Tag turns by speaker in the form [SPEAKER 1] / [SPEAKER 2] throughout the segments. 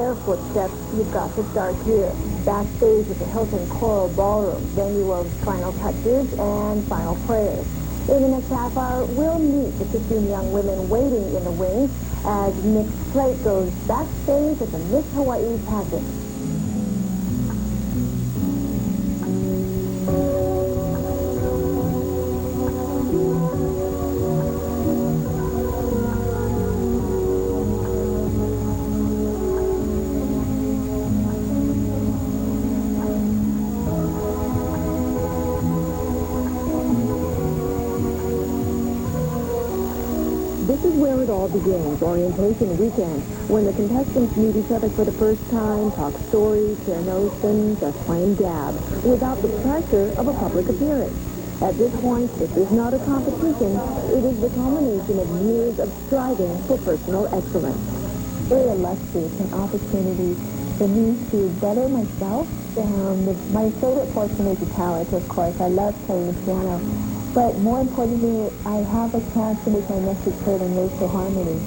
[SPEAKER 1] their footsteps, you've got to start here. Backstage at the Hilton Coral Ballroom, venue of final touches and final prayers. In the next half hour, we'll meet the 15 young women waiting in the wings as mixed slate goes backstage at the Miss Hawaii pageant. This is where it all begins, orientation weekend, when the contestants meet each other for the first time, talk stories, share notions, just plain gab, without the pressure of a public appearance. At this point, this is not a competition, it is the culmination of years of striving for personal excellence. Very illustrious an opportunity for me to better myself. My favorite portion is the talent, of course. I love playing the piano. But more importantly, I have a chance to make my message heard in racial harmony.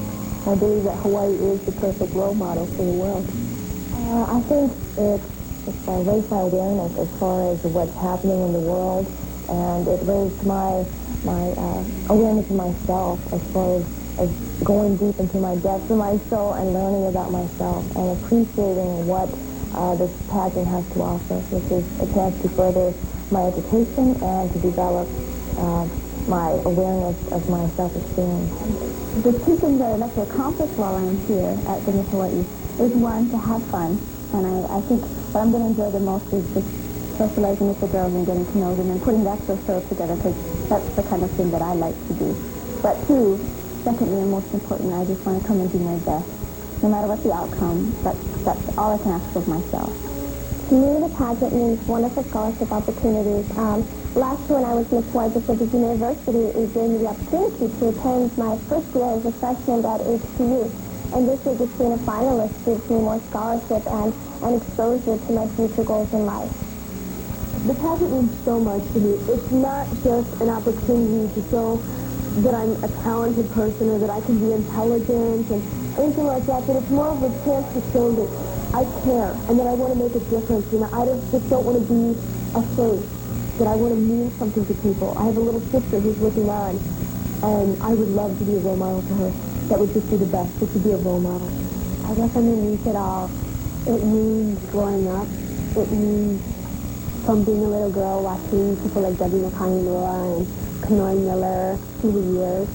[SPEAKER 1] I believe that Hawaii is the perfect role model for the world. I think it's raised my awareness as far as what's happening in the world, and it raised my awareness of myself as far as going deep into my depths of my soul and learning about myself and appreciating what this pageant has to offer, which is a chance to further my education and to develop my awareness of my self-esteem. The two things that I'd like to accomplish while I'm here at the Miss Hawaii is, one, to have fun. And I think what I'm going to enjoy the most is just socializing with the girls and getting to know them and putting that show together, because that's the kind of thing that I like to do. But two, secondly and most important, I just want to come and do my best. No matter what the outcome, that's all I can ask of myself. To me, the pageant means wonderful scholarship opportunities. Last year when I was Miss Hawaii Pacific University, it gave me the opportunity to attend my first year as a freshman at HCU. And this year, just being a finalist gives me more scholarship and exposure to my future goals in life. The pageant means so much to me. It's not just an opportunity to show that I'm a talented person or that I can be intelligent and anything like that, but it's more of a chance to show that I care and that I want to make a difference. You know, I just don't want to be a face, that I want to mean something to people. I have a little sister who's looking on, and I would love to be a role model to her. That would just be the best, just to be a role model. I guess I mean it all. It means growing up. It means from being a little girl watching people like Debbie McConnell and Kanoy Miller through the years,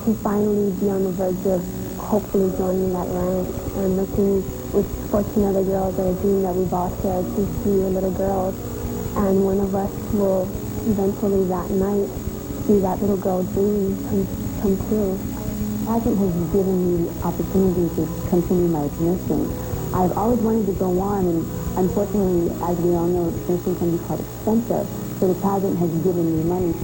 [SPEAKER 1] to finally be on the verge of hopefully joining that rank and looking with 14 other girls at a dream that we've all shared since we were little girls. And one of us will eventually that night see that little girl dream come true. Pageant has given me the opportunity to continue my nursing. I've always wanted to go on, and unfortunately, as we all know, nursing can be quite expensive. So the pageant has given me money,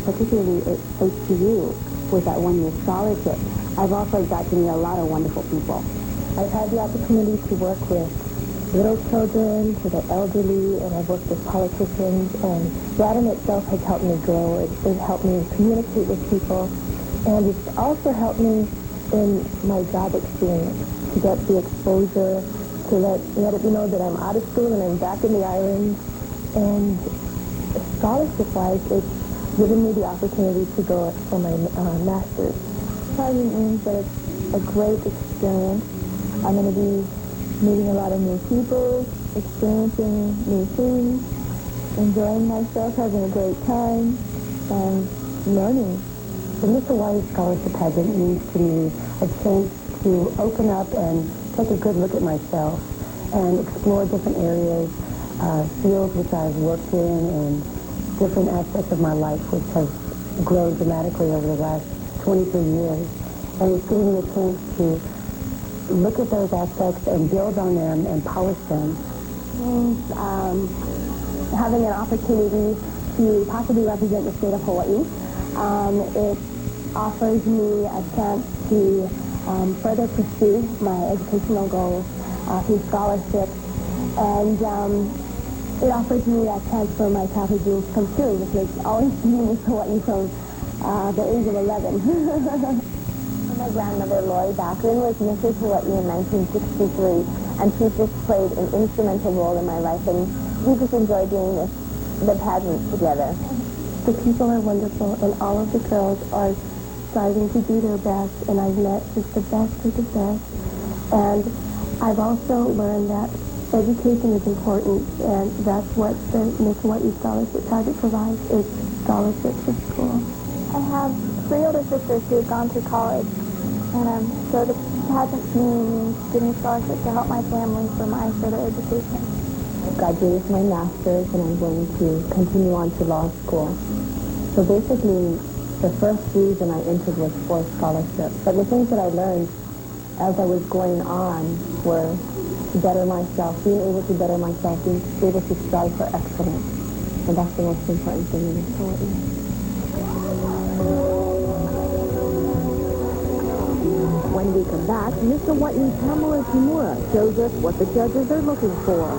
[SPEAKER 1] particularly at HCU with that one-year scholarship. I've also got to meet a lot of wonderful people. I've had the opportunity to work with little children to the elderly, and I've worked with politicians, and that in itself has helped me grow. It's helped me communicate with people, and it's also helped me in my job experience to get the exposure, to let it be known that I'm out of school and I'm back in the islands. And scholarship-wise, it's given me the opportunity to go for my master's. It means that it's a great experience. I'm going to be meeting a lot of new people, experiencing new things, enjoying myself, having a great time, and learning. The Miss Hawaii Scholarship Pageant means to me a chance to open up and take a good look at myself and explore different areas, fields which I've worked in, and different aspects of my life which has grown dramatically over the last 23 years. And it's giving me a chance to look at those aspects and build on them and polish them. Having an opportunity to possibly represent the state of Hawaii. It offers me a chance to further pursue my educational goals through scholarships, and it offers me a chance for my childhood dreams come true, which is always being in Hawaii from the age of 11.
[SPEAKER 2] My grandmother, Lori Baccarin, was Mrs. Hawaii in 1963, and she just played an instrumental role in my life, and we just enjoy doing the pageant together.
[SPEAKER 3] The people are wonderful, and all of the girls are striving to do their best, and I've met just the best of the best. And I've also learned that education is important, and that's what the Miss Hawaii Scholarship Project provides, is scholarships to school.
[SPEAKER 2] I have 3 older sisters who have gone through college, and so the pageant community means getting scholarships to help my family for my further education.
[SPEAKER 1] I graduated with my master's, and I'm going to continue on to law school. So basically, the first reason I entered was for scholarship. But the things that I learned as I was going on were to better myself, being able to better myself, being able to strive for excellence. And that's the most important thing in this story. When we come back, Miss Hawaii's Pamela Kimura shows us what the judges are looking for.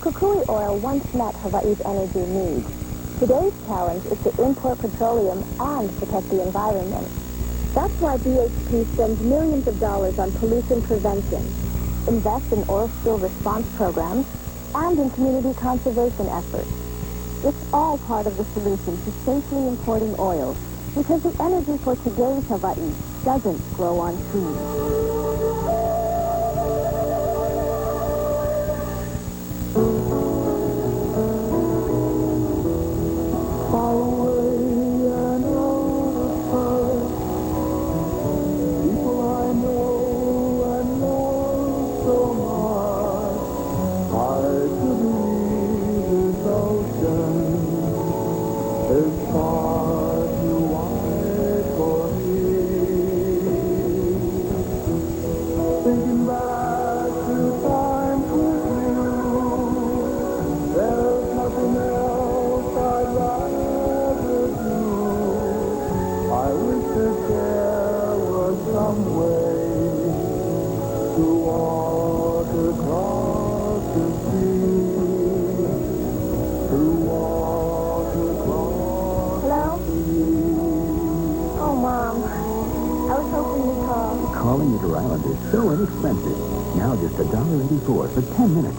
[SPEAKER 2] Kukui oil once met Hawaii's energy needs. Today's challenge is to import petroleum and protect the environment. That's why BHP spends millions of dollars on pollution prevention, invest in oil spill response programs, and in community conservation efforts. It's all part of the solution to safely importing oil, because the energy for today's Hawaii doesn't grow on trees.
[SPEAKER 4] So inexpensive. Now just $1.84 for 10 minutes.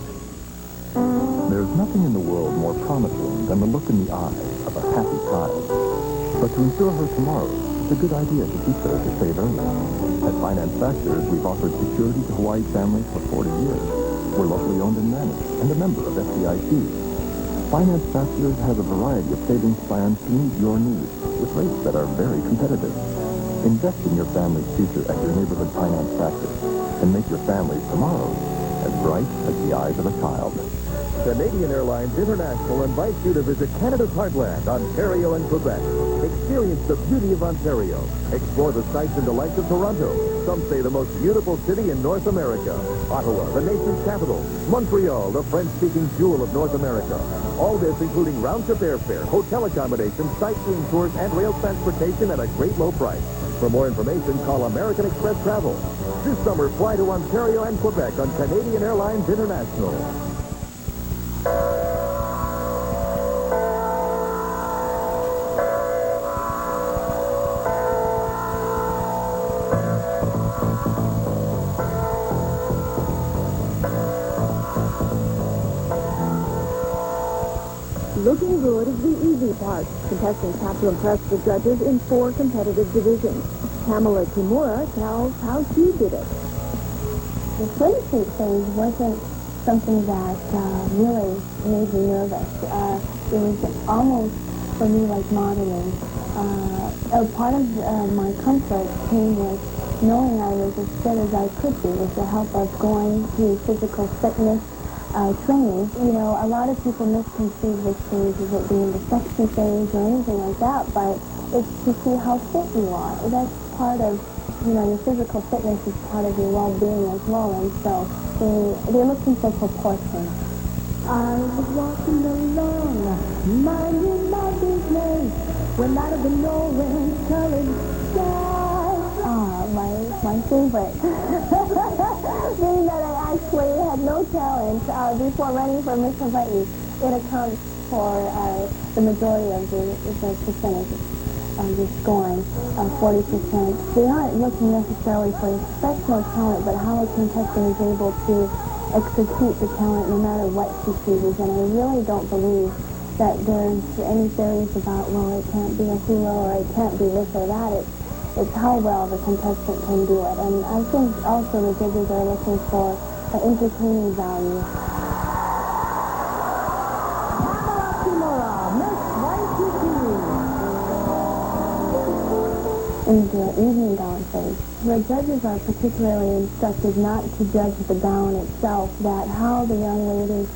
[SPEAKER 5] There's nothing in the world more promising than the look in the eye of a happy child. But to ensure her tomorrow, it's a good idea to teach her to save early. At Finance Factors, we've offered security to Hawaii families for 40 years. We're locally owned and managed, and a member of FDIC. Finance Factors has a variety of savings plans to meet your needs, with rates that are very competitive. Invest in your family's future at your neighborhood Finance Factors and make your family's tomorrow as bright as the eyes of a child.
[SPEAKER 6] Canadian Airlines International invites you to visit Canada's heartland, Ontario and Quebec. Experience the beauty of Ontario. Explore the sights and delights of Toronto. Some say the most beautiful city in North America. Ottawa, the nation's capital. Montreal, the French-speaking jewel of North America. All this including round-trip airfare, hotel accommodation, sightseeing tours, and rail transportation at a great low price. For more information, call American Express Travel. This summer, fly to Ontario and Quebec on Canadian Airlines International.
[SPEAKER 1] Looking good is the easy part. Contestants have to impress the judges in 4 competitive divisions. Pamela Kimura tells how she did it.
[SPEAKER 3] The swimsuit thing wasn't something that really made me nervous. It was almost, for me, like modeling. A part of my comfort came with knowing I was as fit as I could be with the help of going through physical fitness training. You know, a lot of people misconceive this phase as it being the sexy phase or anything like that, but it's to see how fit you are. That's part of, you know, your physical fitness is part of your well-being as well, and so they're looking for proportion. I was walking along, minding my business, when out of the orange-colored sky. My favorite. Being that I actually had no talent before running for Miss Hawaii. It accounts for the majority of the percentages. The scoring, 40%. They aren't looking necessarily for exceptional talent, but how a contestant is able to execute the talent no matter what she chooses. And I really don't believe that there's any theories about, well, it can't be a hula or it can't be this or that. It's how well the contestant can do it. And I think also the judges are looking for entertaining value. In the evening gown phase, the judges are particularly instructed not to judge the gown itself, that how the young lady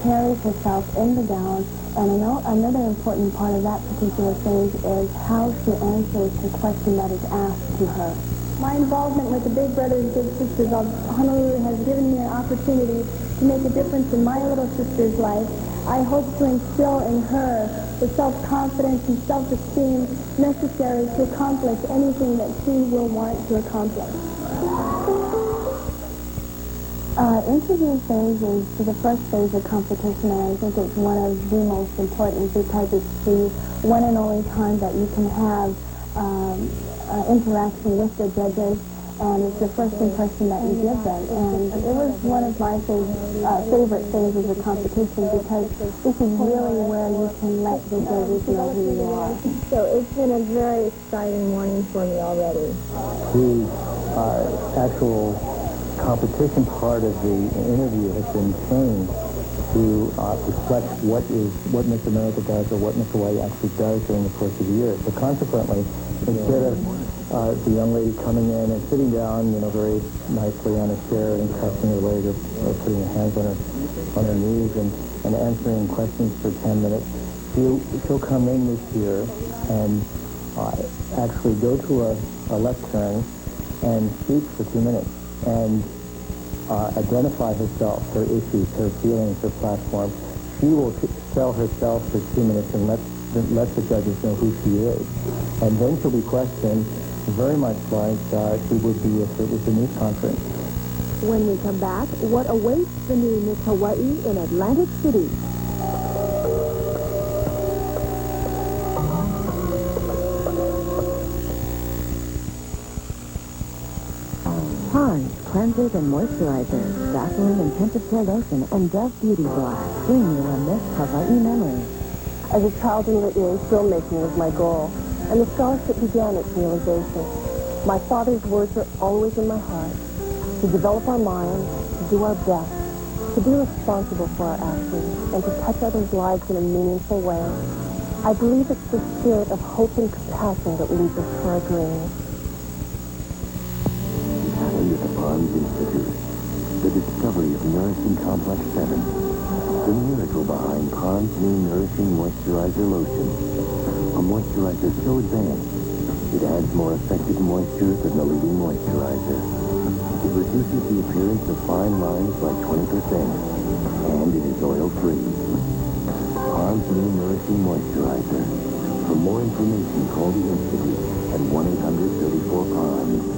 [SPEAKER 3] carries herself in the gown, and another important part of that particular phase is how she answers the question that is asked to her. My involvement with the Big Brothers Big Sisters of Honolulu has given me an opportunity to make a difference in my little sister's life. I hope to instill in her the self-confidence and self-esteem necessary to accomplish anything that she will want to accomplish. Interview phase is the first phase of competition, and I think it's one of the most important because it's the one and only time that you can have interaction with the judges, and it's the first impression that you give them. And it was one of my favorite phases of competition because this is really where you can let the judges know who you are.
[SPEAKER 2] So it's been a very exciting morning for me already.
[SPEAKER 7] The actual competition part of the interview has been changed to reflect what Miss America does or what Miss Hawaii actually does during the course of the year. So consequently, instead of the young lady coming in and sitting down, very nicely on a chair and crossing her leg or putting her hands on her knees and answering questions for 10 minutes, she'll come in this year and actually go to a left turn and speak for 2 minutes and identify herself, her issues, her feelings, her platform. She will tell herself for 2 minutes and let the judges know who she is. And then she'll be questioned very much like she would be if it was a news conference.
[SPEAKER 1] When we come back, what awaits the new Miss Hawaii in Atlantic City? Pond's cleansers and moisturizers, Vaseline Intensive Care Lotion, and Dove Beauty Blast bring you a Miss Hawaii memory.
[SPEAKER 2] As a child in the ears, filmmaking was my goal, and the scholarship began its realization. My father's words are always in my heart: to develop our minds, to do our best, to be responsible for our actions, and to touch others' lives in a meaningful way. I believe it's the spirit of hope and compassion that leads us to our dreams.
[SPEAKER 4] Today at the Ponds Institute, the discovery of Nourishing Complex 7, the miracle behind Pond's new Nourishing Moisturizer Lotion. A moisturizer so advanced, it adds more effective moisture than the leading moisturizer. It reduces the appearance of fine lines by 20%, and it is oil-free. Pond's new Nourishing Moisturizer. For more information, call the Institute at 1-800-34-PONDS.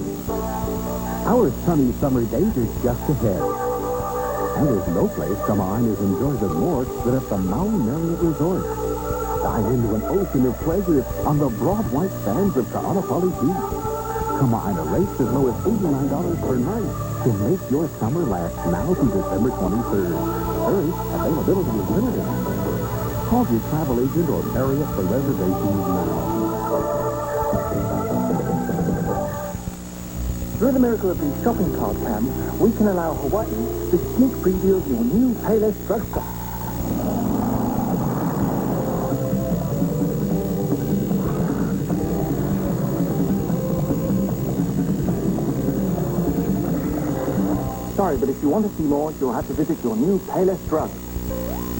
[SPEAKER 5] Our sunny summer days is just ahead. And there's no place come on has enjoyed it more than at the Maui Marriott Resort. Dive into an ocean of pleasure on the broad white sands of Ka'anapali Beach. Come on, a rate as low as $89 per night can make your summer last now through December 23rd. Hurry, availability is limited. Call your travel agent or Marriott for reservations now.
[SPEAKER 7] Through the miracle of the shopping cart cam, we can allow Hawaii the sneak preview of your new Payless drugstore. Sorry, but if you want to see more, you'll have to visit your new Payless drug.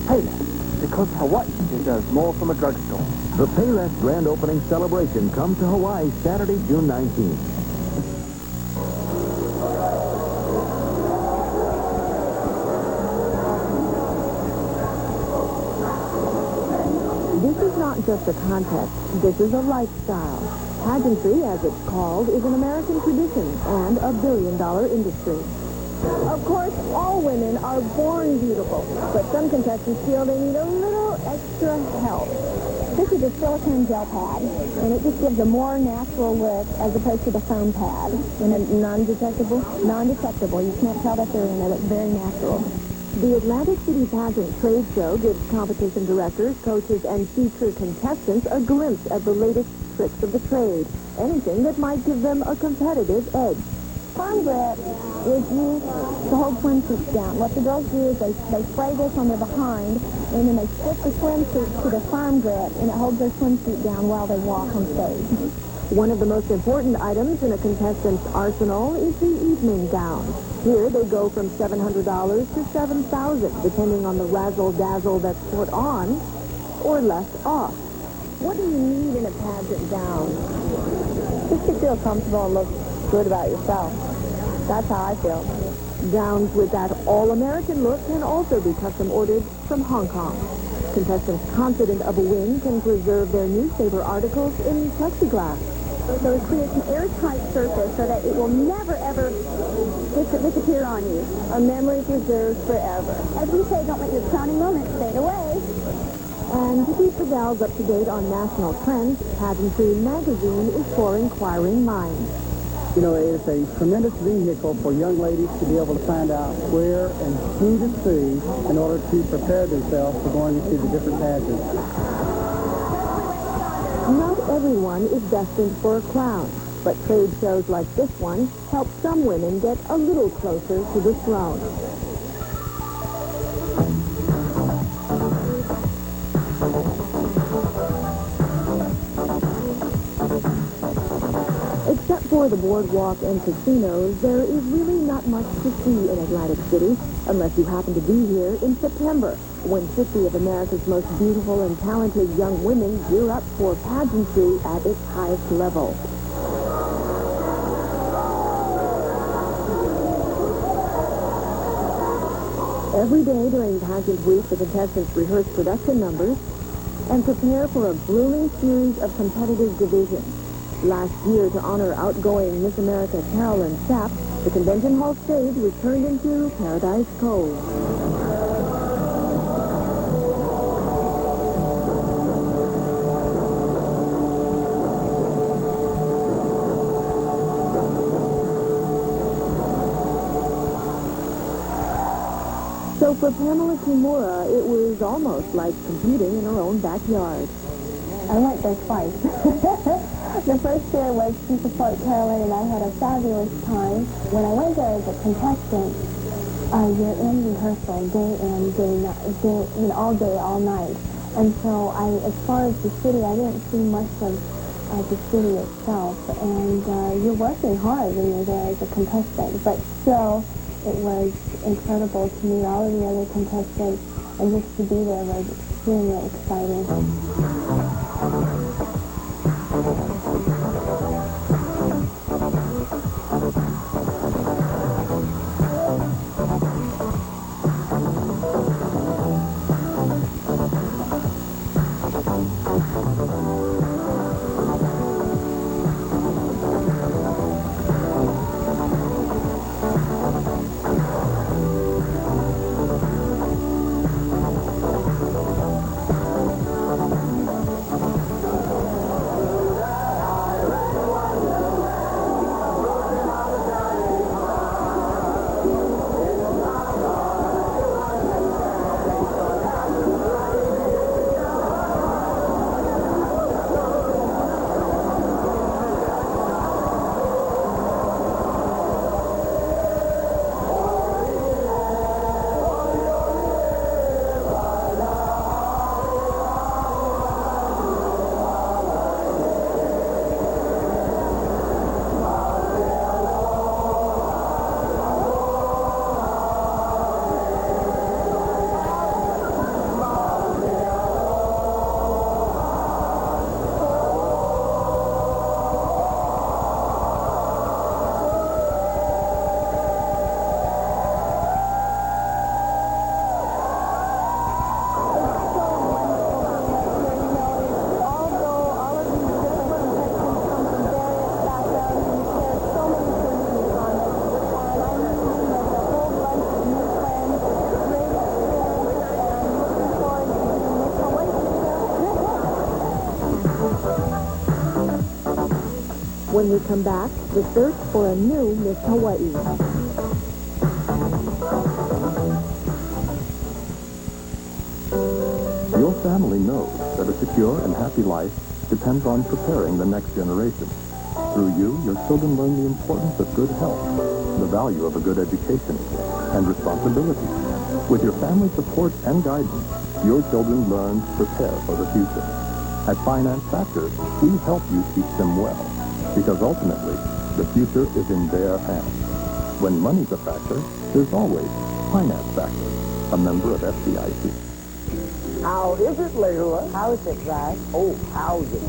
[SPEAKER 7] Payless, because Hawaii deserves more from a drugstore.
[SPEAKER 6] The Payless Grand Opening Celebration comes to Hawaii Saturday, June 19th.
[SPEAKER 1] This is not just a contest. This is a lifestyle. Pageantry, as it's called, is an American tradition and a billion-dollar industry.
[SPEAKER 2] Of course,
[SPEAKER 1] All women are born beautiful, but some contestants feel they need a little extra help.
[SPEAKER 2] This is a silicone gel pad, and it just gives a more natural look as opposed to the foam pad.
[SPEAKER 1] And it's non-detectable?
[SPEAKER 2] Non-detectable. You can't tell that they're in. They look very natural.
[SPEAKER 1] The Atlantic City Pageant trade show gives competition directors, coaches, and future contestants a glimpse at the latest tricks of the trade. Anything that might give them a competitive edge.
[SPEAKER 2] Firm grip is used to hold swimsuits down. What the girls do is they spray this on their behind, and then they stick the swimsuit to the firm grip, and it holds their swimsuit down while they walk on stage.
[SPEAKER 1] One of the most important items in a contestant's arsenal is the evening gown. Here they go from $700 to $7,000, depending on the razzle-dazzle that's put on or left off. What do you need in a pageant gown?
[SPEAKER 2] Just to feel comfortable and look good about yourself. That's how I feel.
[SPEAKER 1] Gowns with that all-American look can also be custom ordered from Hong Kong. Contestants confident of a win can preserve their newspaper articles in plexiglass.
[SPEAKER 2] So it creates an airtight surface so that it will never, ever disappear on you.
[SPEAKER 1] A memory preserved forever.
[SPEAKER 2] As we say, don't let your crowning moment fade away.
[SPEAKER 1] And to keep the gals up to date on national trends, Pageantry magazine is for inquiring minds.
[SPEAKER 8] You know, it's a tremendous vehicle for young ladies to be able to find out where and who to see in order to prepare themselves for going to the different pageants.
[SPEAKER 1] Not everyone is destined for a crown, but trade shows like this one help some women get a little closer to the throne. Except for the boardwalk and casinos, there is really not much to see in Atlantic City, unless you happen to be here in September, when 50 of America's most beautiful and talented young women gear up for pageantry at its highest level. Every day during pageant week, the contestants rehearse production numbers and prepare for a grueling series of competitive divisions. Last year, to honor outgoing Miss America Carolyn Sapp, the convention hall stage was turned into Paradise Cove. So for Pamela Kimura, it was almost like competing in her own backyard.
[SPEAKER 3] I went there twice. The first year was to support Carolyn, and I had a fabulous time. When I went there as a contestant, you're in rehearsal day in, all day, all night. And so as far as the city, I didn't see much of the city itself. And you're working hard when you're there as a contestant. But still, it was incredible to meet all of the other contestants, and just to be there was extremely exciting.
[SPEAKER 1] When we come back, the search for a new Miss Hawaii.
[SPEAKER 5] Your family knows that a secure and happy life depends on preparing the next generation. Through you, your children learn the importance of good health, the value of a good education, and responsibility. With your family support and guidance, your children learn to prepare for the future. At Finance Factors, we help you teach them well, because ultimately, the future is in their hands. When money's a factor, there's always Finance Factors, a member of FDIC.
[SPEAKER 9] How is it, Leila?
[SPEAKER 2] How's it, Raj?
[SPEAKER 9] Oh, how's it?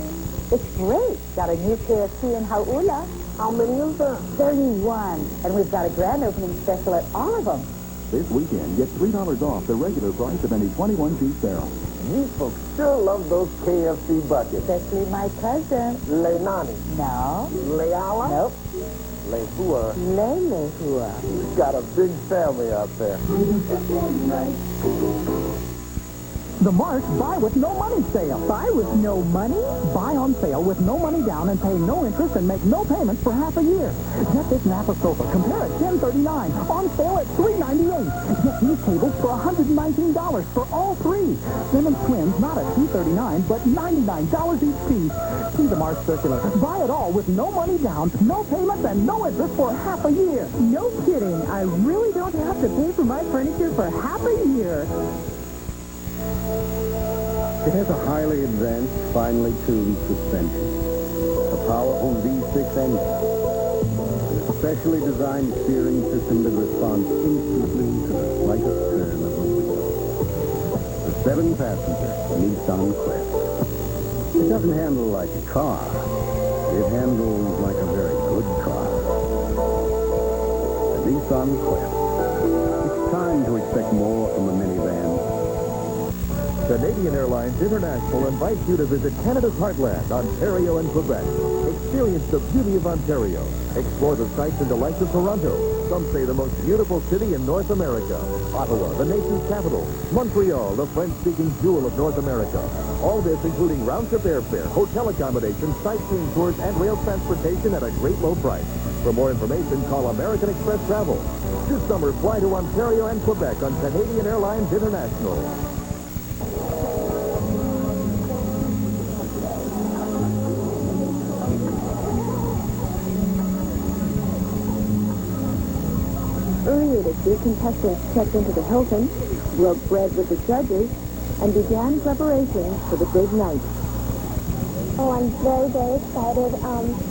[SPEAKER 2] It's great. Got a new KFC in Hauula.
[SPEAKER 9] How many of them?
[SPEAKER 2] 31. And we've got a grand opening special at all of them.
[SPEAKER 6] This weekend, get $3 off the regular price of any 21-piece barrel.
[SPEAKER 9] You folks sure love those KFC buckets.
[SPEAKER 2] Especially my cousin.
[SPEAKER 9] Leilani.
[SPEAKER 2] No.
[SPEAKER 9] Leala?
[SPEAKER 2] Nope.
[SPEAKER 9] Lehua.
[SPEAKER 2] Lelehua.
[SPEAKER 9] You've got a big family out there.
[SPEAKER 10] The March Buy with No Money sale. Buy with no money? Buy on sale with no money down and pay no interest and make no payments for half a year. Get this Napa sofa. Compare at $10.39. On sale at $3.98. Get these tables for $119 for all three. Simmons Twins, not at $2.39, but $99 each piece. See the March circular. Buy it all with no money down, no payments, and no interest for half a year.
[SPEAKER 1] No kidding. I really don't have to pay for my furniture for half a year.
[SPEAKER 8] It has a highly advanced, finely tuned suspension, a powerful V6 engine, and a specially designed steering system that responds instantly to the slightest turn of a wheel. The 7-passenger Nissan Quest. It doesn't handle like a car. It handles like a very good car. The Nissan Quest. It's time to expect more from a minivan.
[SPEAKER 6] Canadian Airlines International invites you to visit Canada's heartland, Ontario and Quebec. Experience the beauty of Ontario. Explore the sights and delights of Toronto. Some say the most beautiful city in North America. Ottawa, the nation's capital. Montreal, the French-speaking jewel of North America. All this including round-trip airfare, hotel accommodation, sightseeing tours, and rail transportation at a great low price. For more information, call American Express Travel. This summer, fly to Ontario and Quebec on Canadian Airlines International.
[SPEAKER 1] Earlier this year, contestants checked into the Hilton, broke bread with the judges, and began preparations for the big night.
[SPEAKER 3] Oh, I'm very, very excited.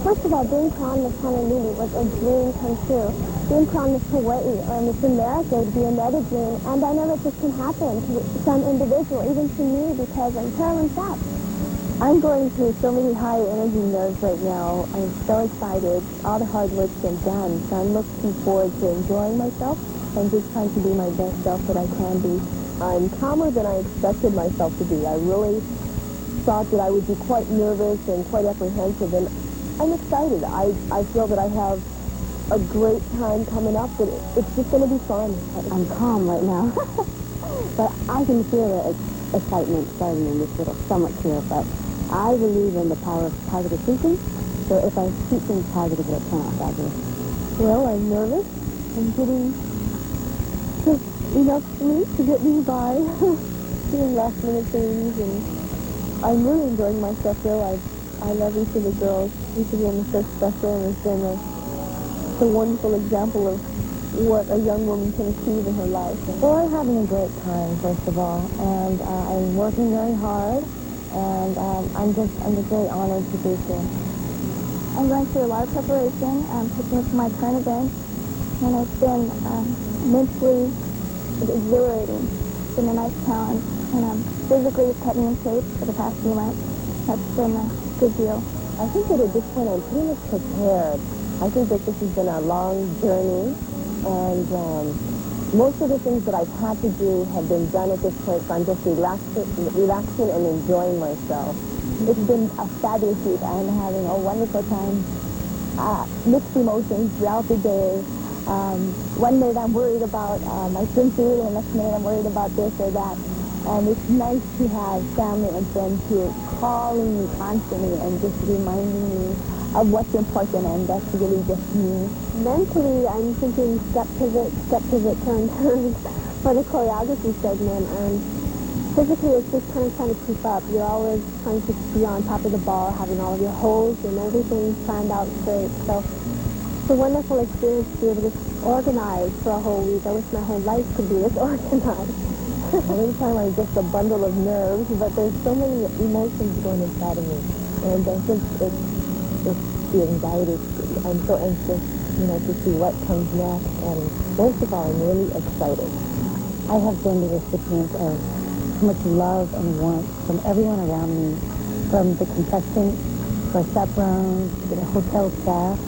[SPEAKER 3] First of all, being crowned Miss Honolulu was a dream come true. Being crowned Miss Hawaii or Miss America would be another dream, and I know that this can happen to some individual, even to me, because I'm Carolyn Sapp.
[SPEAKER 1] I'm going through so many high energy nerves right now. I'm so excited. All the hard work's been done, so I'm looking forward to enjoying myself and just trying to be my best self that I can be. I'm calmer than I expected myself to be. I really thought that I would be quite nervous and quite apprehensive, and I'm excited. I feel that I have a great time coming up, that it's just going to be fun. I'm calm right now, but I can feel the excitement starting in this little stomach here, but I believe in the power of positive thinking, so if I keep things positive, it'll turn out fabulous. Well, I'm nervous. I'm getting just enough sleep to get me by, doing last-minute things, and I'm really enjoying myself, though. I love each of the girls. Each of them is so special, and it's been a wonderful example of what a young woman can achieve in her life. Well, I'm having a great time, first of all, and I'm working very hard, and I'm just very honored to be here.
[SPEAKER 3] I'm going through a lot of preparation, preparing for my current event, and it's been mentally exhilarating. It's been a nice challenge, and physically it's kept me in shape for the past few months. That's been a good deal.
[SPEAKER 1] I think that at this point I'm pretty much prepared. I think that this has been a long journey, and most of the things that I've had to do have been done at this point, so I'm just relaxing and enjoying myself. It's been a fabulous week. I'm having a wonderful time. Mixed emotions throughout the day. One minute I'm worried about my swimsuit, and the next minute I'm worried about this or that. And it's nice to have family and friends who are calling me constantly and just reminding me
[SPEAKER 3] of what's important, and that's really just me.
[SPEAKER 2] Mentally, I'm thinking step pivot, turn. For the choreography segment, and physically it's just kind of trying to keep up. You're always trying to be on top of the ball, having all of your holds and everything planned out straight. So it's a wonderful experience to be able to organize for a whole week. I wish my whole life could be this organized. Every time I'm just a bundle of nerves, but there's so many emotions going inside of me. And I think it's the anxiety. I'm so anxious, to see what comes next. And most of all, I'm really excited.
[SPEAKER 3] I have been the recipient of so much love and warmth from everyone around me, from the contestants, our chaperones, to the hotel staff,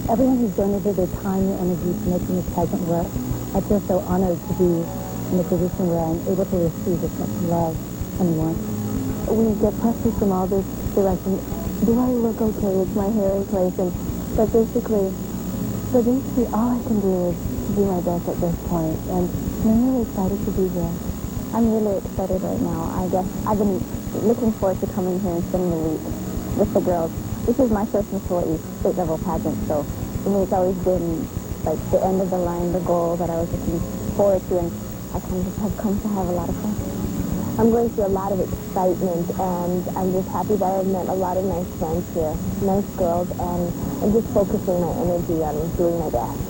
[SPEAKER 3] everyone who's donated their time and energy to making this pageant work. I feel so honored to be in a position where I'm able to receive this much love and warmth. We get pressure from all this direction. Do I look okay? Is my hair in place? But basically, all I can do is do my best at this point, and I'm really excited to be here. I'm really excited right now. I guess I've been looking forward to coming here and spending the week with the girls. This is my first Miss Hawaii state level pageant, so for me it's always been like the end of the line, the goal that I was looking forward to, and I kind of just have come to have a lot of fun. I'm going through a lot of excitement, and I'm just happy that I've met a lot of nice friends here, nice girls, and I'm just focusing my energy on doing my best.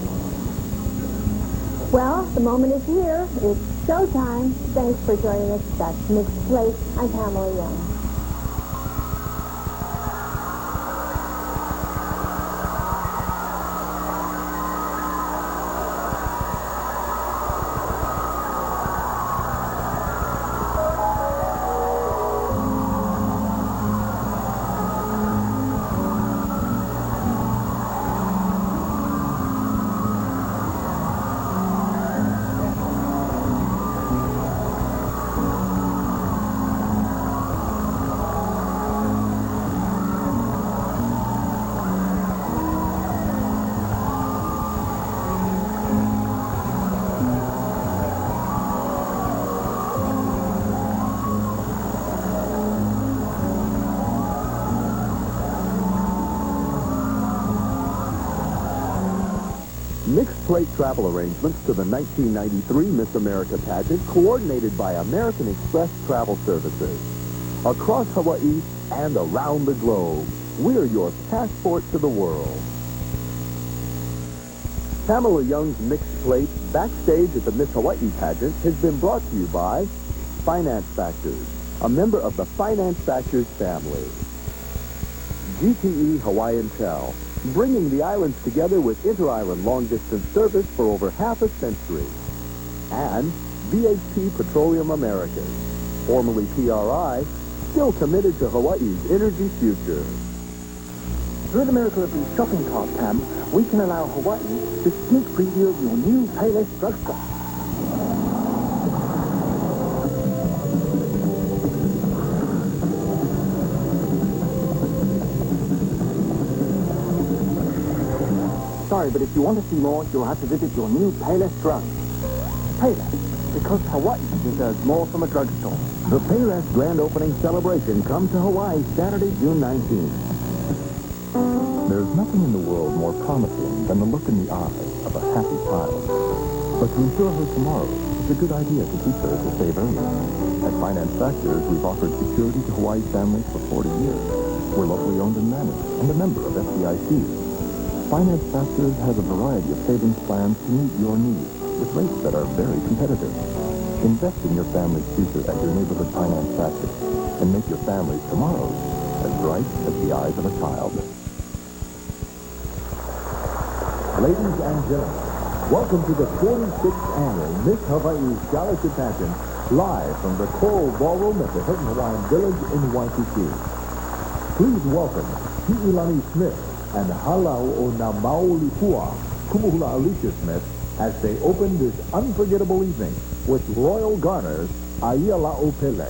[SPEAKER 2] Well, the moment is here. It's showtime. Thanks for joining us. That's Mixed Plate. I'm Pamela Young.
[SPEAKER 6] Mixed plate travel arrangements to the 1993 Miss America pageant coordinated by American Express Travel Services. Across Hawaii and around the globe, we're your passport to the world. Pamela Young's Mixed Plate Backstage at the Miss Hawaii pageant has been brought to you by Finance Factors, a member of the Finance Factors family. GTE Hawaiian Tel, bringing the islands together with inter-island long-distance service for over half a century. And BHP Petroleum Americas, formerly PRI, still committed to Hawaii's energy future.
[SPEAKER 10] Through the miracle of the shopping cart, Pam, we can allow Hawaii to sneak preview of your new Payless drugstore. Sorry, but if you want to see more, you'll have to visit your new Payless drug. Payless, because Hawaii deserves more from a drugstore.
[SPEAKER 6] The Payless Grand Opening Celebration comes to Hawaii Saturday, June 19th.
[SPEAKER 5] There's nothing in the world more promising than the look in the eye of a happy child. But to ensure her tomorrow, it's a good idea to teach her to save early. At Finance Factors, we've offered security to Hawaii families for 40 years. We're locally owned and managed, and a member of FDIC. Finance Factors has a variety of savings plans to meet your needs with rates that are very competitive. Invest in your family's future at your neighborhood Finance Factors and make your family's tomorrows as bright as the eyes of a child.
[SPEAKER 6] Ladies and gentlemen, welcome to the 46th annual Miss Hawaii Scholarship Pageant, live from the Coral Ballroom at the Hilton Hawaiian Village in Waikiki. Please welcome Ki'ilani Smith and Halau o na Maolipua, Kumuhula Alicia Smith, as they open this unforgettable evening with Royal Garner's Aiala'o Pele.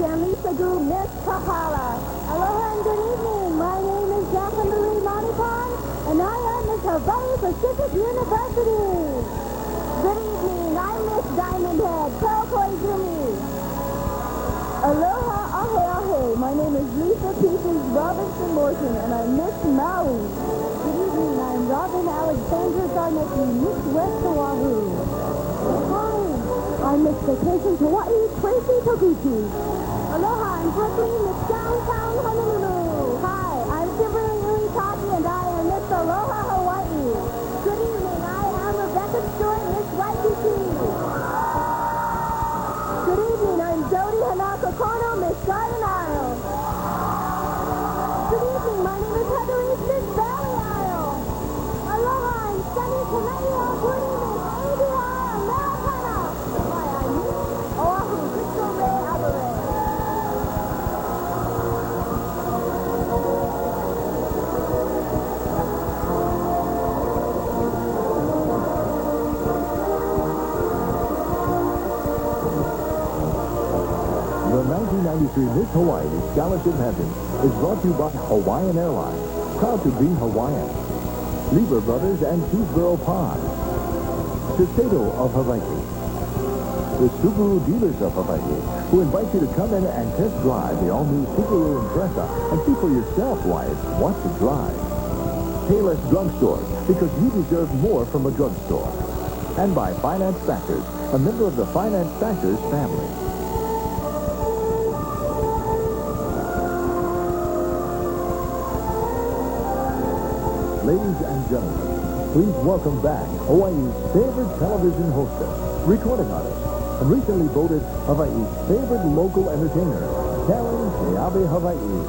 [SPEAKER 2] and Lisa Gu, Miss Kahala. Aloha and good evening. My name is Jacqueline Marie Monipon, and I am Miss Hawaii Pacific University. Good evening. I'm Miss Diamond Head, Toko Izumi. Aloha, ahe ahe. My name is Lisa Pieces Robinson Morton, and I'm Miss Maui. Good evening. I'm Robin Alexandra Garnecki, Miss West Oahu. Hi. I'm Miss Vacations Hawaii, Tracy Toguchi. Aloha, I'm Brooklyn, Miss Downtown Honolulu. Hi, I'm Kimberly Uitaki, and I am Miss Aloha Hawaii. Good evening. I am Rebecca Stewart, Miss Waikiki. Good evening. I'm Jody Hanaka Kono, Miss Garden Isle. Good evening. My name is Heather East, Miss Valley Isle. Aloha, I'm Sunny Kanai Akuni, Miss ABR Americana. Hi, I'm Miss Oahu, Crystal Ray Alvarez.
[SPEAKER 6] The 1993 Miss Hawaii Scholarship Pageant is brought to you by Hawaiian Airlines, proud to be Hawaiian. Lieber Brothers and Cheeseboro Pond. Shiseido of Hawaii. The Subaru dealers of Hawaii, who invite you to come in and test drive the all-new Subaru Impreza and see for yourself why it's what to drive. Payless Drugstore, because you deserve more from a drugstore. And by Finance Factors, a member of the Finance Factors family. Ladies and gentlemen, please welcome back Hawaii's favorite television hostess, recording artist, and recently voted Hawaii's favorite local entertainer, Karen Keawe Hawaii.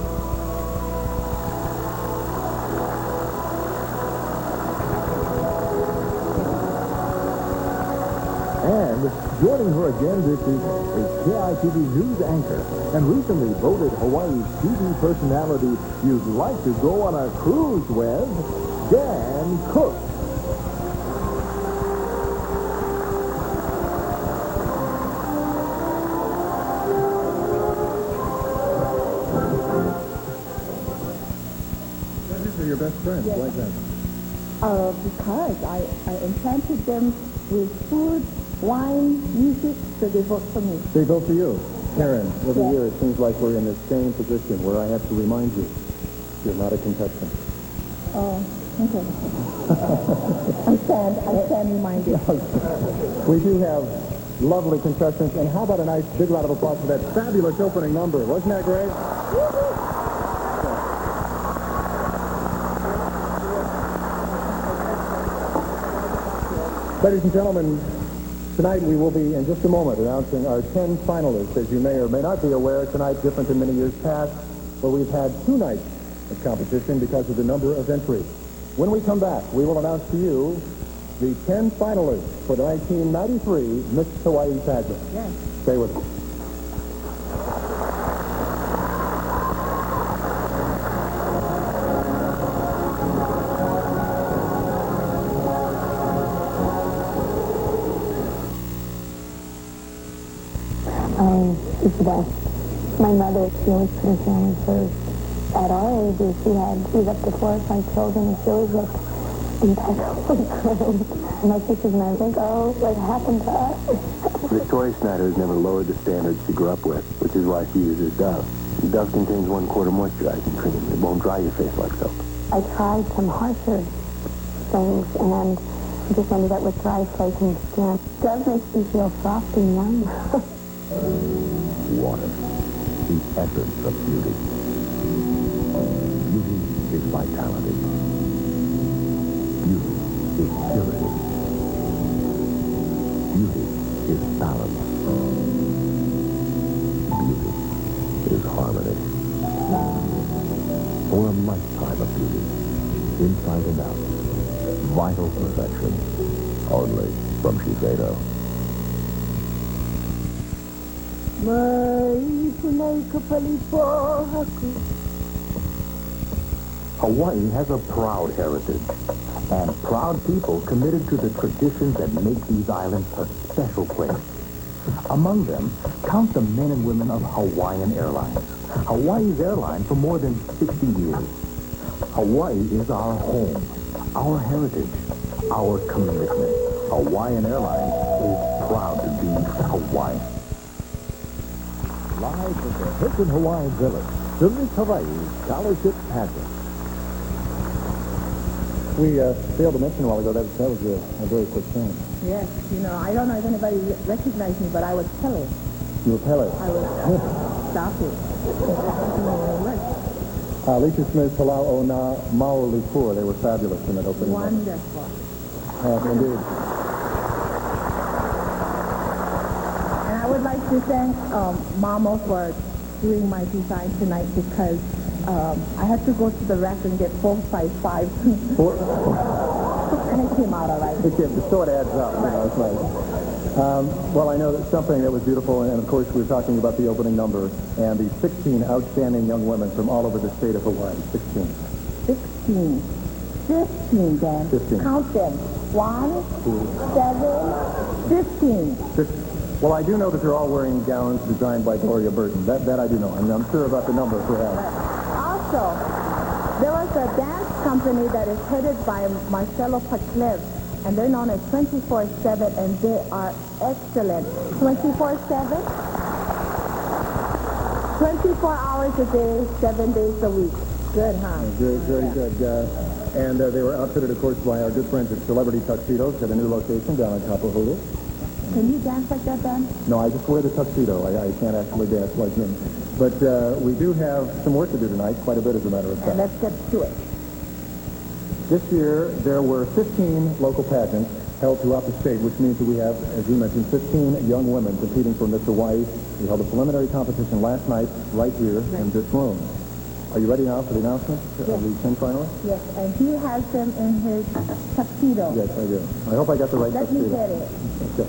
[SPEAKER 6] And joining her again this evening is KITV news anchor and recently voted Hawaii's TV personality you'd like to go on a cruise with, Dan Cook.
[SPEAKER 5] These are your best friends,
[SPEAKER 3] Yes.
[SPEAKER 5] like that.
[SPEAKER 3] Because I enchanted them with food, wine, music, so they vote for me.
[SPEAKER 5] They vote for you. Karen, every
[SPEAKER 3] Yes.
[SPEAKER 5] year it seems like we're in the same position where I have to remind you, you're not a contestant.
[SPEAKER 3] Oh, okay. I stand reminded.
[SPEAKER 5] We do have lovely contestants, and how about a nice big round of applause for that fabulous opening number? Wasn't that great? Ladies and gentlemen, tonight we will be, in just a moment, announcing our 10 finalists. As you may or may not be aware, tonight, different than many years past, where we've had 2 nights of competition because of the number of entries. When we come back, we will announce to you the 10 finalists for the 1993 Miss Hawaii Pageant.
[SPEAKER 3] Yes.
[SPEAKER 5] Stay with us.
[SPEAKER 3] She's the best. My mother, she always put her family first. At our ages, she was up to 4 or 5 children, and she always looked impeccably good. And my sisters and I think, oh, what happened to us?
[SPEAKER 4] Victoria Snyder has never lowered the standards she grew up with, which is why she uses Dove. Dove contains 1/4 moisturizing cream. It won't dry your face like soap.
[SPEAKER 3] I tried some harsher things, and I just ended up with dry, flaking skin. Dove makes me feel soft and young.
[SPEAKER 6] Water, the essence of beauty. Beauty is vitality. Beauty is purity. Beauty is balance. Beauty is harmony. For a lifetime of beauty, inside and out, vital perfection, only from Shiseido. Hawaii has a proud heritage and proud people committed to the traditions that make these islands a special place.
[SPEAKER 5] Among them, count the men and women of Hawaiian Airlines. Hawaii's airline for more than 60 years. Hawaii is our home, our heritage, our commitment. Hawaiian Airlines is proud to be Hawaiian.
[SPEAKER 6] Live from the Hilton Hawaiian Village, the Miss Hawaii Scholarship Pageant.
[SPEAKER 7] We failed to mention a while ago that was a very quick change.
[SPEAKER 10] Yes, I don't know if anybody recognized me, but I was Pele.
[SPEAKER 7] You were Pele.
[SPEAKER 10] I was Dapu.
[SPEAKER 7] Lisa Smith's Halau Ona Mau Lupur, they were fabulous in that opening.
[SPEAKER 10] Wonderful.
[SPEAKER 7] Indeed.
[SPEAKER 10] And I would like to thank Mama for doing my design tonight because I had to go to the rack and get 4 size 5. And it came out all right.
[SPEAKER 7] So it adds up, it's nice. Well, I know that's something that was beautiful, and of course we're talking about the opening number and the 16 outstanding young women from all over the state of Hawaii. 16.
[SPEAKER 10] 16. 15, Dan.
[SPEAKER 7] 15.
[SPEAKER 10] Count them. 1, 7, 15.
[SPEAKER 7] Well, I do know that they're all wearing gowns designed by Gloria Burton. That I do know. I'm sure about the number, perhaps.
[SPEAKER 10] Also, there was a dance company that is headed by Marcelo Paclev, and they're known as 24/7, and they are excellent. 24/7? 24 hours a day, 7 days a week. Good, huh?
[SPEAKER 7] Very good. And they were outfitted, of course, by our good friends at Celebrity Tuxedos at a new location down in Kapahulu.
[SPEAKER 10] Can you dance like that, Ben?
[SPEAKER 7] No, I just wear the tuxedo. I can't actually dance like him. But we do have some work to do tonight, quite a bit, as a matter of fact.
[SPEAKER 10] And let's get to it.
[SPEAKER 7] This year, there were 15 local pageants held throughout the state, which means that we have, as you mentioned, 15 young women competing for Miss Hawaii. We held a preliminary competition last night right here in this room. Are you ready now for the announcement of the 10 finalists?
[SPEAKER 10] Yes, and he has them in his tuxedo.
[SPEAKER 7] Yes, I do. I hope I got the right
[SPEAKER 10] Let
[SPEAKER 7] tuxedo.
[SPEAKER 10] me get it.
[SPEAKER 7] Okay.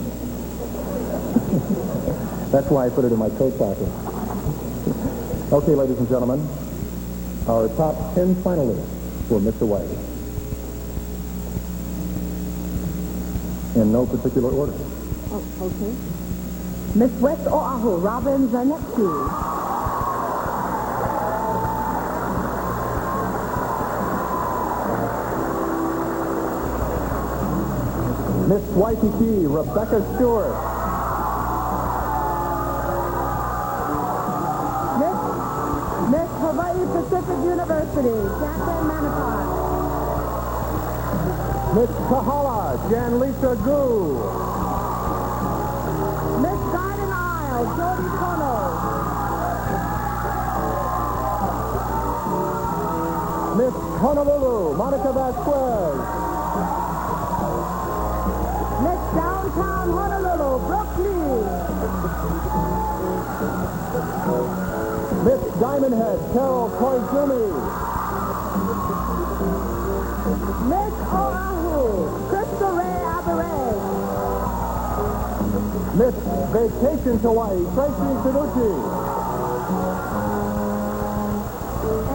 [SPEAKER 7] That's why I put it in my coat pocket. Okay, ladies and gentlemen, our top 10 finalists for Miss Hawaii. In no particular order.
[SPEAKER 10] Oh, okay. Miss West Oahu, Robin Zanecki.
[SPEAKER 7] Miss Waikiki, Rebecca Stewart.
[SPEAKER 10] Miss Hawaii Pacific University, Jacqueline Manafort.
[SPEAKER 7] Miss Kahala, Janlisa Gu.
[SPEAKER 10] Miss Garden Isle, Jody Kono.
[SPEAKER 7] Miss Honolulu, Monica Vasquez.
[SPEAKER 10] Miss Downtown Honolulu, Brooke Lee.
[SPEAKER 7] Miss Diamond Head, Carol Koizumi.
[SPEAKER 10] Miss Oahu, Crystal Ray Aberre.
[SPEAKER 7] Miss Vacation Hawaii, Tracy Fiducci.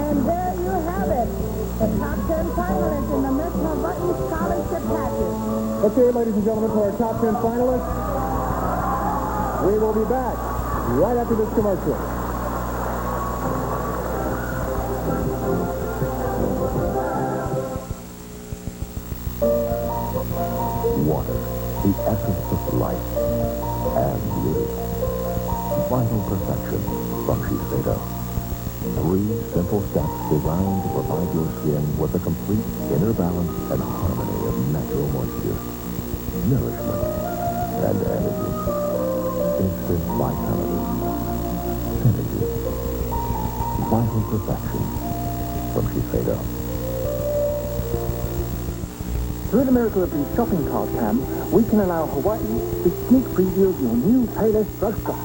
[SPEAKER 10] And there you have it, the top 10 finalists in the Miss Hawaii Scholarship Pageant.
[SPEAKER 7] Okay, ladies and gentlemen, for our top 10 finalists, we will be back right after this commercial.
[SPEAKER 5] Water, the essence of life and beauty. Vital perfection from Shiseido. 3 simple steps designed to provide your skin with a complete inner balance and harmony of natural moisture, nourishment, and energy. Instant vitality. Synergy. Vital perfection from Shiseido.
[SPEAKER 10] Through the miracle of the shopping cart cam, we can allow Hawaii to sneak preview your new Payless drugstore.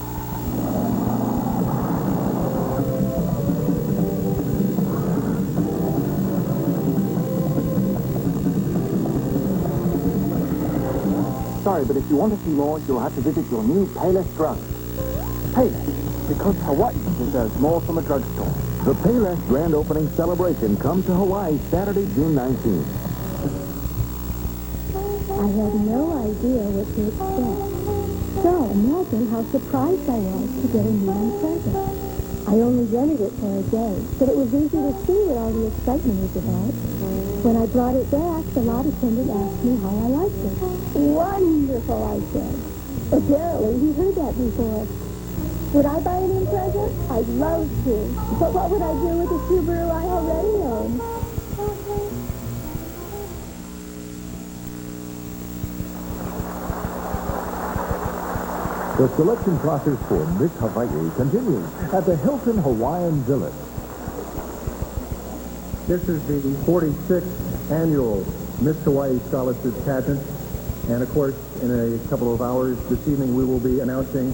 [SPEAKER 10] Sorry, but if you want to see more, you'll have to visit your new Payless drug. Payless, because Hawaii deserves more from a drugstore.
[SPEAKER 6] The Payless grand opening celebration comes to Hawaii Saturday, June 19th.
[SPEAKER 3] I had no idea what to expect. So imagine how surprised I was to get a new present. I only rented it for a day, but it was easy to see what all the excitement was about. When I brought it back, the lot attendant asked me how I liked it. Wonderful, I said. Apparently, he heard that before. Would I buy a new present? I'd love to. But what would I do with the Subaru I already own?
[SPEAKER 6] The selection process for Miss Hawaii continues at the Hilton Hawaiian Village. This is the 46th annual Miss Hawaii Scholarship Pageant. And of course, in a couple of hours this evening, we will be announcing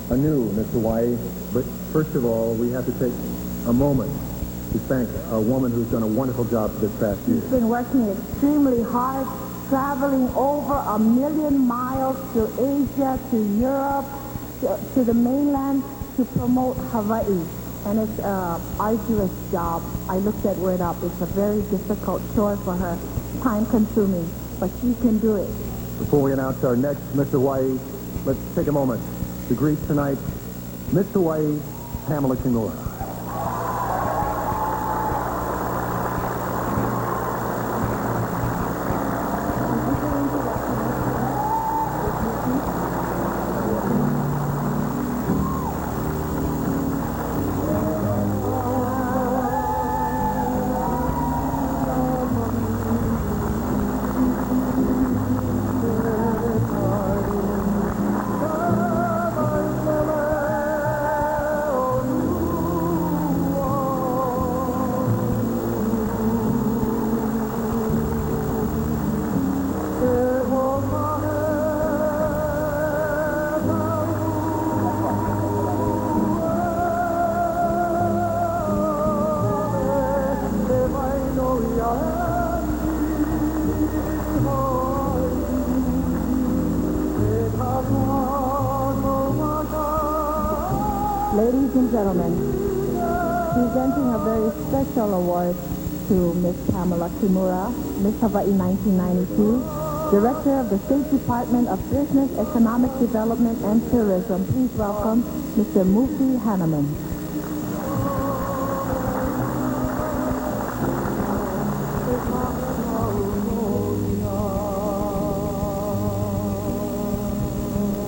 [SPEAKER 6] a new Miss Hawaii. But first of all, we have to take a moment to thank a woman who's done a wonderful job this past year.
[SPEAKER 2] She's been working extremely hard, traveling over 1 million miles to Asia, to Europe, to the mainland to promote Hawaii. And it's an arduous job. I looked that word up. It's a very difficult chore for her, time-consuming, but she can do it.
[SPEAKER 6] Before we announce our next Miss Hawaii, let's take a moment to greet tonight Miss Hawaii, Pamela Kimura.
[SPEAKER 2] Ladies and gentlemen, presenting a very special award to Miss Pamela Kimura, Miss Hawaii 1992, Director of the State Department of Business, Economic Development, and Tourism. Please welcome Mr. Mufi Hanneman.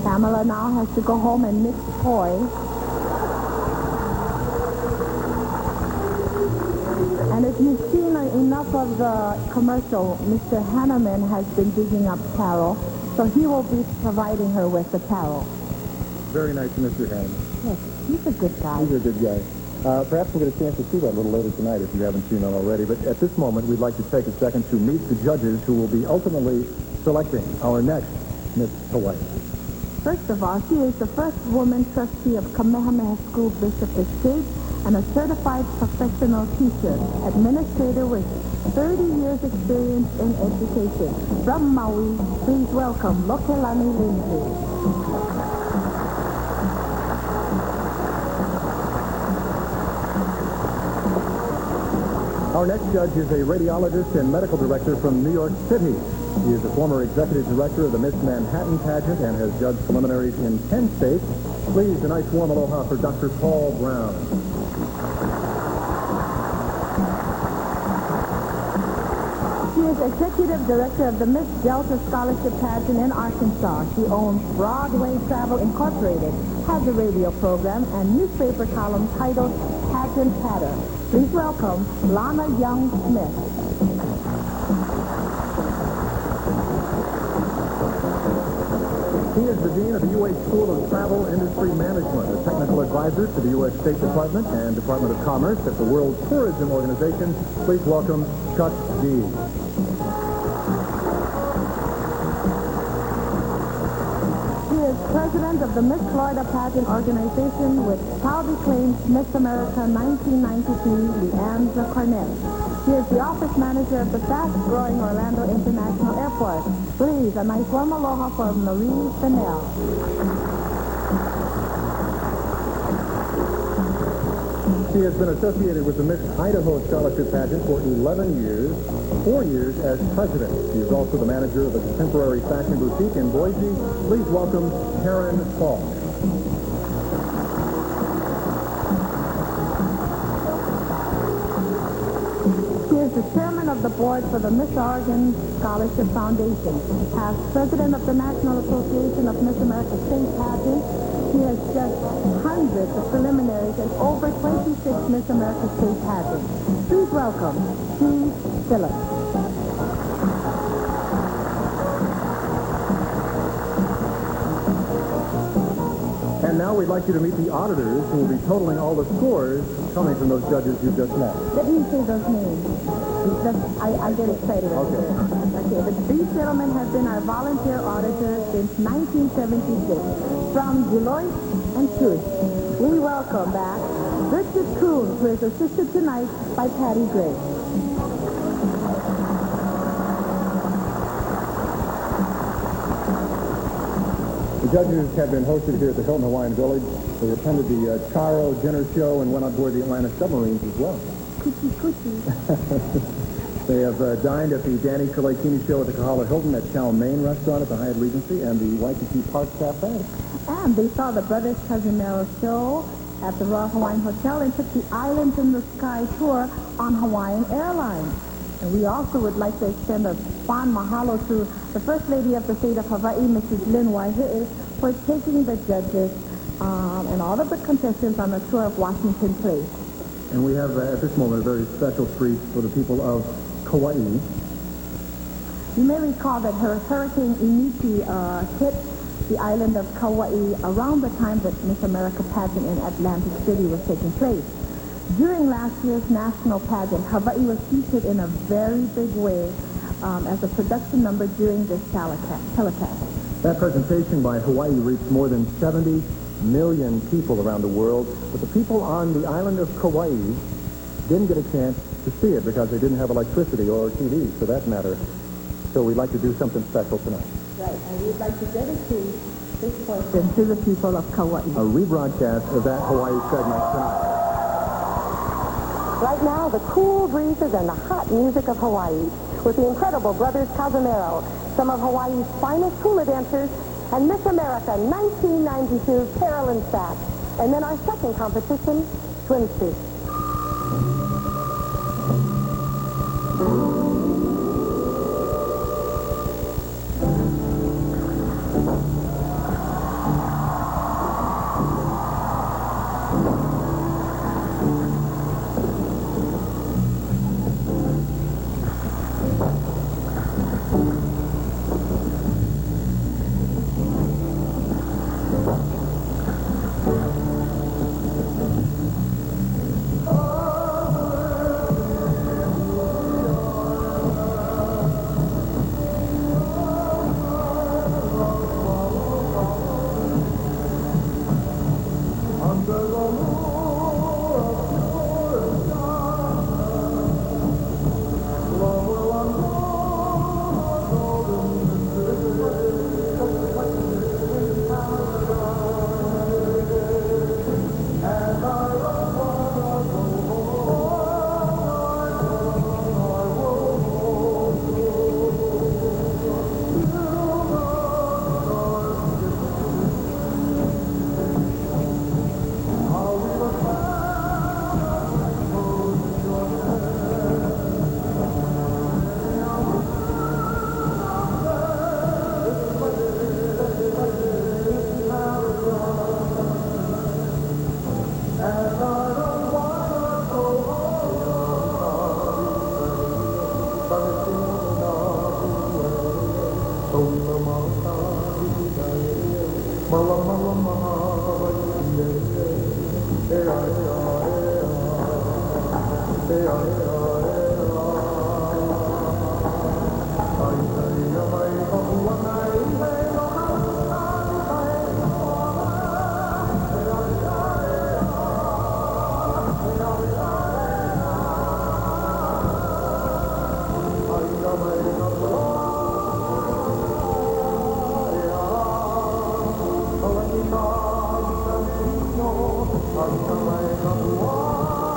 [SPEAKER 2] Pamela now has to go home and mix toys. And if you've seen enough of the commercial, Mr. Hanneman has been digging up Carol, so he will be providing her with the Carol.
[SPEAKER 6] Very nice, Mr. Hanneman.
[SPEAKER 2] Yes, he's a good guy.
[SPEAKER 6] He's a good guy. Perhaps we'll get a chance to see that a little later tonight if you haven't seen that already. But at this moment, we'd like to take a second to meet the judges who will be ultimately selecting our next Miss Hawaii.
[SPEAKER 2] First of all, she is the first woman trustee of Kamehameha School Bishop Estate and a certified professional teacher, administrator with 30 years experience in education. From Maui, please welcome Lokelani Lindsay.
[SPEAKER 6] Our next judge is a radiologist and medical director from New York City. He is the former executive director of the Miss Manhattan Pageant and has judged preliminaries in 10 states. Please, a nice warm aloha for Dr. Paul Brown.
[SPEAKER 2] She is executive director of the Miss Delta Scholarship Pageant in Arkansas. She owns Broadway Travel Incorporated, has a radio program, and newspaper column titled Pageant Chatter. Please welcome Lana Young Smith.
[SPEAKER 6] He is the dean of the UH School of Travel Industry Management, a technical advisor to the U.S. State Department and Department of Commerce at the World Tourism Organization. Please welcome Chuck Dees.
[SPEAKER 2] He is president of the Miss Florida Pageant Organization, which proudly claims Miss America 1992, Leandra Cornett. He is the office manager of the fast-growing Orlando International Airport. Please, a nice warm aloha for Marie Fennell.
[SPEAKER 6] She has been associated with the Miss Idaho Scholarship Pageant for 11 years, 4 years as president. She is also the manager of a contemporary fashion boutique in Boise. Please welcome Karen Falk.
[SPEAKER 1] She is the chairman of the board for the Miss Oregon Scholarship Foundation. As president of the National Association of Miss America State Pageants, she has judged hundreds of preliminaries and over 26 Miss America State Pageants. Please welcome Steve Phillips.
[SPEAKER 6] And now we'd like you to meet the auditors who will be totaling all the scores coming from those judges you just met.
[SPEAKER 1] Let me say those names. I get excited. Okay, these gentlemen have been our volunteer auditors since 1976 from Deloitte and Touche. We welcome back Richard Kuhn, who is assisted tonight by Patty Gray.
[SPEAKER 6] The judges have been hosted here at the Hilton Hawaiian Village. They attended the Charo dinner show and went on board the Atlanta submarines as well.
[SPEAKER 1] Coochie, coochie.
[SPEAKER 6] They have dined at the Danny Kalakini show at the Kahala Hilton, at Chow Mein restaurant at the Hyatt Regency, and the Waikiki Park Cafe.
[SPEAKER 1] And they saw the Brothers Casimiro show at the Royal Hawaiian Hotel and took the Islands in the Sky tour on Hawaiian Airlines. And we also would like to extend a fond mahalo to the First Lady of the State of Hawaii, Mrs. Lynn Waihe'e, for taking the judges and all of the contestants on a tour of Washington Place.
[SPEAKER 6] And we have, at this moment, a very special treat for the people of Kauai.
[SPEAKER 1] You may recall that Hurricane Iniki hit the island of Kauai around the time that Miss America pageant in Atlantic City was taking place. During last year's national pageant, Hawaii was featured in a very big way as a production number during this telecast.
[SPEAKER 6] That presentation by Hawaii reached more than 70 million people around the world, but the people on the island of Kauai didn't get a chance to see it because they didn't have electricity or TV, for that matter. So we'd like to do something special tonight.
[SPEAKER 1] Right, and we'd like to dedicate this portion to the people of Kauai.
[SPEAKER 6] A rebroadcast of that Hawaii segment tonight.
[SPEAKER 2] Right now, the cool breezes and the hot music of Hawaii with the incredible Brothers Casimiro, some of Hawaii's finest hula dancers, and Miss America 1992, Carolyn Sack. And then our second competition, Swimsuit.
[SPEAKER 11] Oh,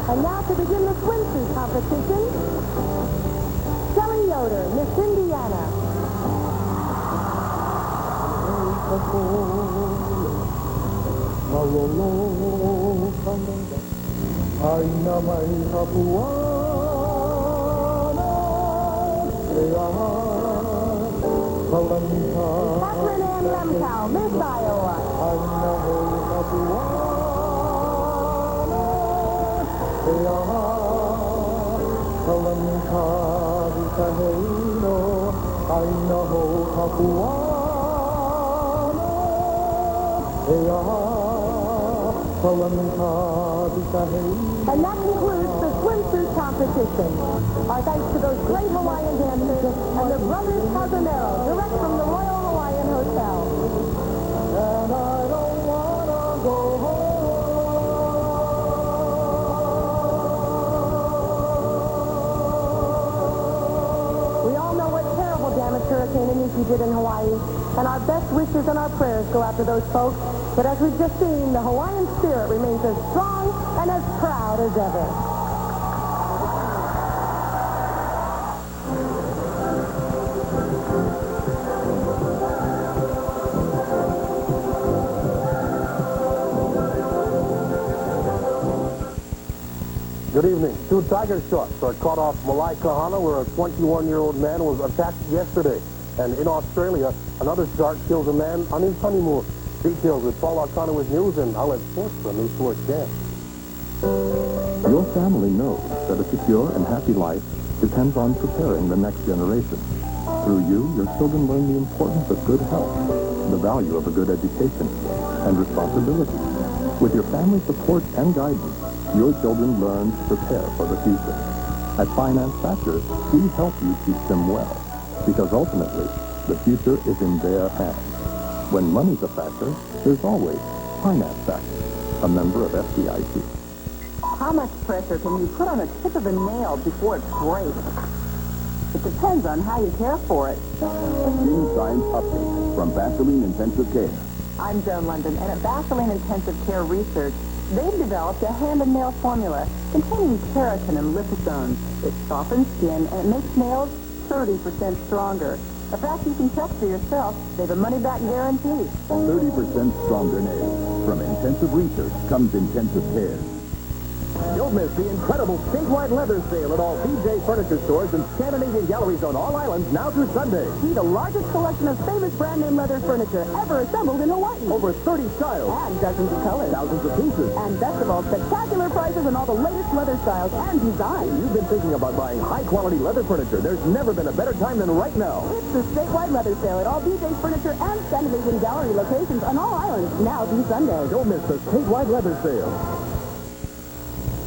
[SPEAKER 1] And now to begin the swimsuit competition, Shelley Yoder, Miss Indiana. Catherine Ann Lemkow, Miss Iowa. And that concludes the swimsuit competition. Our thanks to those great Hawaiian dancers and the brothers Casanero, direct from the Royal Hawaiian Hotel. And I don't wanna go home. We all know what terrible damage Hurricane Iniki did in Hawaii, and our best wishes and our prayers go out to those folks. But as we've just seen, the Hawaiian spirit remains as strong and as proud as ever.
[SPEAKER 9] Good evening. Two tiger sharks are caught off Malai Kahana, where a 21-year-old man was attacked yesterday. And in Australia, another shark kills a man on his honeymoon. Details with Paul O'Connor with news and Outlet Sports on News Sports Channel.
[SPEAKER 5] Your family knows that a secure and happy life depends on preparing the next generation. Through you, your children learn the importance of good health, the value of a good education, and responsibility. With your family support and guidance, your children learn to prepare for the future. At Finance Factors, we help you teach them well, because ultimately, the future is in their hands. When money's a factor, there's always Finance Factors, a member of FDIC.
[SPEAKER 10] How much pressure can you put on the tip of a nail before it breaks? It depends on how you care for it.
[SPEAKER 6] New Science Update from Vaseline Intensive Care.
[SPEAKER 10] I'm Joan London, and at Vaseline Intensive Care Research, they've developed a hand and nail formula containing keratin and liposomes. It softens skin and it makes nails 30% stronger. A fact you can check for yourself. They have a money-back guarantee.
[SPEAKER 6] 30% stronger nails. From intensive research comes intensive care.
[SPEAKER 8] Don't miss the incredible statewide leather sale at all BJ Furniture Stores and Scandinavian Galleries on all islands now through Sunday.
[SPEAKER 1] See the largest collection of famous brand-name leather furniture ever assembled in Hawaii.
[SPEAKER 8] Over 30 styles.
[SPEAKER 1] And dozens of colors.
[SPEAKER 8] Thousands of pieces.
[SPEAKER 1] And best of all, spectacular prices on all the latest leather styles and designs.
[SPEAKER 8] You've been thinking about buying high-quality leather furniture. There's never been a better time than right now.
[SPEAKER 1] It's the statewide leather sale at all BJ Furniture and Scandinavian Gallery locations on all islands now through Sunday.
[SPEAKER 8] Don't miss the statewide leather sale.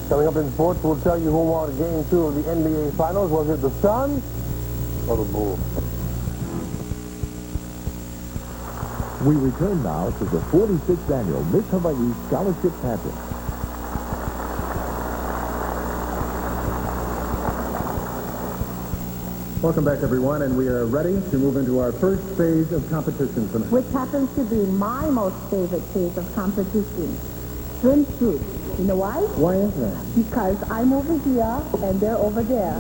[SPEAKER 9] Coming up in sports, we'll tell you who won Game 2 of the NBA Finals. Was it the Suns or the Bulls?
[SPEAKER 6] We return now to the 46th annual Miss Hawaii Scholarship Pageant.
[SPEAKER 7] Welcome back, everyone, and we are ready to move into our first phase of competition tonight.
[SPEAKER 2] Which happens to be my most favorite phase of competition. Swimsuit. You know why?
[SPEAKER 7] Why is that?
[SPEAKER 2] Because I'm over here and they're over there.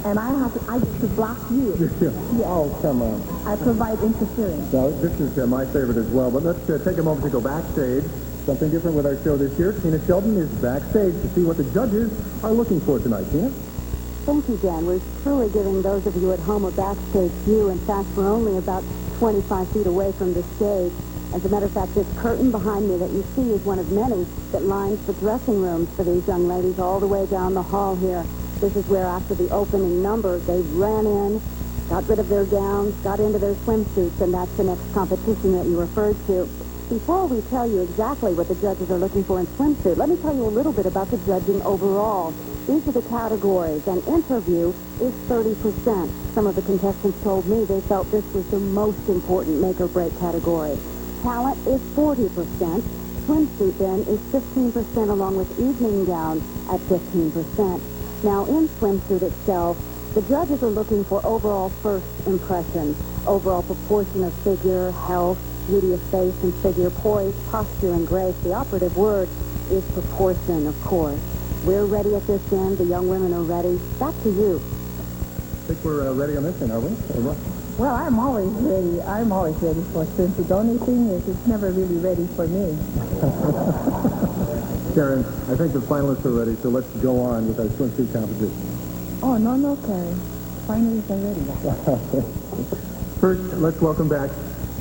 [SPEAKER 2] And I get to block you.
[SPEAKER 7] Yeah. Oh, come on.
[SPEAKER 2] I provide interference.
[SPEAKER 7] So this is my favorite as well, but let's take a moment to go backstage. Something different with our show this year. Tina Sheldon is backstage to see what the judges are looking for tonight. Tina?
[SPEAKER 1] Thank you, Dan. We're truly giving those of you at home a backstage view. In fact, we're only about 25 feet away from the stage. As a matter of fact, this curtain behind me that you see is one of many that lines the dressing rooms for these young ladies all the way down the hall here. This is where, after the opening number, they ran in, got rid of their gowns, got into their swimsuits, and that's the next competition that you referred to. Before we tell you exactly what the judges are looking for in swimsuit, let me tell you a little bit about the judging overall. These are the categories, and interview is 30%. Some of the contestants told me they felt this was the most important make-or-break category. Talent is 40%. Swimsuit, then, is 15%, along with evening gown at 15%. Now, in swimsuit itself, the judges are looking for overall first impression, overall proportion of figure, health, beauty of face and figure, poise, posture, and grace. The operative word is proportion, of course. We're ready at this end. The young women are ready. Back to you.
[SPEAKER 5] I think we're ready on this end, are we? Or what?
[SPEAKER 3] Well, I'm always ready. I'm always ready for swimsuit. The only thing is it's never really ready for me.
[SPEAKER 5] Karen, I think the finalists are ready, so let's go on with our swimsuit competition.
[SPEAKER 3] Oh, no, Karen. Finally, I'm ready.
[SPEAKER 5] First, let's welcome back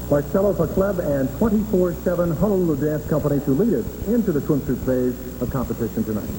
[SPEAKER 5] Marcelo Pacleb and 24/7 Honolulu Dance Company to lead us into the swimsuit phase of competition tonight.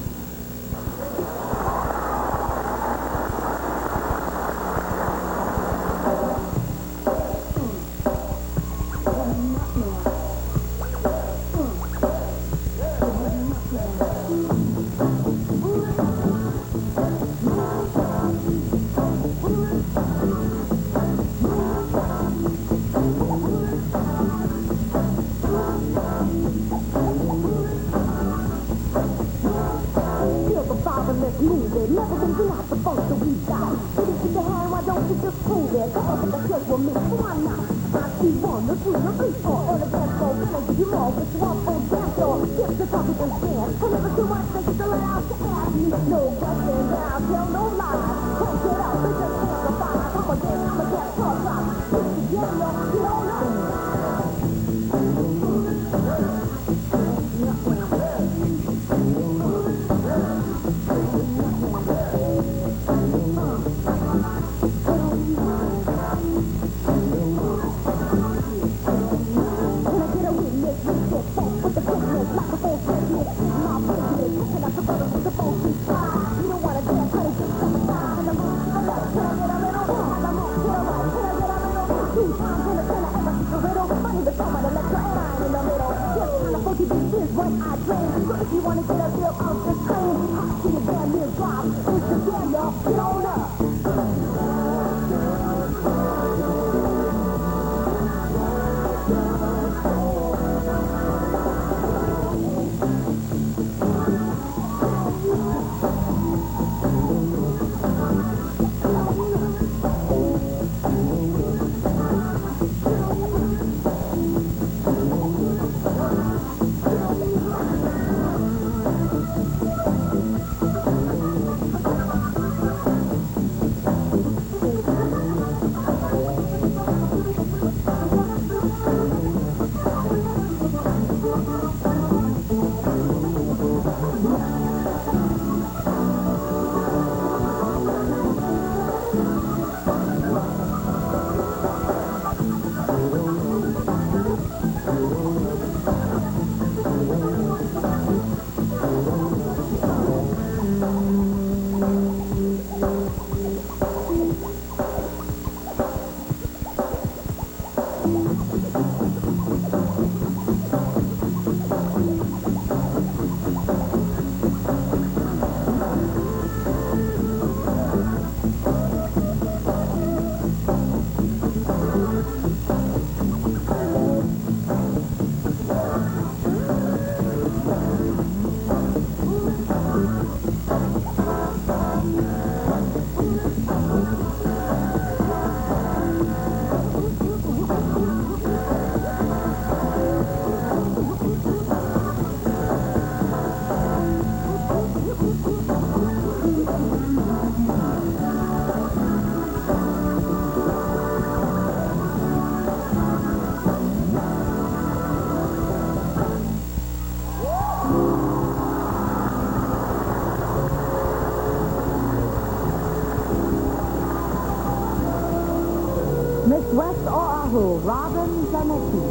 [SPEAKER 1] Miss West Oahu, Robin Zanetti.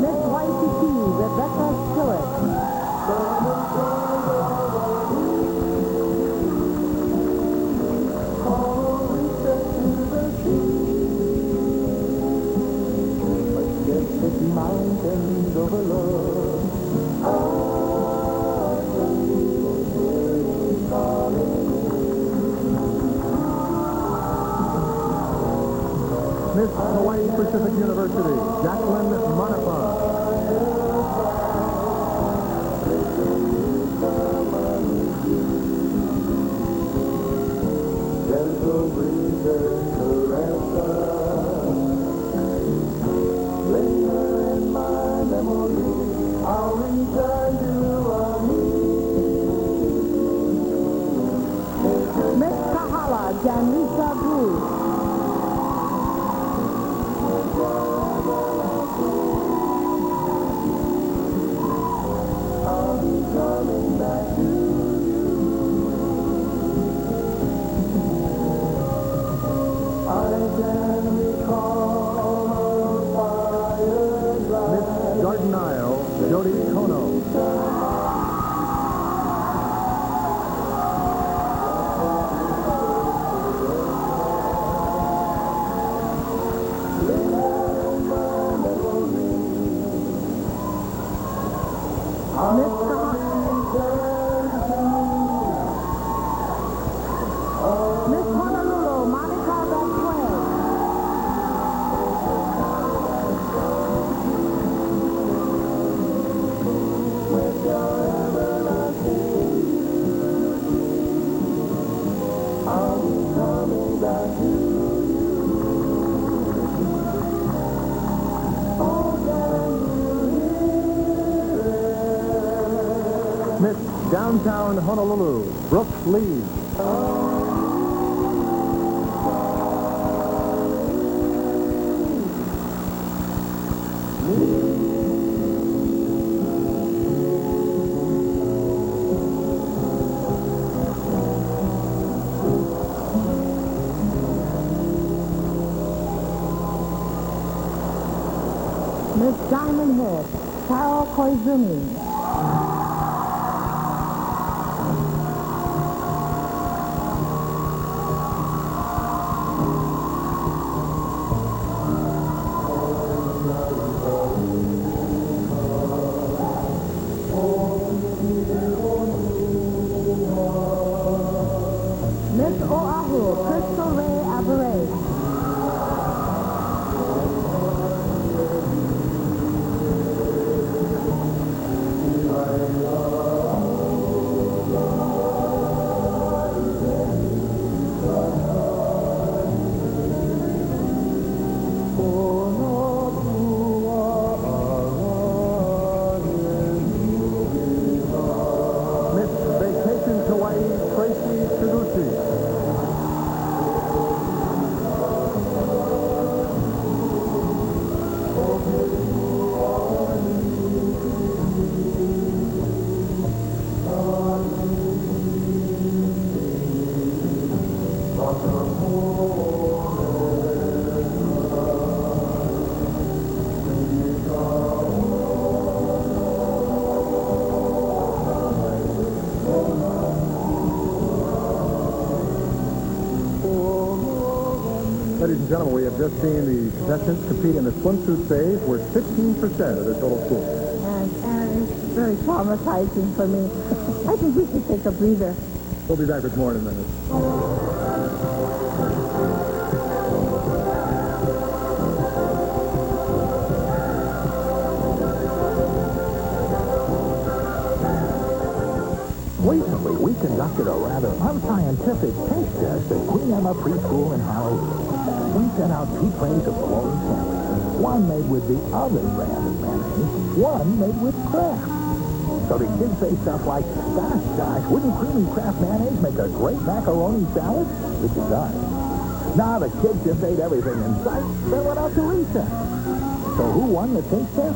[SPEAKER 1] Miss Waikiki, Rebecca Stewart.
[SPEAKER 4] Mountains overlook.
[SPEAKER 5] Miss Hawaii
[SPEAKER 6] Pacific University, Jacqueline Monafon.
[SPEAKER 4] Gentle breezes caress linger in my memory. I'll return to
[SPEAKER 1] Miss Kahala, Janisa Boo.
[SPEAKER 4] I'll be coming back to I can recall fire.
[SPEAKER 6] Miss Garden Isle, Jody Kono.
[SPEAKER 1] Miss Honolulu, Monica Vasquez.
[SPEAKER 4] I'll be coming back to
[SPEAKER 6] Miss Downtown Honolulu, Brooke Lee.
[SPEAKER 1] Miss Diamond Head, Carol Koizumi. Miss Oahu, Crystal Ray Aberray.
[SPEAKER 6] Miss Vacations Hawaii, Tracy Sudusi. Ladies and gentlemen, we have just seen the contestants compete in the swimsuit phase, where 15% of the total score.
[SPEAKER 1] And it's very traumatizing for me. I think we should take a breather.
[SPEAKER 6] We'll be back with more in a minute.
[SPEAKER 5] Recently, we conducted a rather unscientific taste test at Queen Emma Preschool in Honolulu. We sent out 2 trays of bologna sandwiches, one made with the other brand of mayonnaise, one made with Kraft. So the kids say stuff like, gosh, wouldn't creamy Kraft mayonnaise make a great macaroni salad? Which it does. Now the kids just ate everything in sight, then went out to recess. So who won the taste test?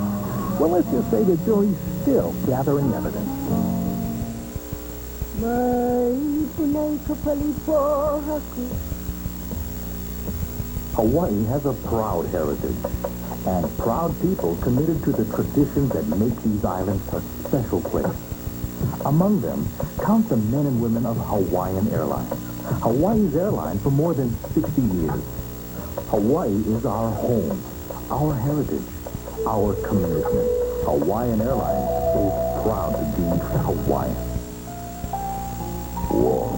[SPEAKER 5] Well, let's just say the jury's still gathering evidence. Hawaii has a proud heritage and proud people committed to the traditions that make these islands a special place. Among them, count the men and women of Hawaiian Airlines. Hawaii's airline for more than 60 years. Hawaii is our home, our heritage, our commitment. Hawaiian Airlines is proud to be Hawaiian.
[SPEAKER 4] warm,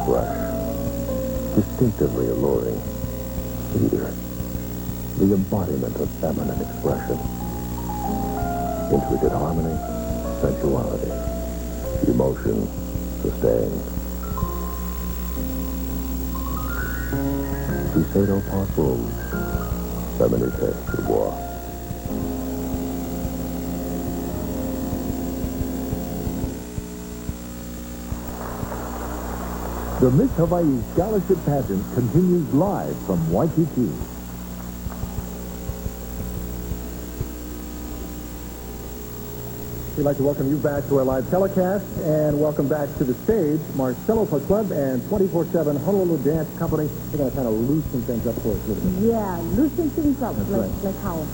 [SPEAKER 4] fresh, distinctively alluring. Here,
[SPEAKER 6] the embodiment of feminine expression. Intricate harmony, sensuality, emotion sustained. Shiseido Parfum, Féminité du Bois. The Miss Hawaii Scholarship Pageant continues live from Waikiki. We'd like to welcome you back to our live telecast, and welcome back to the stage, Marcelo Club and 24/7 Honolulu Dance Company. They're going to kind of loosen things up for us a little bit.
[SPEAKER 1] Yeah, loosen things up.
[SPEAKER 6] That's
[SPEAKER 1] like,
[SPEAKER 6] right.
[SPEAKER 1] like how?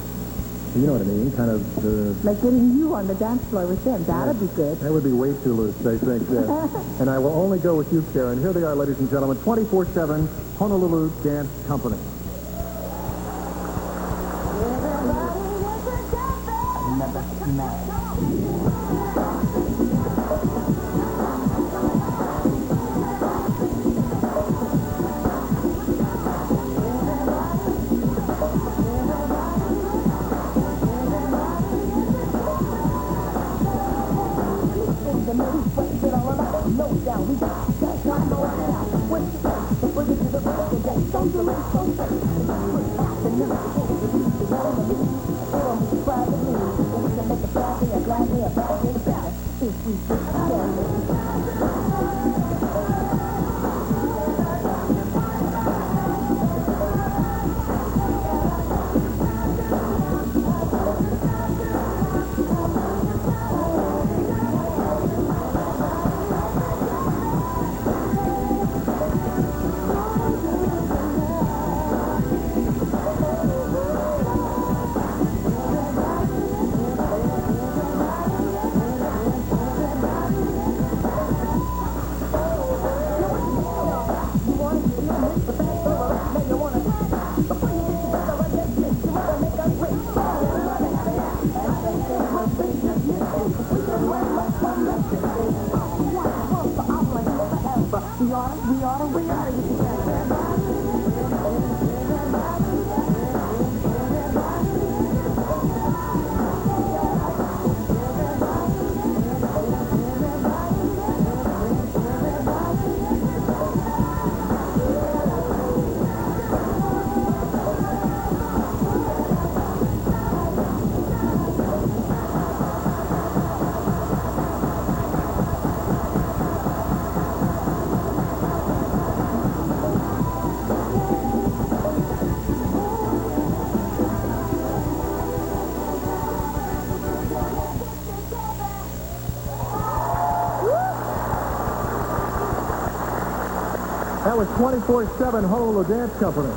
[SPEAKER 6] You know what I mean? Kind of...
[SPEAKER 1] Like getting you on the dance floor with them. That'd be good.
[SPEAKER 6] That would be way too loose, I think. And I will only go with you, Karen. Here they are, ladies and gentlemen, 24/7 Honolulu Dance Company. That was 24/7 Honolulu Dance Company.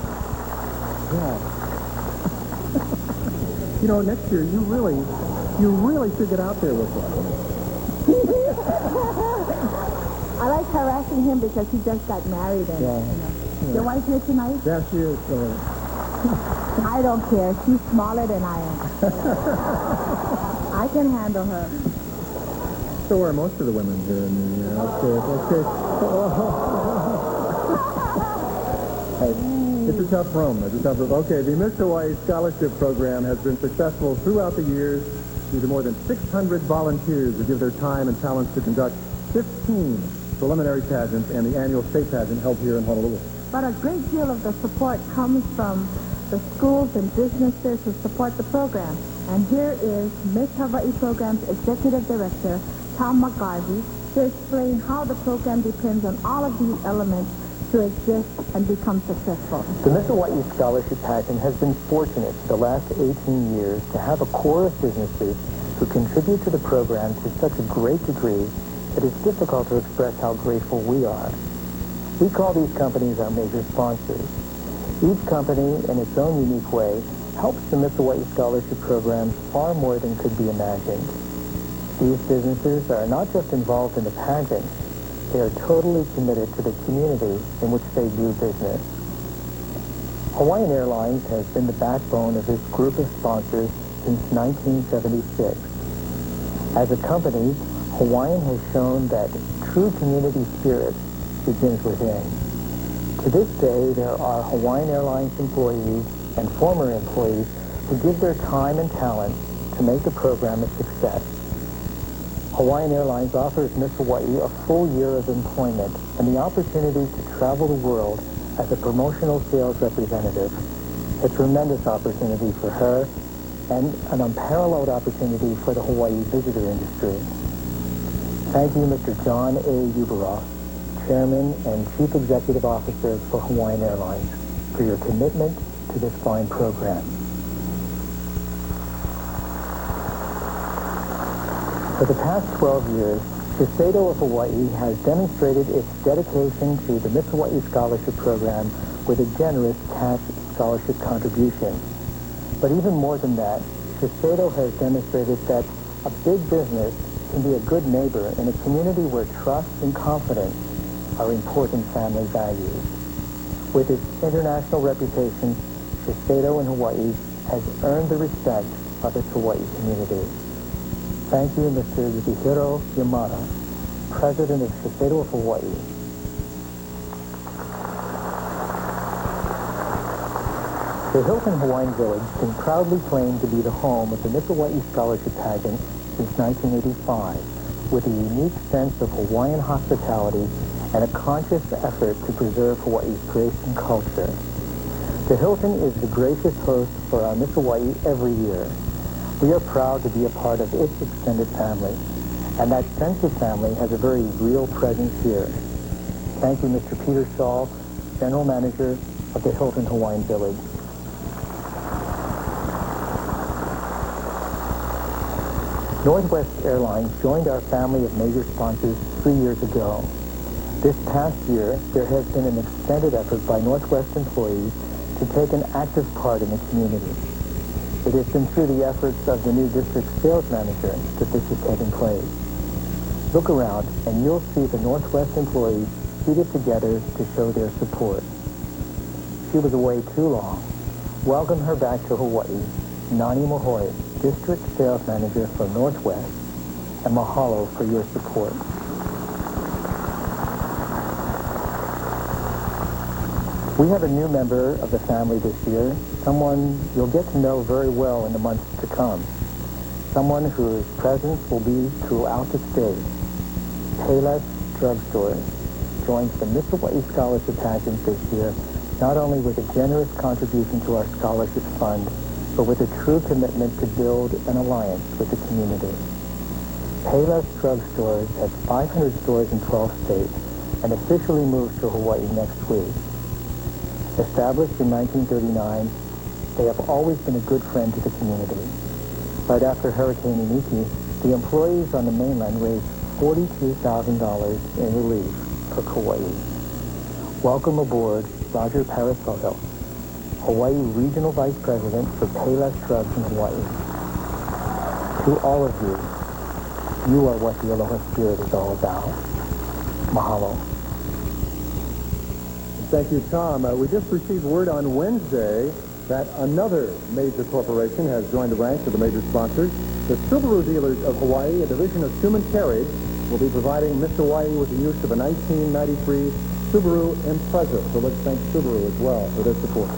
[SPEAKER 6] Yeah. You know, next year you really should get out there with us.
[SPEAKER 1] I like harassing him because he just got married. And,
[SPEAKER 6] Yeah.
[SPEAKER 1] Your wife here tonight?
[SPEAKER 6] Yeah, she is.
[SPEAKER 1] I don't care. She's smaller than I am. I can handle her.
[SPEAKER 6] So are most of the women here in the outfit. Hey, it's a tough room. It's a tough room. Okay, the Miss Hawaii Scholarship Program has been successful throughout the years due to more than 600 volunteers who give their time and talents to conduct 15 preliminary pageants and the annual state pageant held here in Honolulu.
[SPEAKER 1] But a great deal of the support comes from the schools and businesses who support the program. And here is Miss Hawaii Program's Executive Director, Tom McGarvey, to explain how the program depends on all of these elements to exist and become successful.
[SPEAKER 7] The Miss Hawaii Scholarship Pageant has been fortunate for the last 18 years to have a core of businesses who contribute to the program to such a great degree that it's difficult to express how grateful we are. We call these companies our major sponsors. Each company, in its own unique way, helps the Miss Hawaii Scholarship Program far more than could be imagined. These businesses are not just involved in the pageant, they are totally committed to the community in which they do business. Hawaiian Airlines has been the backbone of this group of sponsors since 1976. As a company, Hawaiian has shown that true community spirit begins within. To this day, there are Hawaiian Airlines employees and former employees to give their time and talent to make the program a success. Hawaiian Airlines offers Miss Hawaii a full year of employment and the opportunity to travel the world as a promotional sales representative. A tremendous opportunity for her and an unparalleled opportunity for the Hawaii visitor industry. Thank you, Mr. John A. Uberoff, Chairman and Chief Executive Officer for Hawaiian Airlines, for your commitment to this fine program. For the past 12 years, Shiseido of Hawaii has demonstrated its dedication to the Miss Hawaii Scholarship Program with a generous cash scholarship contribution. But even more than that, Shiseido has demonstrated that a big business can be a good neighbor in a community where trust and confidence are important family values. With its international reputation, Shiseido in Hawaii has earned the respect of its Hawaii community. Thank you, Mr. Yukihiro Yamada, President of Shiseido of Hawaii. The Hilton Hawaiian Village can proudly claim to be the home of the Miss Hawaii Scholarship Pageant since 1985, with a unique sense of Hawaiian hospitality and a conscious effort to preserve Hawaii's grace and culture. The Hilton is the gracious host for our Miss Hawaii every year. We are proud to be a part of its extended family, and that sense of family has a very real presence here. Thank you, Mr. Peter Shaw, General Manager of the Hilton Hawaiian Village. Northwest Airlines joined our family of major sponsors 3 years ago. This past year, there has been an extended effort by Northwest employees to take an active part in the community. It has been through the efforts of the new district sales manager that this is taking place. Look around and you'll see the Northwest employees seated together to show their support. She was away too long. Welcome her back to Hawaii, Nani Mohoe, District Sales Manager for Northwest, and mahalo for your support. We have a new member of the family this year, someone you'll get to know very well in the months to come, someone whose presence will be throughout the state. Payless Drugstore joins the Miss Hawaii Scholarship Pageant this year, not only with a generous contribution to our scholarship fund, but with a true commitment to build an alliance with the community. Payless Drugstore has 500 stores in 12 states and officially moves to Hawaii next week. Established in 1939, they have always been a good friend to the community. Right after Hurricane Iniki, the employees on the mainland raised $42,000 in relief for Kauai. Welcome aboard Roger Parasoto, Hawaii Regional Vice President for Payless Drugs in Hawaii. To all of you, you are what the Aloha Spirit is all about. Mahalo.
[SPEAKER 6] Thank you, Tom. We just received word on Wednesday that another major corporation has joined the ranks of the major sponsors. The Subaru Dealers of Hawaii, a division of Human Carriage, will be providing Miss Hawaii with the use of a 1993 Subaru Impreza. So let's thank Subaru as well for their support.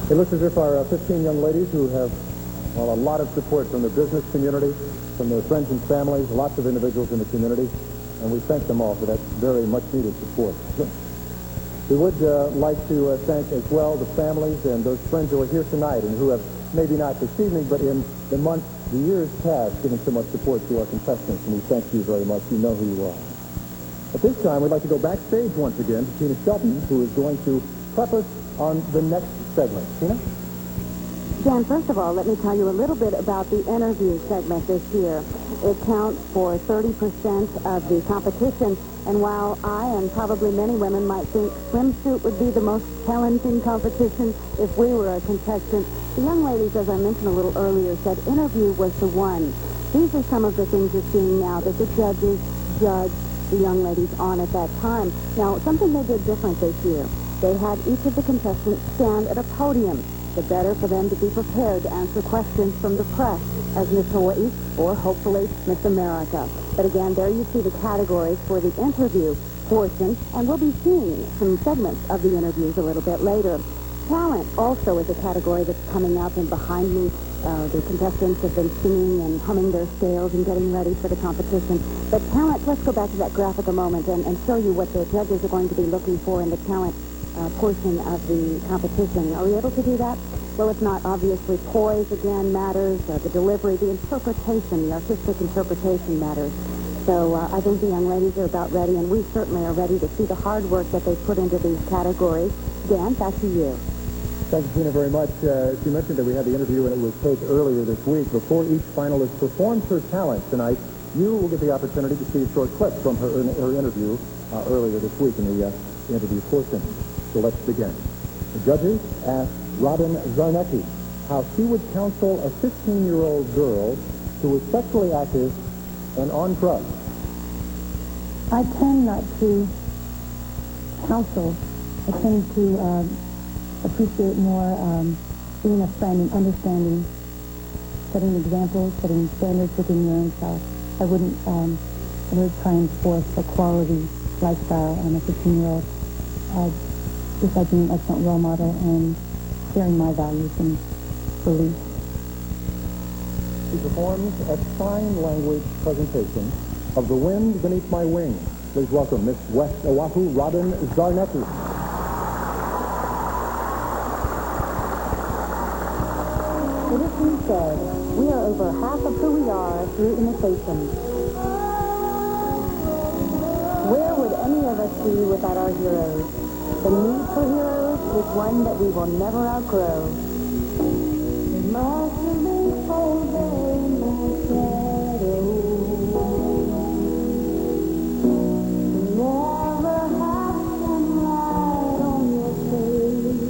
[SPEAKER 6] It looks as if our 15 young ladies who have, well, a lot of support from the business community, from their friends and families, lots of individuals in the community, and we thank them all for that very much needed support. We would like to thank as well the families and those friends who are here tonight and who have, maybe not this evening, but in the months, the years past, given so much support to our contestants, and we thank you very much. You know who you are. At this time, we'd like to go backstage once again to Tina Shelton, who is going to prep us on the next segment. Tina?
[SPEAKER 1] Jan, first of all, let me tell you a little bit about the interview segment this year. It counts for 30% of the competition, and while I and probably many women might think swimsuit would be the most challenging competition if we were a contestant, the young ladies, as I mentioned a little earlier, said interview was the one. These are some of the things you're seeing now that the judges judged the young ladies on at that time. Now, something they did different this year. They had each of the contestants stand at a podium, the better for them to be prepared to answer questions from the press as Miss Hawaii or hopefully Miss America. But again, there you see the categories for the interview.
[SPEAKER 2] portion, and we'll be seeing some segments of the interviews a little bit later. Talent also is a category that's coming up, and behind me, the contestants have been singing and humming their scales and getting ready for the competition. But talent, let's go back to that graphic a moment and show you what the judges are going to be looking for in the talent portion of the competition. Are we able to do that? Well, if not, obviously poise, again, matters. The delivery, the interpretation, the artistic interpretation matters. So I think the young ladies are about ready, and we certainly are ready to see the hard work that they've put into these categories. Dan, back to you.
[SPEAKER 5] Thank you, Tina, very much. She mentioned that we had the interview, and it was taped earlier this week. Before each finalist performs her talent tonight, you will get the opportunity to see a short clip from her interview earlier this week in the interview portion. So let's begin. The judges asked Robin Zarnecki how she would counsel a 15-year-old girl who was sexually active and on drugs.
[SPEAKER 3] I tend not to counsel. I tend to appreciate more being a friend and understanding, setting examples, setting standards within your own self. I wouldn't ever try and force a quality lifestyle on a 15-year-old. Just like being an excellent role model and sharing my values and beliefs.
[SPEAKER 5] She performs a sign language presentation of The Wind Beneath My Wings. Please welcome Miss West Oahu, Robin Zarnecki.
[SPEAKER 2] It has been said, we are over half of who we are through imitation. Where would any of us be without our heroes? The need for heroes is one that we will never outgrow. It must have been cold there in my shadow. To never have sunlight on your face.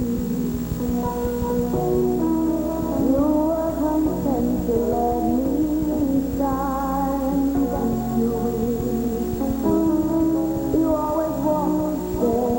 [SPEAKER 2] You were content to let me shine against your wish. You always walked there.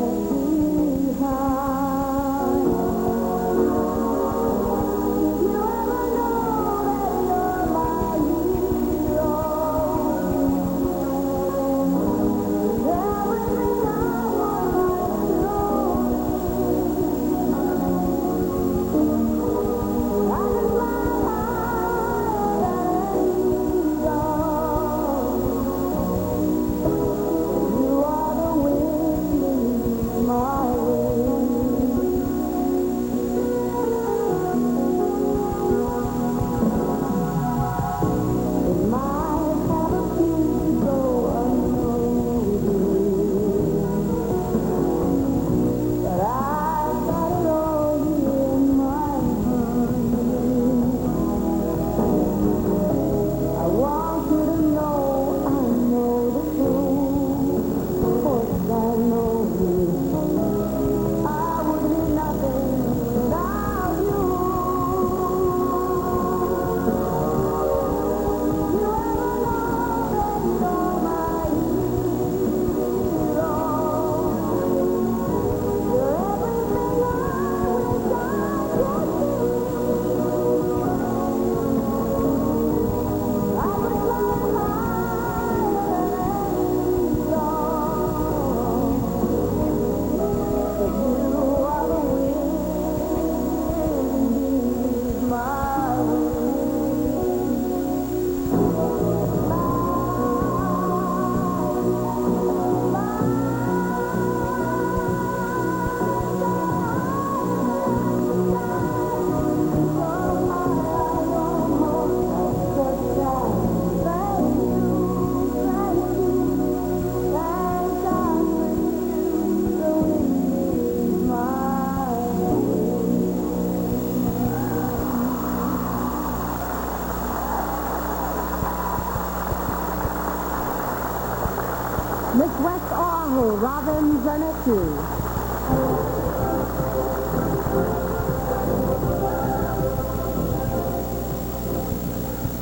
[SPEAKER 2] Miss West Oahu, Robin Zarnecki.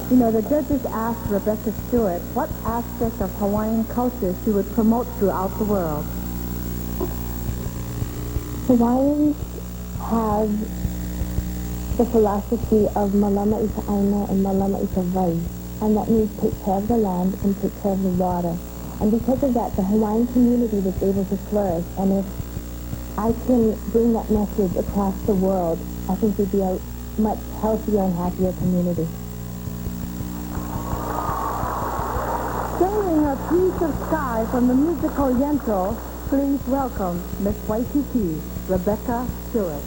[SPEAKER 2] You know, the judges asked Rebecca Stewart what aspect of Hawaiian culture she would promote throughout the world.
[SPEAKER 3] Hawaiians have the philosophy of malama ika aina and malama ika vai, and that means take care of the land and take care of the water. And because of that, the Hawaiian community was able to flourish. And if I can bring that message across the world, I think we'd be a much healthier and happier community.
[SPEAKER 1] Singing a piece of sky from the musical Yentl, please welcome Miss Waikiki, Rebecca Stewart.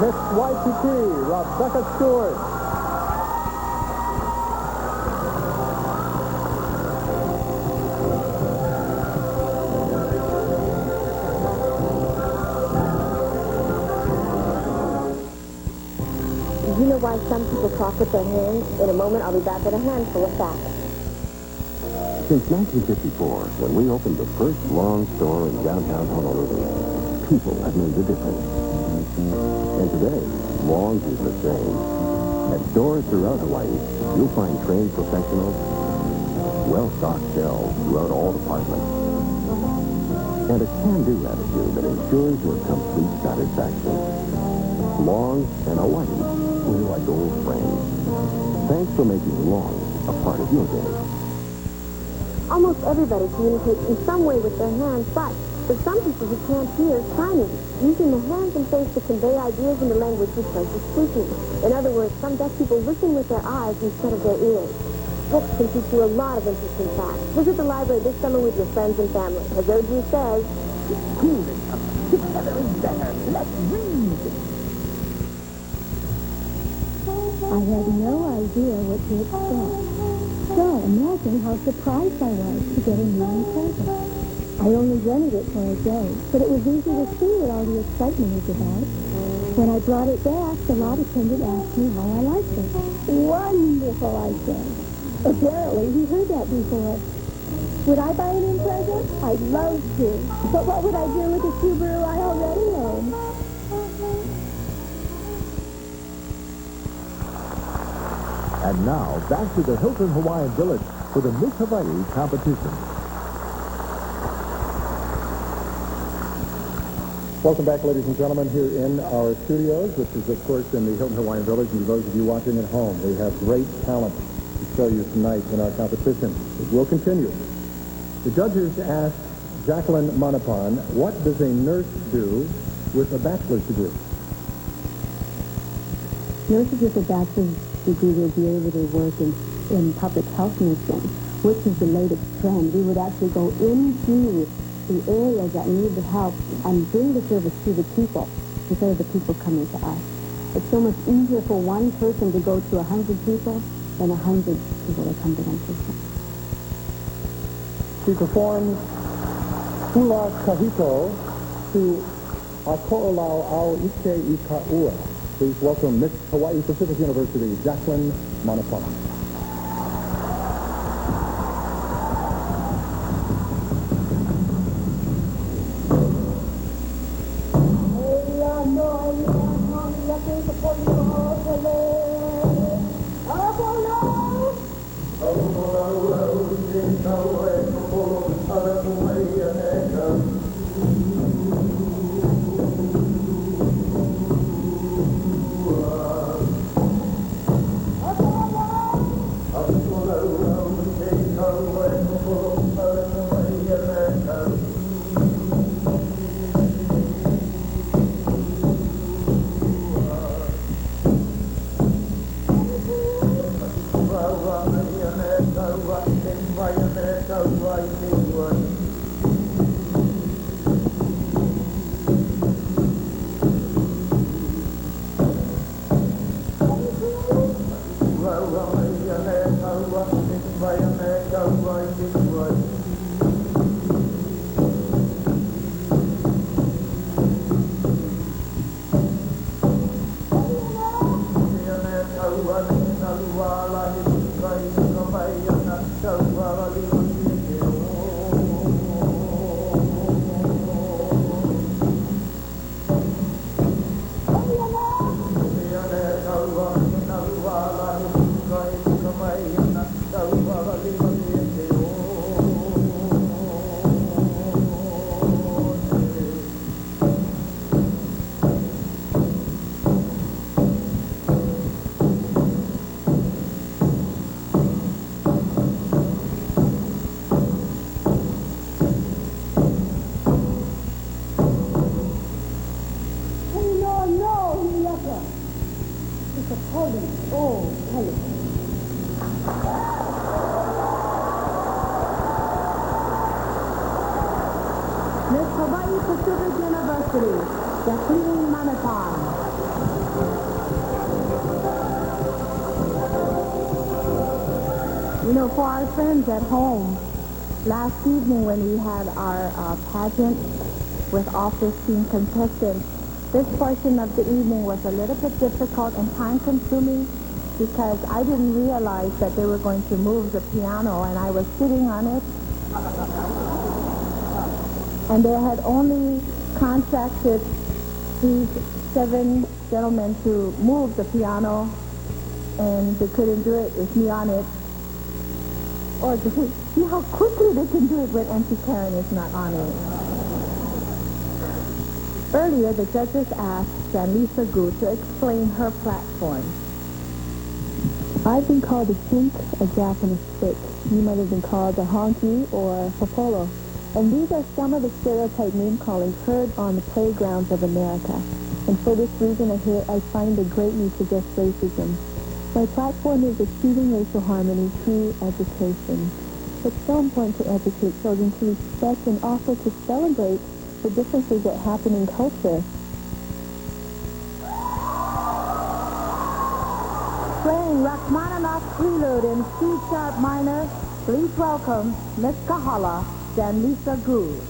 [SPEAKER 6] Miss Waikiki, Rebecca Stewart.
[SPEAKER 2] You know why some people talk with their hands? In a moment, I'll be back with a handful of facts.
[SPEAKER 4] Since 1954, when we opened the first Long store in downtown Honolulu, people have made the difference. And today, Long's is the same. At stores throughout Hawaii, you'll find trained professionals, well-stocked shelves throughout all departments, and a can-do attitude that ensures your complete satisfaction. Long and Hawaii, we're like old friends. Thanks for making Long a part of your day.
[SPEAKER 2] Almost everybody communicates in some way with their hands, but for some people who can't hear, signing, using the hands and face to convey ideas in the language refers to speaking. In other words, some deaf people listen with their eyes instead of their ears. Books can teach you a lot of interesting facts. Visit the library this summer with your friends and family. As Oju says,
[SPEAKER 10] Cool enough. Together is better. Let's read.
[SPEAKER 3] I had no idea what to expect. So imagine how surprised I was to get a new present. I only rented it for a day, but it was easy to see what all the excitement was about. When I brought it back, the lot attendant asked me how I liked it. Wonderful, I said. Apparently, he heard that before. Would I buy a new present? I'd love to. But what would I do with the Subaru I already own?
[SPEAKER 6] And now, back to the Hilton Hawaiian Village for the Miss Hawaii competition.
[SPEAKER 5] Welcome back, ladies and gentlemen, here in our studios, which is, of course, in the Hilton Hawaiian Village. And to those of you watching at home, we have great talent to show you tonight in our competition. It will continue. The judges asked Jacqueline Monopon, what does a nurse do with a bachelor's degree?
[SPEAKER 3] Nurses with a bachelor's degree will be able to work in public health nursing, which is the latest trend. We would actually go into the areas that need the help and bring the service to the people instead of the people coming to us. It's so much easier for one person to go to 100 people than 100 people that come to one person.
[SPEAKER 7] She performs Hula Kahiko to Ako'olau Au Ike I Ka'ua. Please welcome Miss Hawaii Pacific University, Jacqueline Monopon.
[SPEAKER 1] Miss Hawaii Pacific University, Jacqueline Monopon. You know, for our friends at home, last evening when we had our pageant with all 15 contestants, this portion of the evening was a little bit difficult and time-consuming because I didn't realize that they were going to move the piano, and I was sitting on it. And they had only contracted these 7 gentlemen to move the piano, and they couldn't do it with me on it. Or to see how quickly they can do it when Auntie Karen is not on it. Earlier, the judges asked Lisa Gu to explain her platform.
[SPEAKER 3] I've been called a sink, a jack, and a stick. You might have been called a honky or a popolo. And these are some of the stereotype name-callings heard on the playgrounds of America. And for this reason, I find a great need to address racism. My platform is achieving racial harmony through education. It's so important to educate children to respect and also to celebrate the differences that happen in culture.
[SPEAKER 1] Playing Rachmaninoff's Prelude in C-sharp minor, please welcome Miss Kahala, Lisa Gu.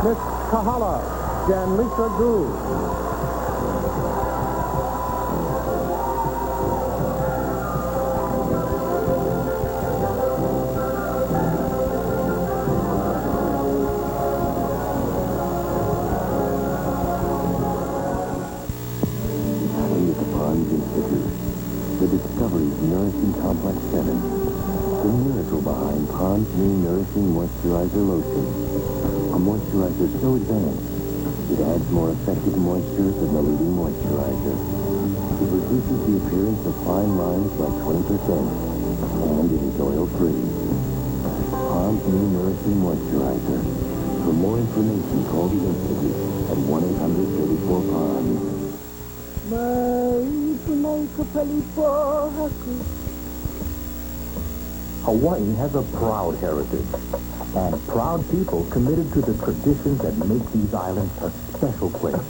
[SPEAKER 9] Miss Kahala Janlisa Gould.
[SPEAKER 4] The discovery of Nourishing Complex 7. The miracle behind Pond's new Nourishing Moisturizer Lotion. A moisturizer so advanced, it adds more effective moisture than the leading moisturizer. It reduces the appearance of fine lines by 20%, and it is oil-free. Pond's new Nourishing Moisturizer. For more information, call the Institute at 1-800-34-POND.
[SPEAKER 5] Hawaii has a proud heritage and proud people committed to the traditions that make these islands a special place.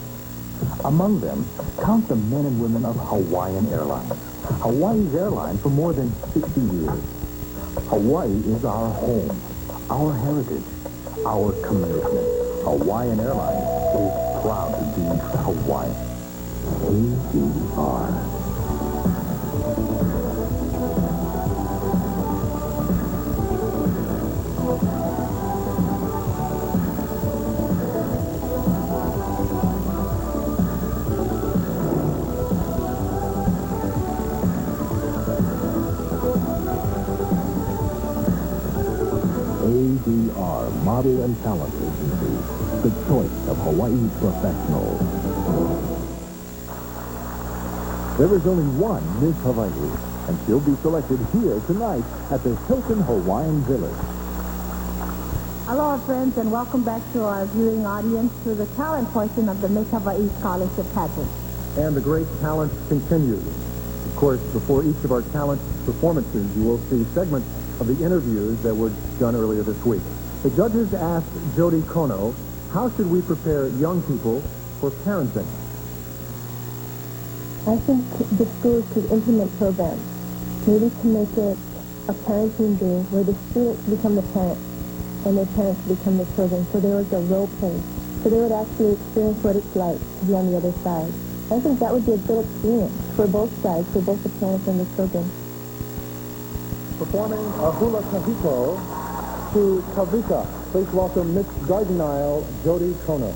[SPEAKER 5] Among them, count the men and women of Hawaiian Airlines. Hawaii's airline for more than 60 years. Hawaii is our home, our heritage, our commitment. Hawaiian Airlines is proud to be Hawaiian. ADR. ADR Model and Talent Agency, the choice of Hawaii professionals.
[SPEAKER 6] There is only one Miss Hawaii, and she'll be selected here tonight at the Hilton Hawaiian Village.
[SPEAKER 11] Hello, friends, and welcome back to our viewing audience to the talent portion of the Miss Hawaii Scholarship Pageant.
[SPEAKER 6] And the great talent continues. Of course, before each of our talent performances, you will see segments of the interviews that were done earlier this week. The judges asked Jody Kono, how should we prepare young people for parenting?
[SPEAKER 3] I think the schools could implement programs, maybe to make it a parenting day where the students become the parents and their parents become the children, so there was a role play, so they would actually experience what it's like to be on the other side. I think that would be a good experience for both sides, for both the parents and the children.
[SPEAKER 6] Performing a hula kahiko to Kavika. Please welcome Miss Garden Isle, Jody Kono.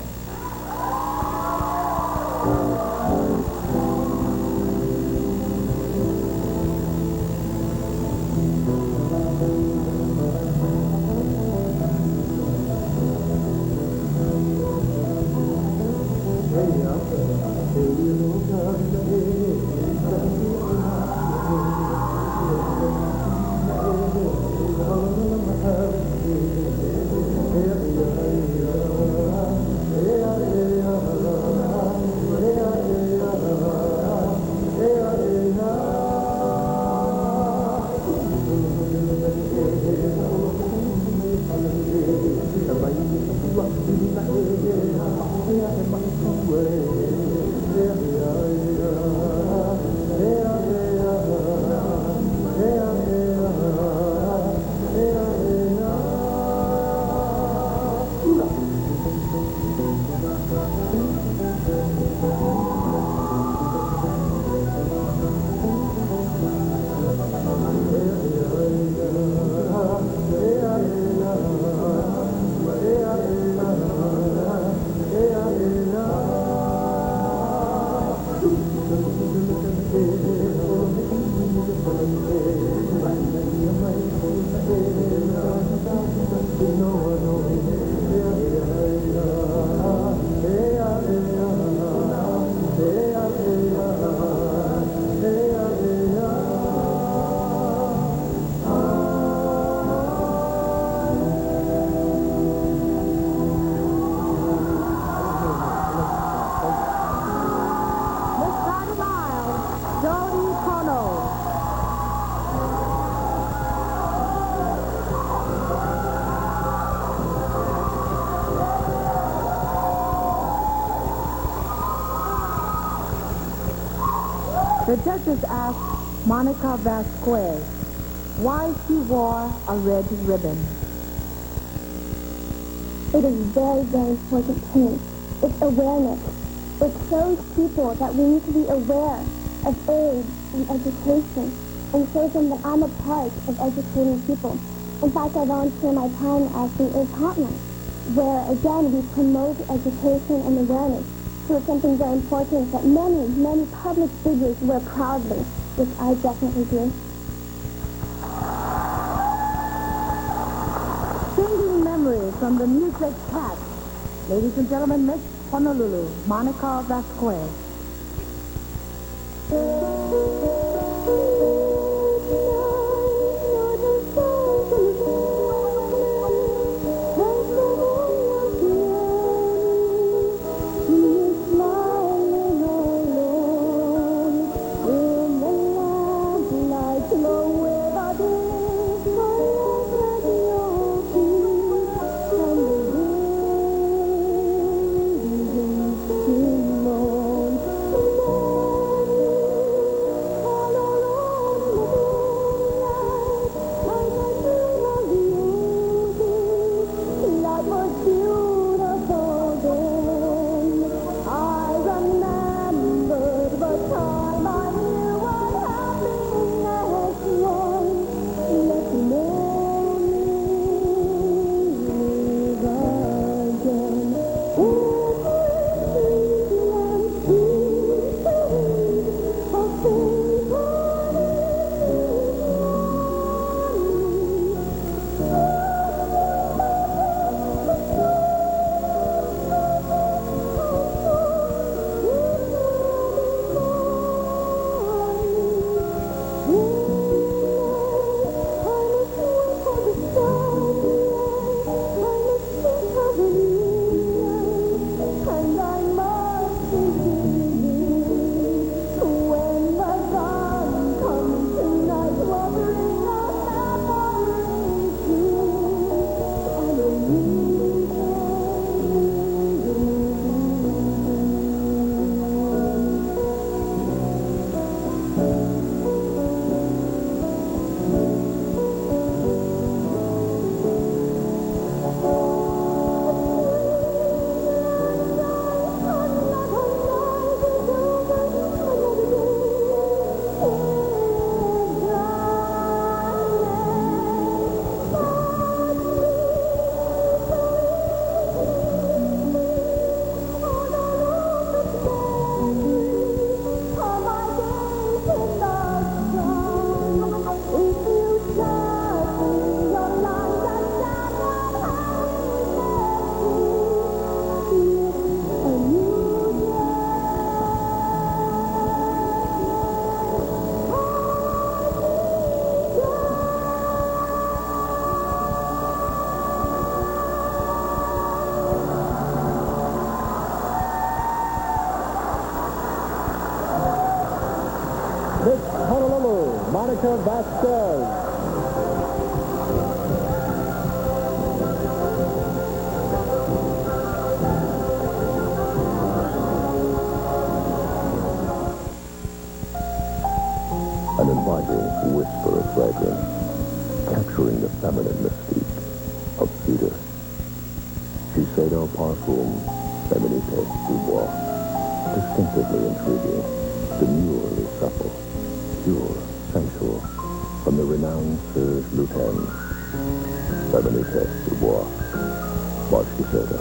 [SPEAKER 11] The judges asked Monica Vasquez why she wore a red ribbon.
[SPEAKER 3] It is very, very important to me. It's awareness. It shows people that we need to be aware of age and education, and shows them that I'm a part of educating people. In fact, I volunteer my time at the AIDS hotline, where, again, we promote education and awareness. So it's something very important that many, many public figures wear proudly, which I definitely do.
[SPEAKER 11] Singing memories from the music cast. Ladies and gentlemen, Miss Honolulu, Monica Vasquez.
[SPEAKER 6] Miss Honolulu, Monica Vasquez.
[SPEAKER 4] An inviting whisper of fragrance, capturing the feminine mystique of cedar. Shiseido Parfum, Feminité Dubois. Distinctively intriguing, demurely supple, pure, sensual, from the renowned Serge Lutens. Feminité Dubois, by Shiseido.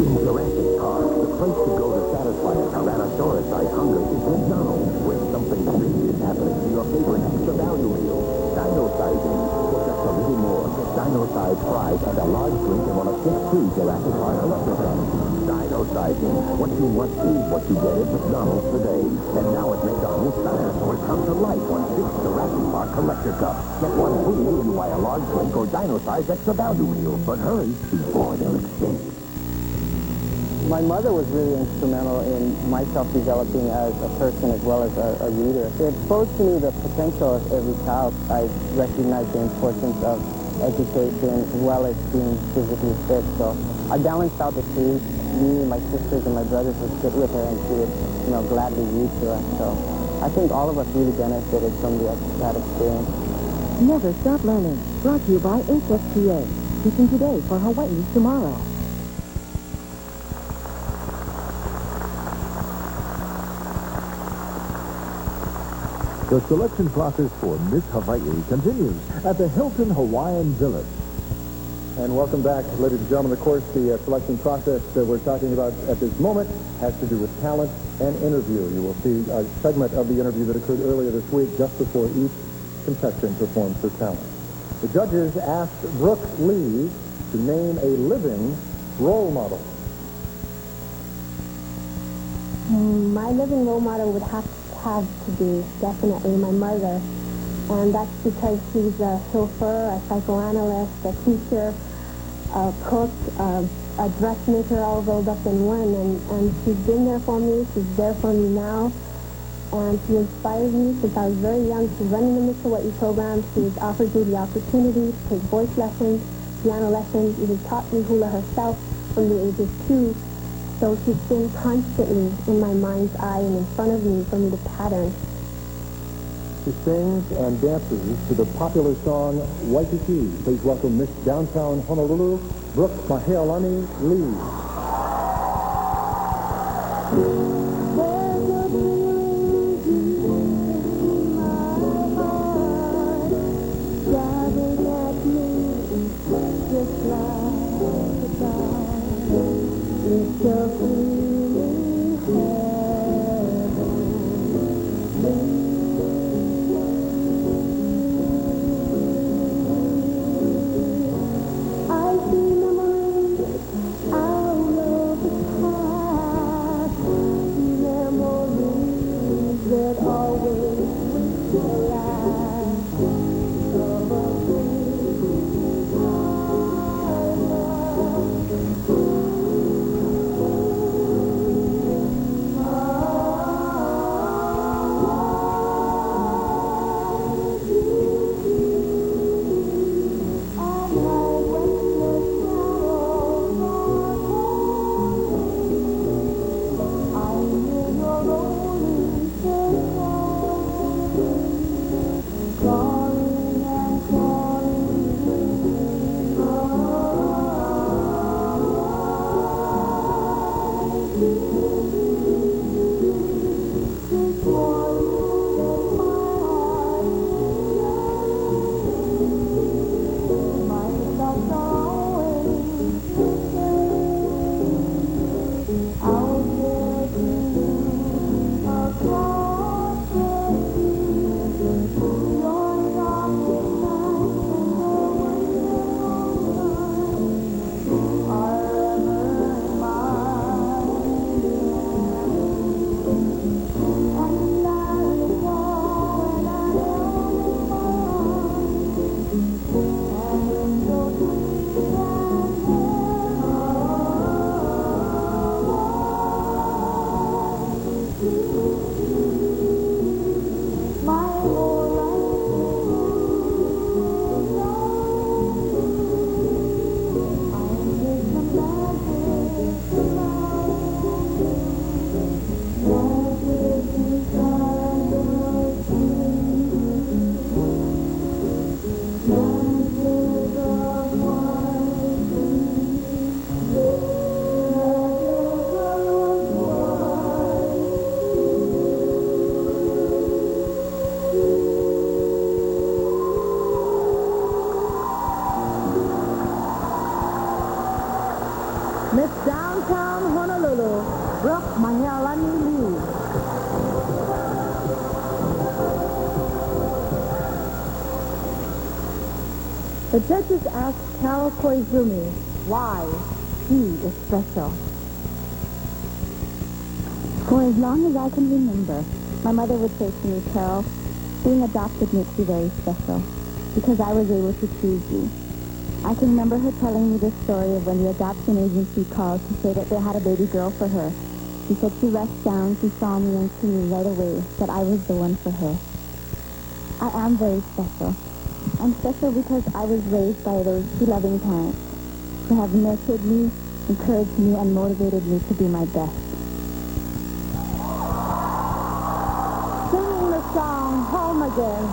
[SPEAKER 4] In Jurassic Park, the place to go to satisfy a Tyrannosaurus-sized hunger is McDonald's, where something big is happening to your favorite extra value meal. Dino sizing for just a little more. Dino-sized fries and a large drink in one of 6 free Jurassic Park collector packs. Dino sizing. What you must is what you get at McDonald's today. And now at McDonald's, dinosaurs come to life on 6 Jurassic Park collector cups. Get one free when you buy a large drink or dino-sized extra value meal. But hurry before they're extinct.
[SPEAKER 7] My mother was really instrumental in myself developing as a person as well as a reader. It exposed to me the potential of every child. I recognized the importance of education as well as being physically fit. So I balanced out the two. Me, my sisters, and my brothers would sit with her and she would, gladly read to us. So I think all of us really benefited from that experience.
[SPEAKER 1] Never stop learning. Brought to you by HSTA. Teaching today for Hawaii tomorrow.
[SPEAKER 6] The selection process for Miss Hawaii continues at the Hilton Hawaiian Village.
[SPEAKER 5] And welcome back, ladies and gentlemen. Of course, the selection process that we're talking about at this moment has to do with talent and interview. You will see a segment of the interview that occurred earlier this week just before each contestant performs her talent. The judges asked Brooke Lee to name a living role model.
[SPEAKER 3] My living role model would have to be definitely my mother. And that's because she's a chauffeur, a psychoanalyst, a teacher, a cook, a dressmaker, all rolled up in one. And she's been there for me. She's there for me now. And she inspired me since I was very young to run in the Miss Hawaii program. She has offered me the opportunity to take voice lessons, piano lessons, even taught me hula herself from the age of 2. So she's been constantly in my mind's eye and in front of me for me to pattern.
[SPEAKER 5] She sings and dances to the popular song Waikiki. Please welcome Miss Downtown Honolulu, Brooke Mahealani Lee.
[SPEAKER 11] Miss Downtown Honolulu, Brooke Mahealani Lee. The judges asked Carol Koizumi why she is special.
[SPEAKER 2] For as long as I can remember, my mother would say to me, Carol, being adopted makes you very special because I was able to choose you. I can remember her telling me this story of when the adoption agency called to say that they had a baby girl for her. She said she rushed down, she saw me, and she knew right away that I was the one for her. I am very special. I'm special because I was raised by those two loving parents who have nurtured me, encouraged me, and motivated me to be my best.
[SPEAKER 1] Singing
[SPEAKER 11] Welcome again.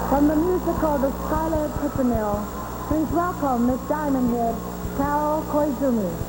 [SPEAKER 11] From the musical The Scarlet Pimpernel, please welcome Miss Diamondhead, Carol Koizumi.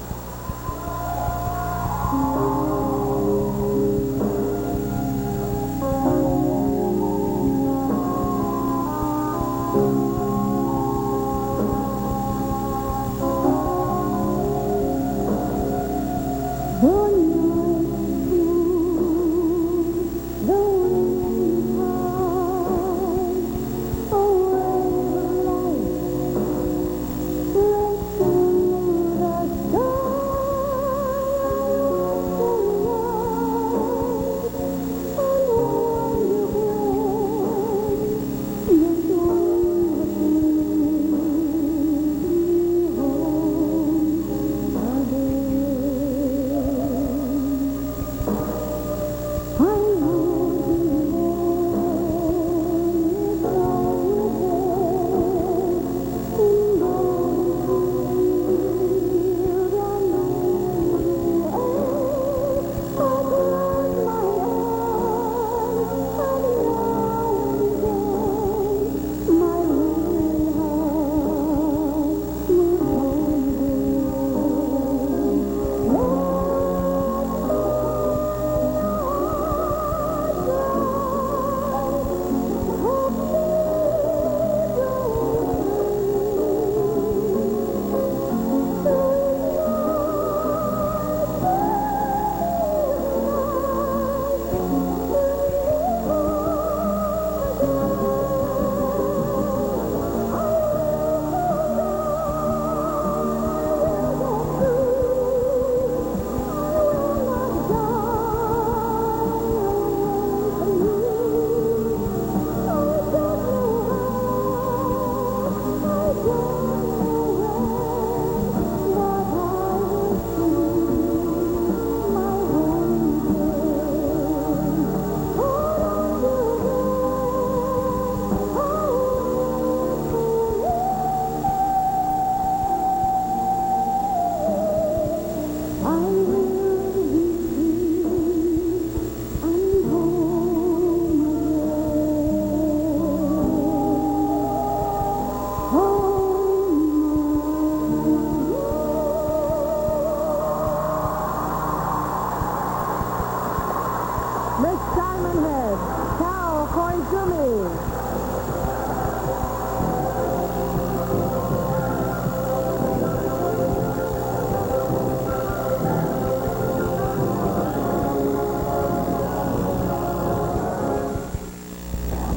[SPEAKER 11] Miss Diamondhead, Carol Koizumi.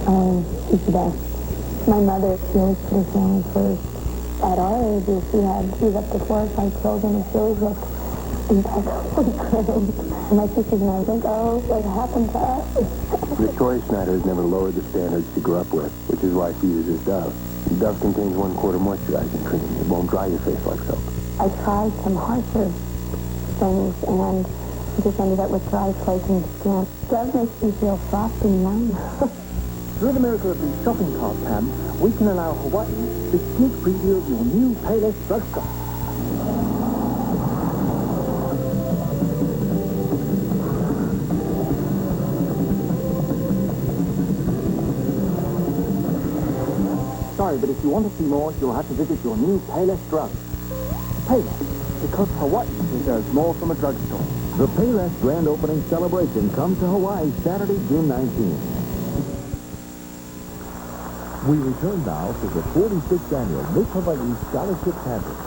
[SPEAKER 3] Oh, she's the best. My mother, she always put her family first. At our ages, she's up to 4 or 5 children, and she always looked impeccably groomed. And my sisters and I think, oh, what happened to us?
[SPEAKER 4] Victoria Schneider has never lowered the standards she grew up with, which is why she uses Dove. Dove contains 1/4 moisturizing cream. It won't dry your face like soap.
[SPEAKER 3] I tried some harsher things, and I just ended up with dry, flaking skin. Dove makes me feel soft and numb.
[SPEAKER 10] Through the miracle of the shopping cart, Pam, we can allow Hawaii to sneak preview of your new Payless drugstore. Sorry, but if you want to see more, you'll have to visit your new Payless drug. Payless, because Hawaii deserves more from a drugstore.
[SPEAKER 6] The Payless Grand Opening Celebration comes to Hawaii Saturday, June 19th. We return now to the 46th Annual Miss Hawaii Scholarship Pageant.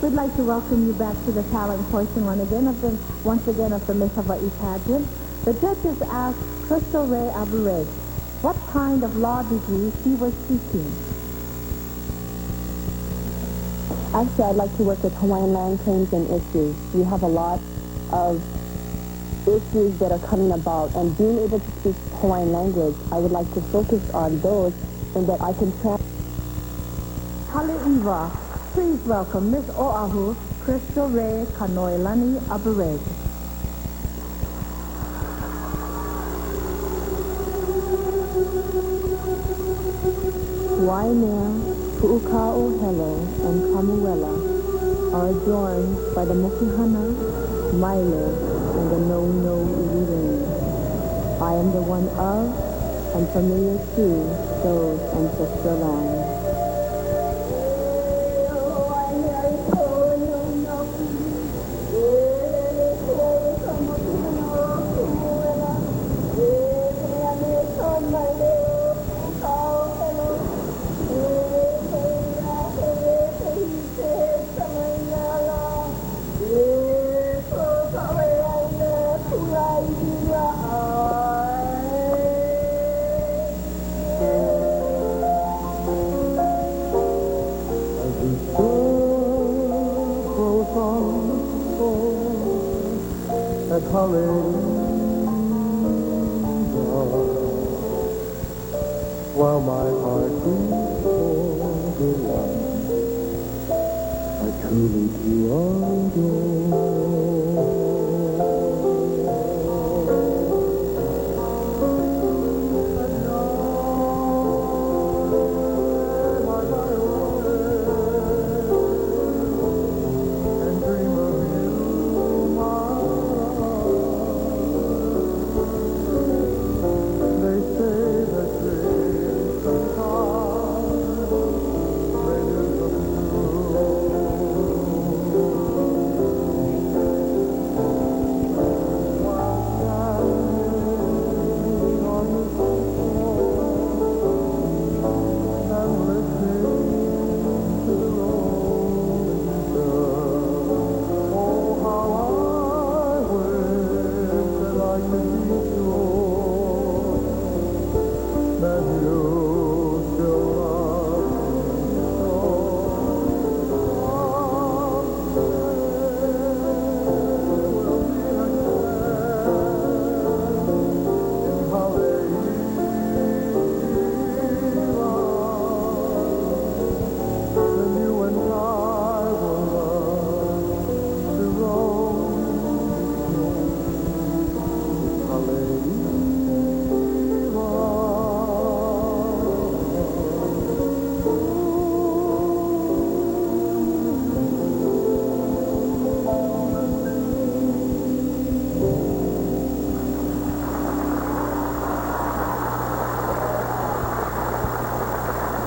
[SPEAKER 11] We'd like to welcome you back to the talent portion once again of the Miss Hawaii pageant. The judges asked Crystal Ray Average what kind of law degree she was seeking.
[SPEAKER 2] Actually, I'd like to work with Hawaiian land claims and issues. We have a lot of issues that are coming about, and being able to speak Hawaiian language, I would like to focus on those and that I can
[SPEAKER 11] Haleiwa, please welcome Miss Oahu, Crystal Ray Kanoilani Average.
[SPEAKER 1] Waimea, Pu'uka'o Helo, and Kamuela are adorned by the Mokihana, Maile, and the No-No Iri Rain.
[SPEAKER 11] I am the one of, and familiar to, those ancestral lands.
[SPEAKER 7] While my heart beats for the one I truly do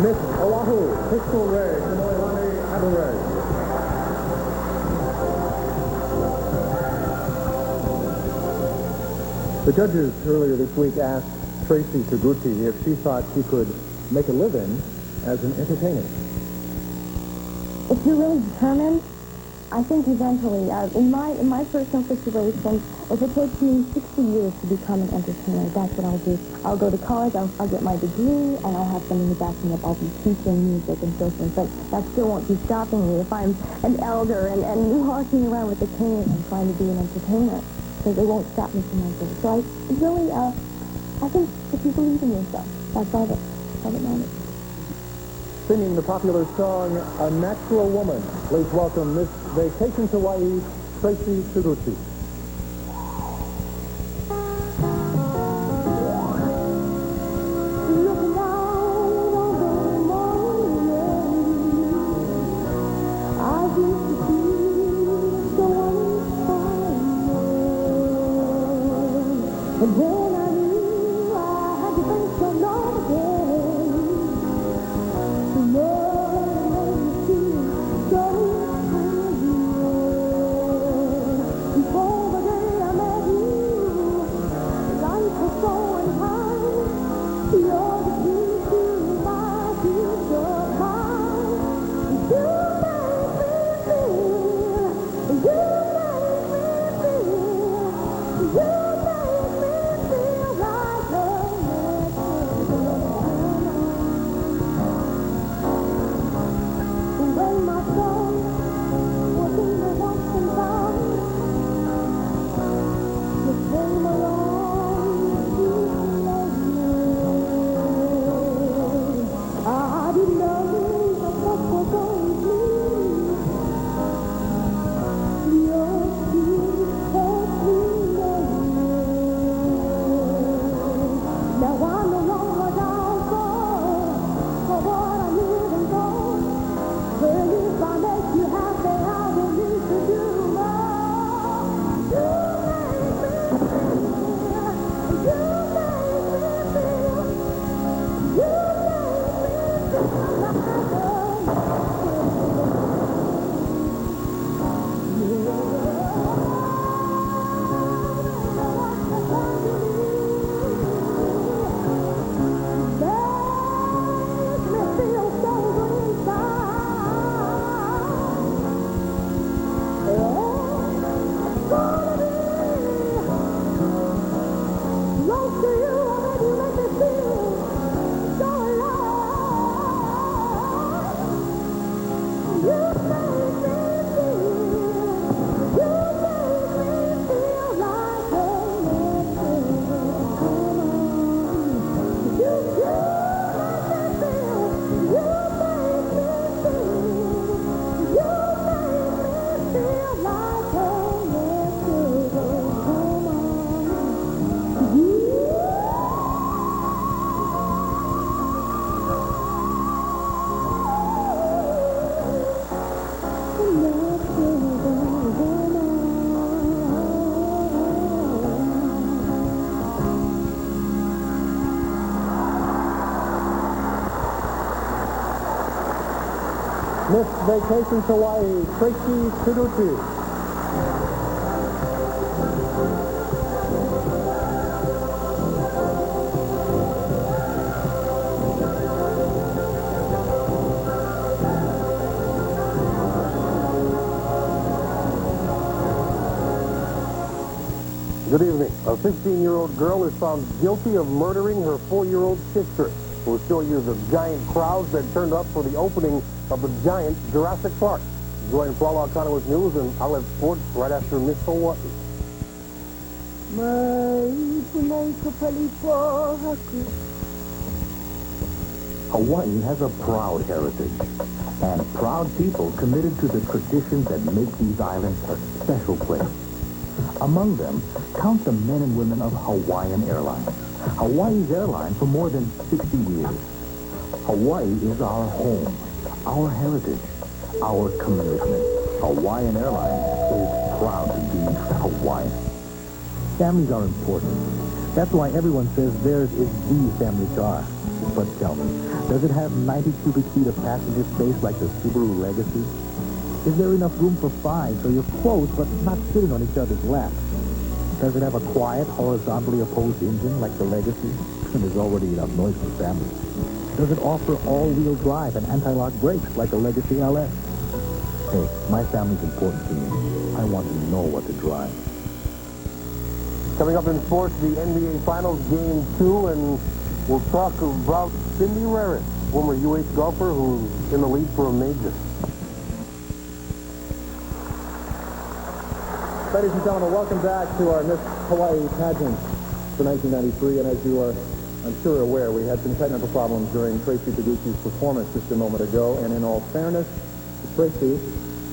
[SPEAKER 6] Miss Oahu, Crystal Ray, Average. The judges earlier this week asked Tracy Taguchi if she thought she could make a living as an entertainer.
[SPEAKER 2] If you're really determined, I think eventually, in my personal situation, if it takes me 60 years to become an entertainer, that's what I'll do. I'll go to college, I'll get my degree, and I'll have something to back me up. I'll be teaching music and so forth, but that still won't be stopping me if I'm an elder and walking around with a cane and trying to be an entertainer, because it won't stop me from my goal. So I really, I think if you believe in yourself, that's all that matters.
[SPEAKER 6] Singing the popular song, A Natural Woman. Please welcome Miss Vacation to Hawaii, Tracy Taguchi.
[SPEAKER 9] Vacation Hawaii, Tracy Suduti. Good evening. A 15-year-old girl is found guilty of murdering her 4-year-old sister. We'll show you the giant crowds that turned up for the opening of the giant Jurassic Park. Join Paula O'Connor with news and Outlet Sports right after Miss Hawaii.
[SPEAKER 5] Hawaii has a proud heritage and proud people committed to the traditions that make these islands a special place. Among them, count the men and women of Hawaiian Airlines. Hawaii's airline for more than 60 years. Hawaii is our home, our heritage, our commitment. Hawaiian Airlines is proud to be Hawaiian.
[SPEAKER 7] Families are important. That's why everyone says theirs is the family car. But tell me, does it have 90 cubic feet of passenger space like the Subaru Legacy? Is there enough room for 5 so you're close but not sitting on each other's lap? Does it have a quiet, horizontally opposed engine like the Legacy? And there's already enough noise for families. Does it offer all-wheel drive and anti-lock brakes like the Legacy LS? Hey, my family's important to me. I want to know what to drive.
[SPEAKER 9] Coming up in sports, the NBA Finals Game 2, and we'll talk about Cindy Raritt, former UH golfer who's in the lead for a major.
[SPEAKER 6] Ladies and gentlemen, welcome back to our Miss Hawaii pageant for 1993. And as you are, I'm sure, aware, we had some technical problems during Tracy Paducci's performance just a moment ago. And in all fairness to Tracy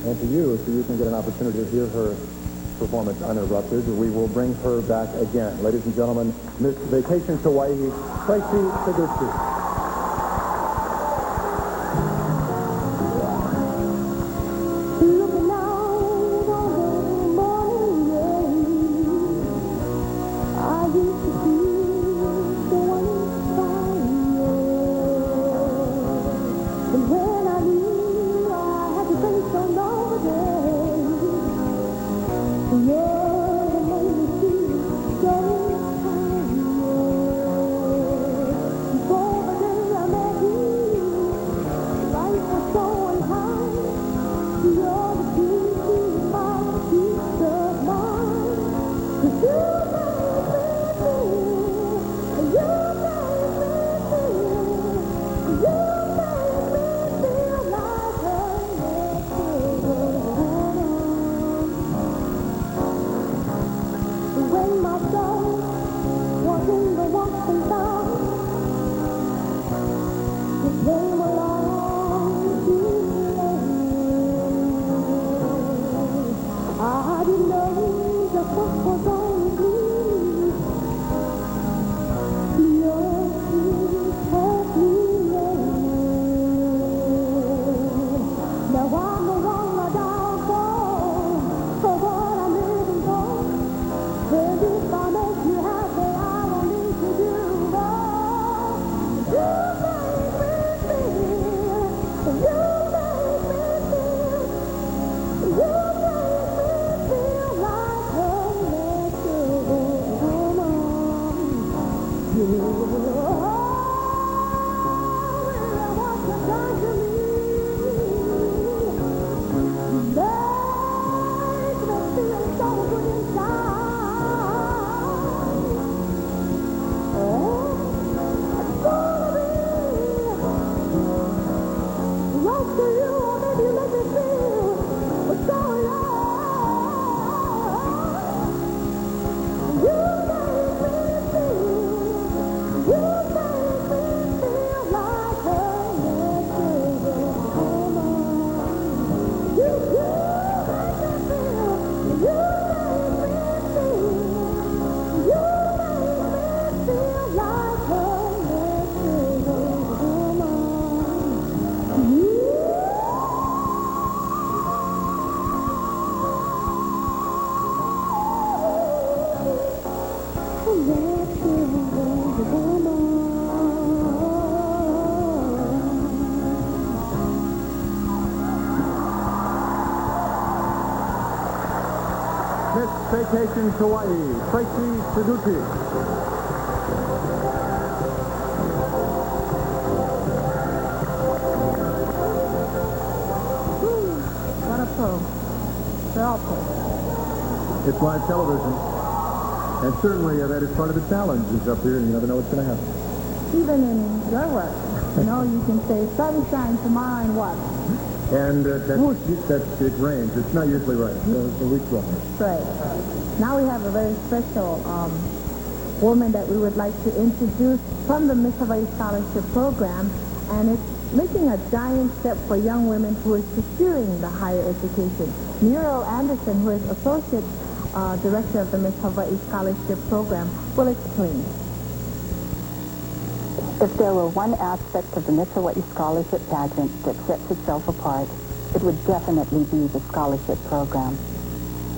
[SPEAKER 6] and to you, so you can get an opportunity to hear her performance uninterrupted, we will bring her back again. Ladies and gentlemen, Miss Vacation Hawaii, Tracy Paducci. Miss Vacations Hawaii, Tracy Suzuki.
[SPEAKER 11] What a pro. They're all pros.
[SPEAKER 6] It's live television. And certainly that is part of the challenge is up here, and you never know what's going to happen.
[SPEAKER 11] Even in your work, you can say sunshine tomorrow and what?
[SPEAKER 6] And it rains. It's not usually right. The week's wrong.
[SPEAKER 11] Right. Now we have a very special woman that we would like to introduce from the Miss Hawaii Scholarship Program, and it's making a giant step for young women who is pursuing the higher education. Muriel Anderson, who is Associate Director of the Miss Hawaii Scholarship Program, will explain.
[SPEAKER 12] If there were one aspect of the Miss Hawaii Scholarship Pageant that sets itself apart, it would definitely be the scholarship program.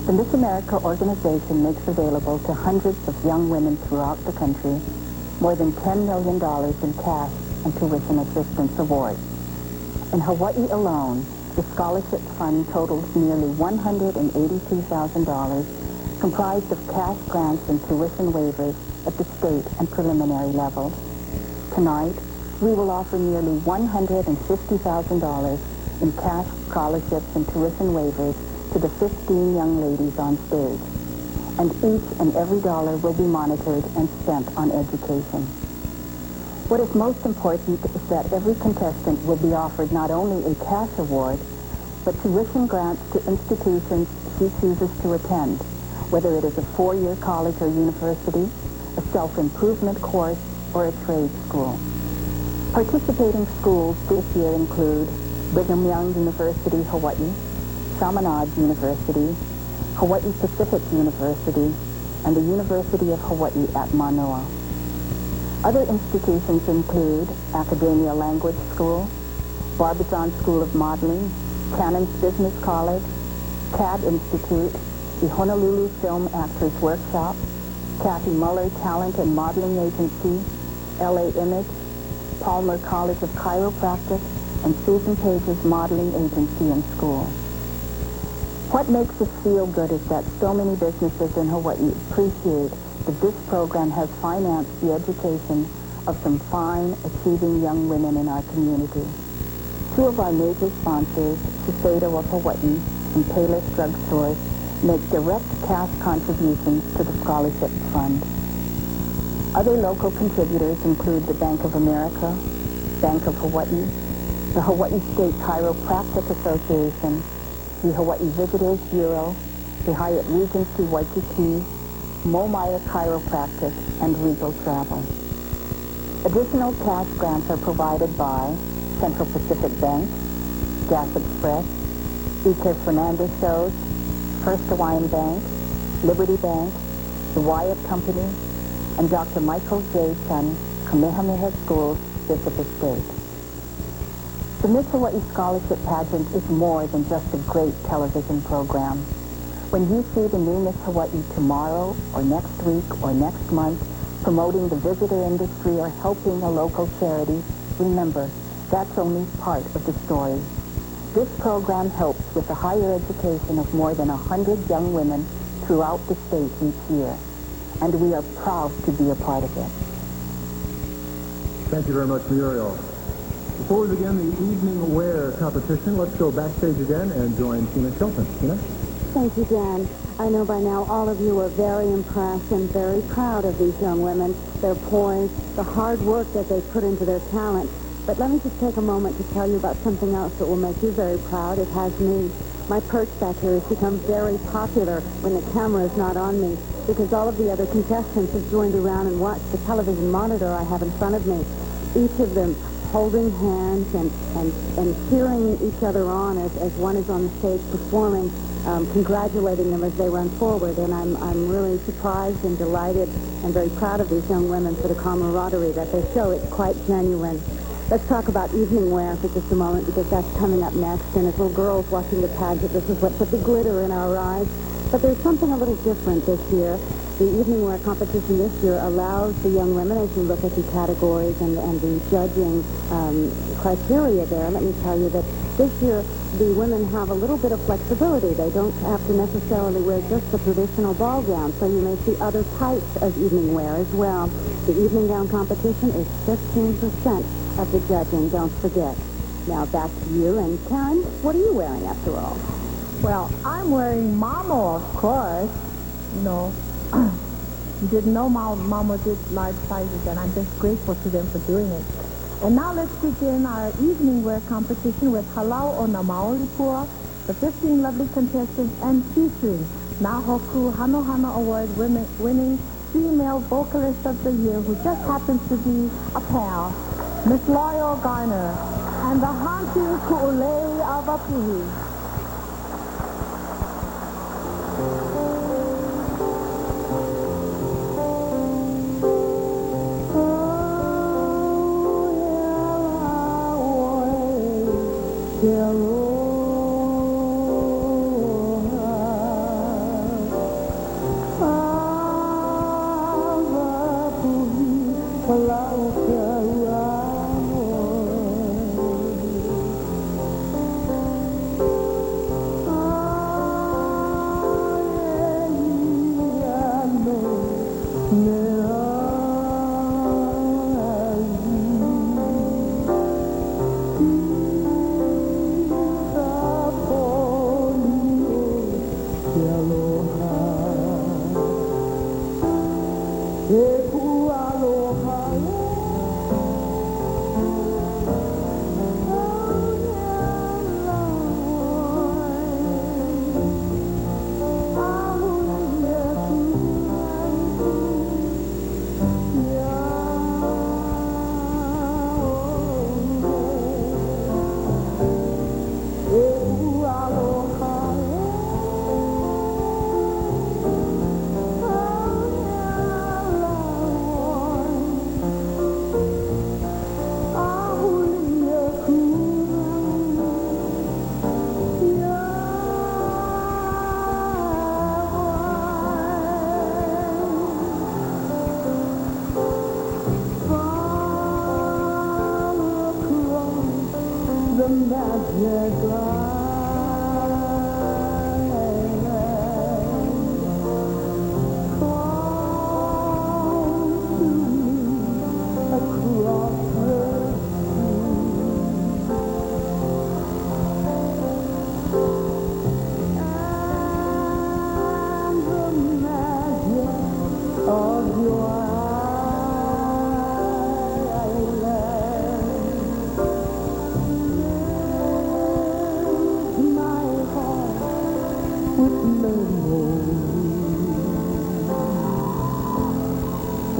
[SPEAKER 12] The Miss America organization makes available to hundreds of young women throughout the country more than $10 million in cash and tuition assistance awards. In Hawaii alone, the scholarship fund totals nearly $182,000, comprised of cash grants and tuition waivers at the state and preliminary levels. Tonight, we will offer nearly $150,000 in cash scholarships and tuition waivers to the 15 young ladies on stage. And each and every dollar will be monitored and spent on education. What is most important is that every contestant will be offered not only a cash award, but tuition grants to institutions she chooses to attend, whether it is a 4-year college or university, a self-improvement course, or a trade school. Participating schools this year include Brigham Young University, Hawaii, Chaminade University, Hawaii Pacific University, and the University of Hawaii at Manoa. Other institutions include Academia Language School, Barbizon School of Modeling, Cannon's Business College, CAD Institute, the Honolulu Film Actors Workshop, Kathy Muller Talent and Modeling Agency, LA Image, Palmer College of Chiropractic, and Susan Page's Modeling Agency and School. What makes us feel good is that so many businesses in Hawaii appreciate that this program has financed the education of some fine, achieving young women in our community. Two of our major sponsors, Shiseido of Hawaii and Payless Drugstores, make direct cash contributions to the scholarship fund. Other local contributors include the Bank of America, Bank of Hawaii, the Hawaii State Chiropractic Association, the Hawaii Visitors Bureau, the Hyatt Regency Waikiki, Momaya Chiropractic, and Regal Travel. Additional cash grants are provided by Central Pacific Bank, Gas Express, E.K. Fernandez Shows, First Hawaiian Bank, Liberty Bank, the Wyatt Company, and Dr. Michael J. Chun, Kamehameha Schools, Bishop Estate. The Miss Hawaii Scholarship Pageant is more than just a great television program. When you see the new Miss Hawaii tomorrow, or next week, or next month, promoting the visitor industry or helping a local charity, remember, that's only part of the story. This program helps with the higher education of more than 100 young women throughout the state each year, and we are proud to be a part of it.
[SPEAKER 6] Thank you very much, Muriel. Before we begin the evening wear competition, let's go backstage again and join Tina Shelton. Tina?
[SPEAKER 2] Thank you, Dan. I know by now all of you are very impressed and very proud of these young women, their poise, the hard work that they put into their talent. But let me just take a moment to tell you about something else that will make you very proud. It has me. My perch back here has become very popular when the camera is not on me, because all of the other contestants have joined around and watched the television monitor I have in front of me. Each of them holding hands and cheering each other on as one is on the stage performing, congratulating them as they run forward. And I'm really surprised and delighted and very proud of these young women for the camaraderie that they show. It's quite genuine. Let's talk about evening wear for just a moment, because that's coming up next. And as little girls watching the pageant, this is what put the glitter in our eyes. But there's something a little different this year.
[SPEAKER 13] The evening wear competition this year allows the young women, as you look at the categories and the judging criteria there, let me tell you that this year the women have a little bit of flexibility. They don't have to necessarily wear just the traditional ball gown, so you may see other types of evening wear as well. The evening gown competition is 15% of the judging, don't forget. Now back to you, and Karen, what are you wearing after all?
[SPEAKER 11] Well, I'm wearing Mama, of course. You know, you didn't know Mama did large sizes, and I'm just grateful to them for doing it. And now let's begin our evening wear competition with Halau o na Maolipua, the 15 lovely contestants, and featuring Nahoku Hano Hano Award winning female vocalist of the year, who just happens to be a pal, Miss Loyal Garner, and the haunting Ku'ulei of Apuhi.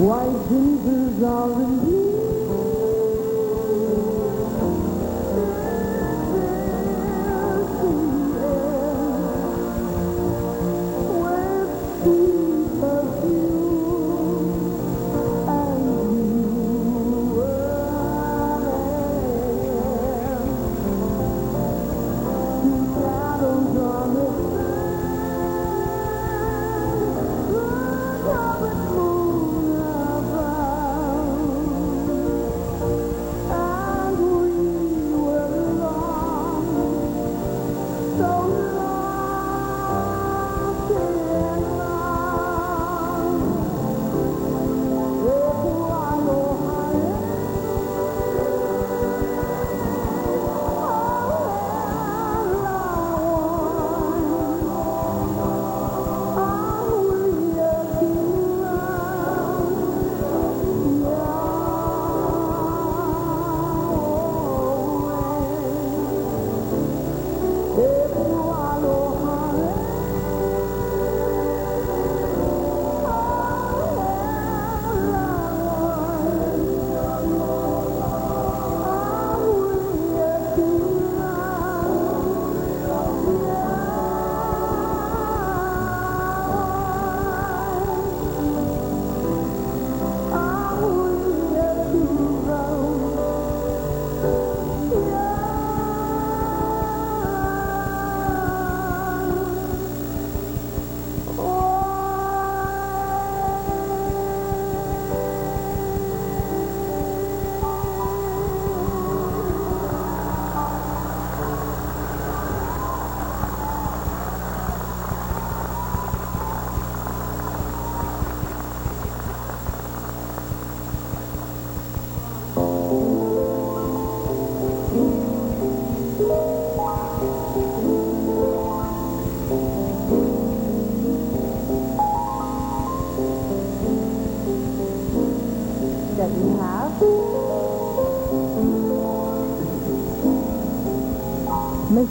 [SPEAKER 14] White Jesus are in you.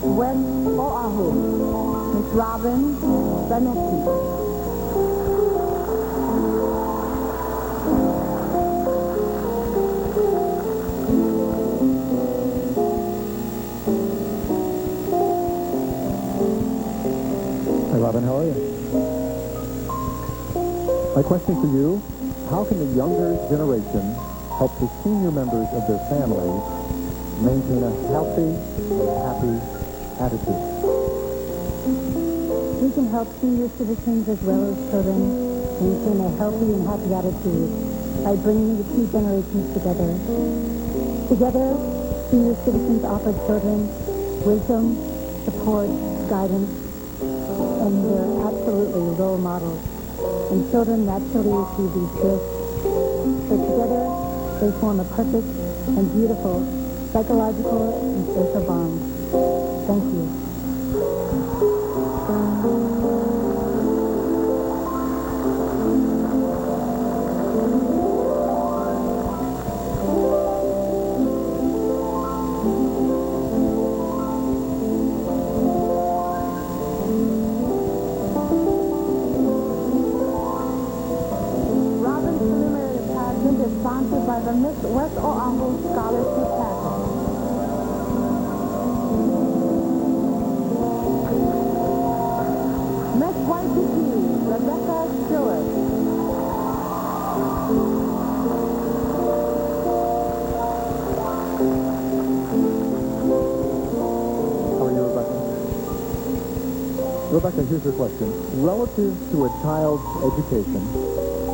[SPEAKER 11] Miss West Oahu, Miss Robin Zanetti.
[SPEAKER 5] Hi, Robin. How are you? My question for you, how can the younger generation help the senior members of their families maintain a healthy and happy attitude?
[SPEAKER 3] We can help senior citizens as well as children maintain a healthy and happy attitude by bringing the two generations together. Together, senior citizens offer children wisdom, support, guidance, and they're absolutely role models. And children naturally receive these gifts. So together, they form a perfect and beautiful psychological and social bond. Thank you.
[SPEAKER 11] Robin's preliminary pageant is sponsored by the Miss West Oahu Scholarship Pageant. Miss Waikiki, Rebecca Stewart.
[SPEAKER 5] How are you, Rebecca? Rebecca, here's your question. Relative to a child's education,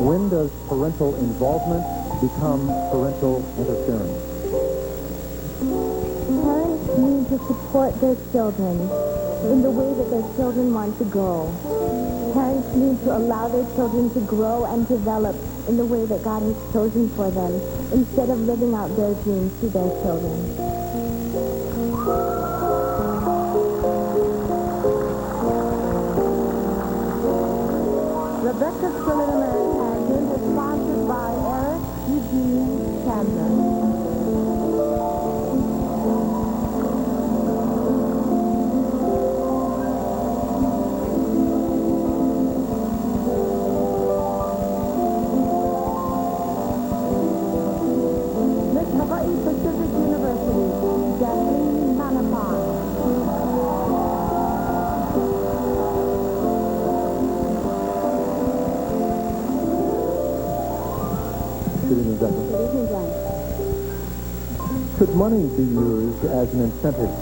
[SPEAKER 5] when does parental involvement become parental interference?
[SPEAKER 2] Parents need to support their children in the way that their children want to go. Parents need to allow their children to grow and develop in the way that God has chosen for them, instead of living out their dreams to their children.
[SPEAKER 11] Rebecca's preliminary pageant is sponsored by Eric Eugene Chandler. Miss Hawaii Pacific University, Jacqueline Manapon.
[SPEAKER 5] Good evening, Rebecca.
[SPEAKER 3] Good evening, John.
[SPEAKER 5] Could money be used as an incentive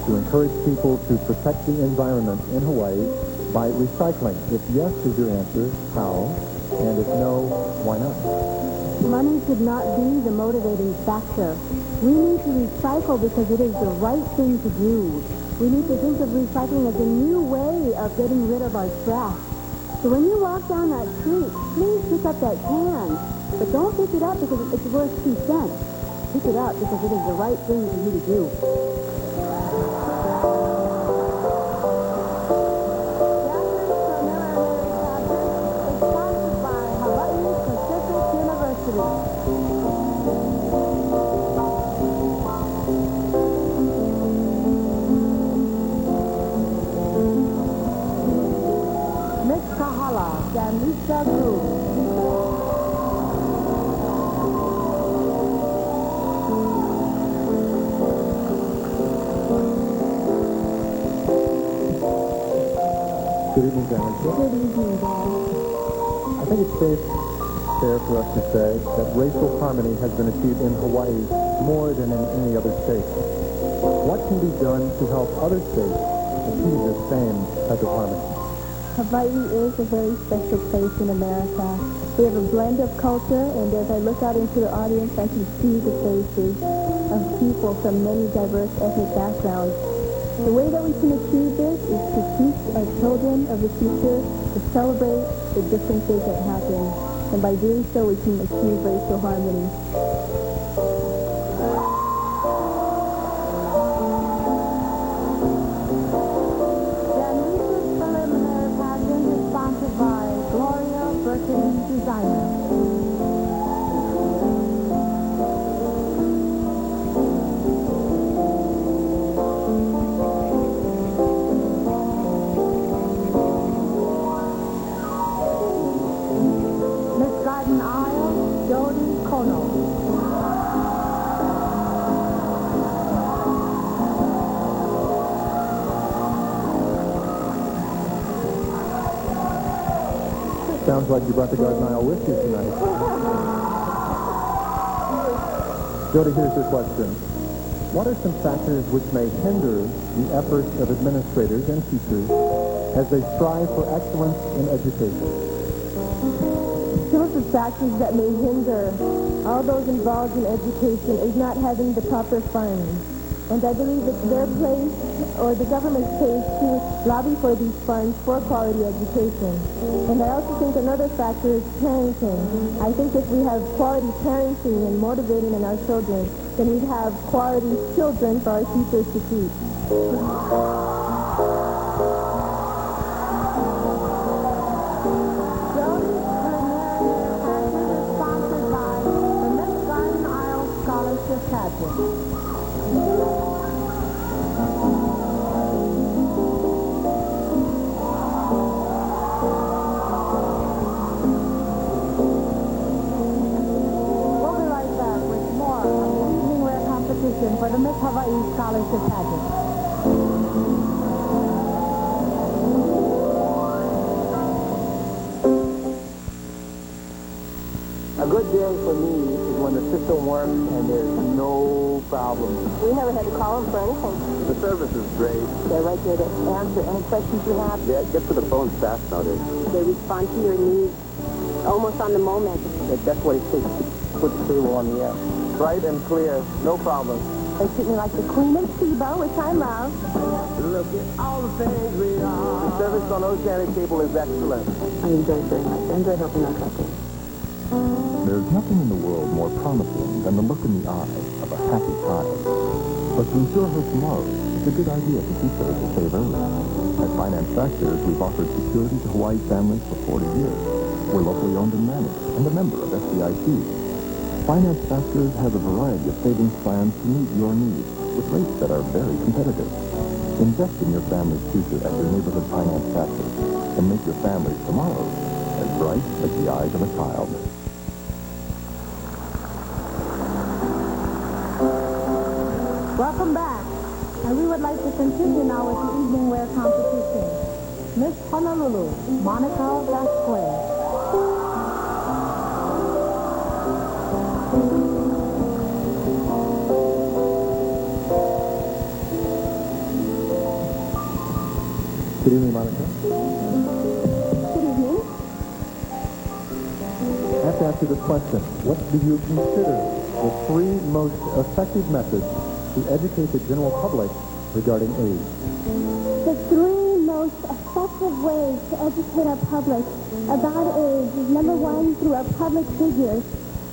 [SPEAKER 5] to encourage people to protect the environment in Hawaii by recycling? If yes is your answer, how? And if no, why not?
[SPEAKER 2] Money should not be the motivating factor. We need to recycle because it is the right thing to do. We need to think of recycling as a new way of getting rid of our trash. So when you walk down that street, please pick up that can. But don't pick it up because it's worth 2 cents. Pick it up because it is the right thing for you to do.
[SPEAKER 11] Jacqueline's preliminary pageant is sponsored by Hawaii Pacific University. Miss Kahala, Janisa Group.
[SPEAKER 5] Good evening, John.
[SPEAKER 2] Good evening, Dad.
[SPEAKER 5] I think it's fair for us to say that racial harmony has been achieved in Hawaii more than in any other state. What can be done to help other states achieve the same type of harmony?
[SPEAKER 2] Hawaii is a very special place in America. We have a blend of culture, and as I look out into the audience, I can see the faces of people from many diverse ethnic backgrounds. The way that we can achieve this is to teach our children of the future to celebrate the differences that happen. And by doing so, we can achieve racial harmony.
[SPEAKER 11] Janice's preliminary pageant is sponsored by Gloria Burton Designer.
[SPEAKER 5] Sounds like you brought the garden aisle with you tonight. Jody, here's your question. What are some factors which may hinder the efforts of administrators and teachers as they strive for excellence in education?
[SPEAKER 11] Some of the factors that may hinder all those involved in education is not having the proper funds. And I believe it's their place, or the government's place, to lobby for these funds for quality education. And I also think another factor is parenting. I think if we have quality parenting and motivating in our children, then we'd have quality children for our teachers to teach. Pageant. For the Miss Hawaii Scholarship Pageant.
[SPEAKER 7] A good day for me is when the system works and there's no problem.
[SPEAKER 2] We never had to call them for anything.
[SPEAKER 7] The service is great.
[SPEAKER 2] They're right there to answer any questions you have.
[SPEAKER 7] Yeah, get to the phone fast nowadays.
[SPEAKER 2] They respond to your needs almost on the moment.
[SPEAKER 7] That's what it takes to put the table on the air. Bright and clear, no problem.
[SPEAKER 2] They treat me like the Queen of Sheba, which I love.
[SPEAKER 7] Look at all the things we are. The service on Oceanic Cable is excellent.
[SPEAKER 12] I enjoy it very much. I enjoy helping our country.
[SPEAKER 5] There's nothing in the world more promising than the look in the eye of a happy child. But to ensure her tomorrow, it's a good idea to teach her to save early. At Finance Backstage, we've offered security to Hawaii families for 40 years. We're locally owned and managed, and a member of FDIC. Finance Backstage has a variety of savings plans to meet your needs with rates that are very competitive. Invest in your family's future at your neighborhood finance factory and make your family's tomorrow as bright as the eyes of a child.
[SPEAKER 11] Welcome back. And we would like to continue now with the evening wear competition. Miss Honolulu, Monica Vasquez.
[SPEAKER 5] Good evening, Monica.
[SPEAKER 2] Good evening.
[SPEAKER 5] I have to ask you this question. What do you consider the three most effective methods to educate the general public regarding AIDS?
[SPEAKER 3] The three most effective ways to educate our public about AIDS is, number one, through our public figures.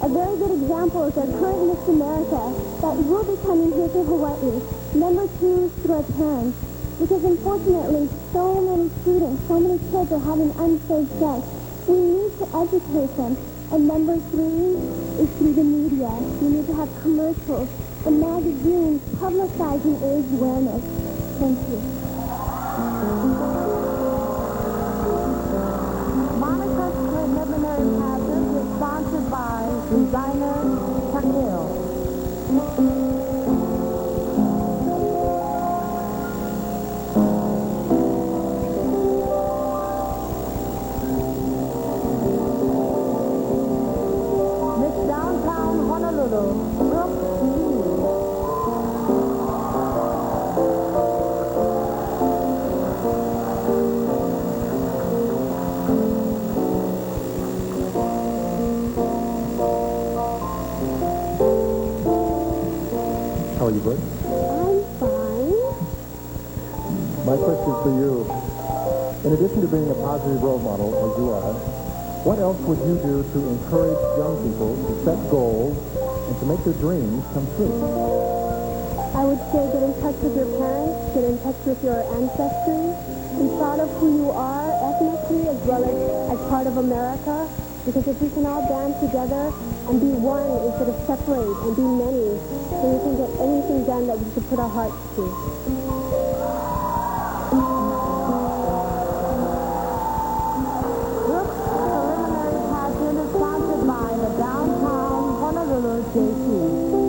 [SPEAKER 3] A very good example is our current Miss America that will be coming here to Hawaii. Number two, through our parents. Because unfortunately, so many students, so many kids are having unsafe sex. We need to educate them. And number three is through the media. We need to have commercials and magazines publicizing AIDS awareness. Thank you.
[SPEAKER 11] Monica's preliminary pageant is sponsored by designer Takeo.
[SPEAKER 5] How are you, Bud?
[SPEAKER 3] I'm fine.
[SPEAKER 5] My question for you, in addition to being a positive role model, as you are, what else would you do to encourage young people to set goals and to make their dreams come true?
[SPEAKER 3] I would say get in touch with your parents, get in touch with your ancestry, be proud of who you are ethnically as well as part of America. Because if we can all band together and be one instead of separate and be many, then we can get anything done that we can put our hearts to.
[SPEAKER 11] Brooks preliminary pageant is sponsored by the Downtown Honolulu JC.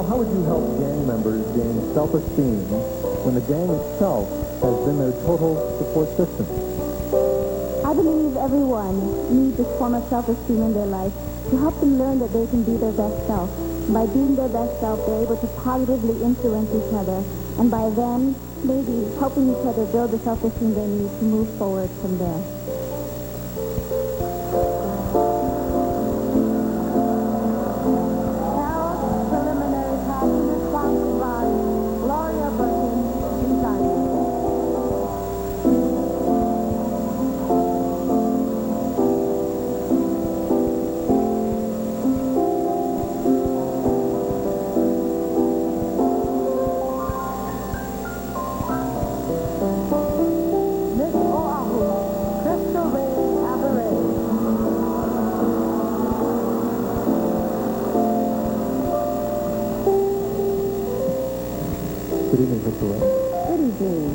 [SPEAKER 7] Al, how would you help gang members gain self-esteem when the gang itself has been their total support system?
[SPEAKER 3] I believe everyone needs this form of self-esteem in their life to help them learn that they can be their best self. By being their best self, they're able to positively influence each other, and by then, maybe helping each other build the self-esteem they need to move forward from there.
[SPEAKER 7] Good evening, Mr. Ray.
[SPEAKER 1] Good evening.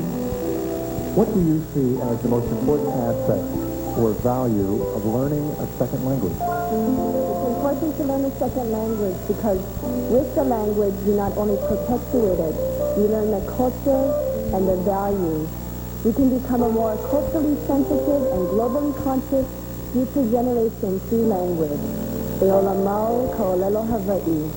[SPEAKER 7] What do you see as the most important aspect or value of learning a second language?
[SPEAKER 2] It's important to learn a second language because with the language, you not only perpetuate it, you learn the culture and the values. You can become a more culturally sensitive and globally conscious future generation through language. Eola mau kaolelo Hawaii.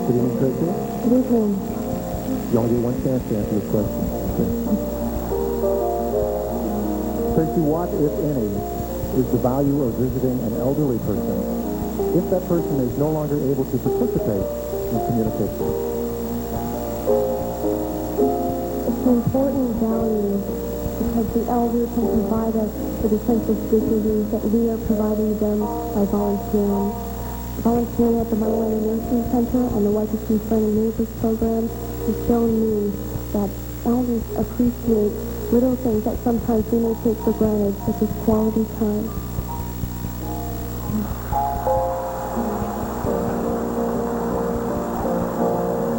[SPEAKER 7] Good evening, Tracy.
[SPEAKER 2] Good evening.
[SPEAKER 7] You only get one chance to answer this question. Tracy, what, if any, is the value of visiting an elderly person if that person is no longer able to participate in communication?
[SPEAKER 3] It's an important value because the elder can provide us with a sense of dignity that we are providing them by volunteering. Volunteering at the Monterey Nursing Center and the Waikiki Friendly Neighbors Program has shown me that elders appreciate little things that sometimes we may take for granted, such as quality time.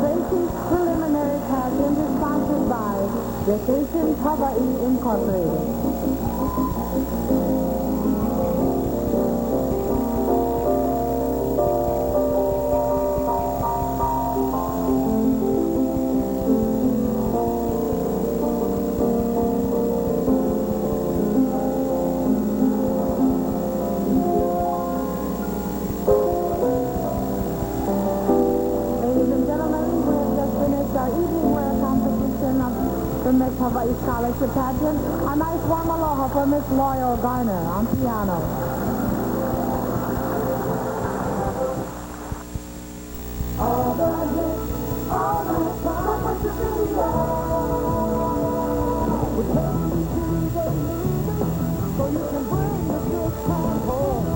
[SPEAKER 11] Tracy's preliminary pageant is sponsored by Vacation Hawaii Incorporated. Miss Hawaii Scholarship Pageant. A nice warm aloha for Miss Loyal Garner on piano. All the hits, all the fun with the video. We take you to the movies so you can bring the good time home.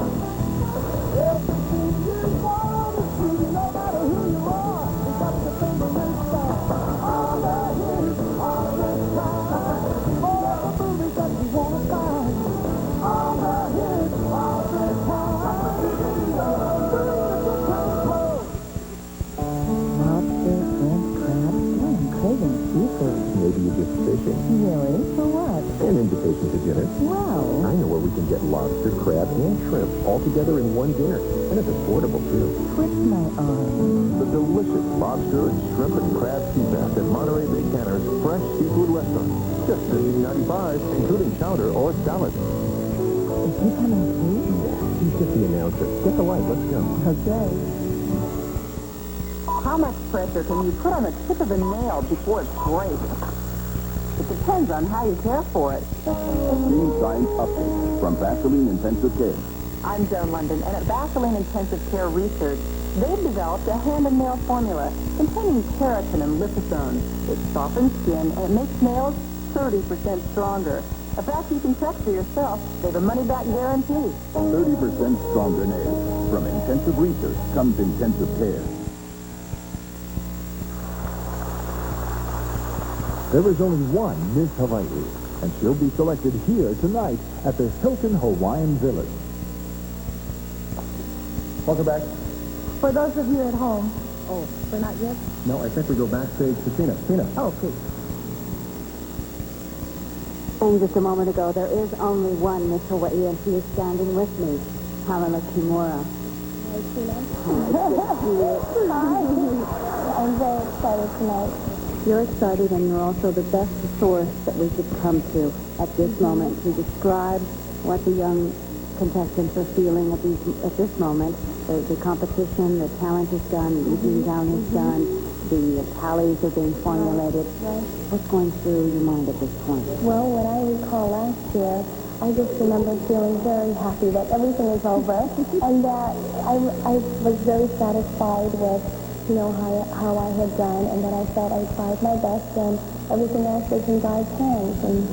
[SPEAKER 11] Everything you want to see, no matter who you are, it's got the favorite star. All the hits, all the time, all the movies that you want to find. All the hits, all the time, bring the good time home.
[SPEAKER 1] Lobster, shrimp, crab. I'm craving seafood.
[SPEAKER 6] Maybe you're just fishing.
[SPEAKER 1] Really? For what?
[SPEAKER 6] An invitation to dinner.
[SPEAKER 1] Well,
[SPEAKER 6] I know where we can get lobster, crab, and shrimp all together in one dinner. And it's affordable, too.
[SPEAKER 1] twist my arm.
[SPEAKER 6] The delicious lobster and shrimp and crab sea bass at Monterey Bay Canner's Fresh Seafood Restaurant. Just $15.95, including chowder or salad.
[SPEAKER 1] Is he coming too?
[SPEAKER 6] He's just the announcer. Get the light. Let's go.
[SPEAKER 1] Okay.
[SPEAKER 12] How much pressure can you put on the tip of a nail before it breaks? It depends on how you care for it.
[SPEAKER 15] Team Science Update from Vaseline Intensive Care.
[SPEAKER 12] I'm Joan London, and at Vaseline Intensive Care Research, They've developed a hand-and-nail formula containing keratin and liposome. It softens skin and it makes nails 30% stronger. A fact you can check for yourself. They have a money-back guarantee.
[SPEAKER 5] 30% stronger nails. From intensive research comes intensive care. There is only one Miss Hawaii, and she'll be selected here tonight at the Hilton Hawaiian Village. Welcome back.
[SPEAKER 11] For those of you at home. Oh, we're not yet?
[SPEAKER 6] No, I think we go backstage to Tina. Tina.
[SPEAKER 11] Oh, please.
[SPEAKER 13] And just a moment ago, there is only one Miss Hawaii, and she is standing with me, Pamela Kimura.
[SPEAKER 2] Hi, Tina. Hi. I'm very excited tonight.
[SPEAKER 13] You're excited, and you're also the best source that we could come to at this moment to describe what the young contestants are feeling at this moment. The competition, the talent is done, the evening gown is done, the tallies are being formulated.
[SPEAKER 2] Right.
[SPEAKER 13] What's going through your mind at this point?
[SPEAKER 2] Well, when I recall last year, I just remember feeling very happy that everything is over and that I was very satisfied with, you know, how I had done, and that I felt I tried my best and everything else was in God's hands. And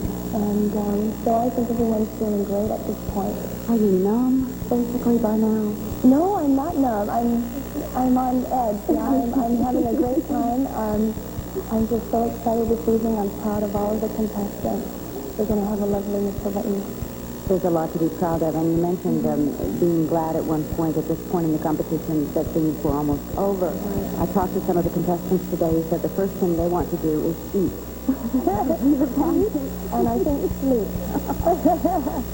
[SPEAKER 2] so I think everyone's feeling great at this point.
[SPEAKER 13] Are you numb, basically, by now?
[SPEAKER 2] No, I'm not numb. I'm on edge. Yeah, I'm having a great time. I'm just so excited this evening. I'm proud of all of the contestants. We're going to have a lovely Miss Hawaii.
[SPEAKER 13] There's a lot to be proud of, and you mentioned being glad at one point, at this point in the competition, that things were almost over. Right. I talked to some of the contestants today who said the first thing they want to do is eat.
[SPEAKER 2] And I think sleep.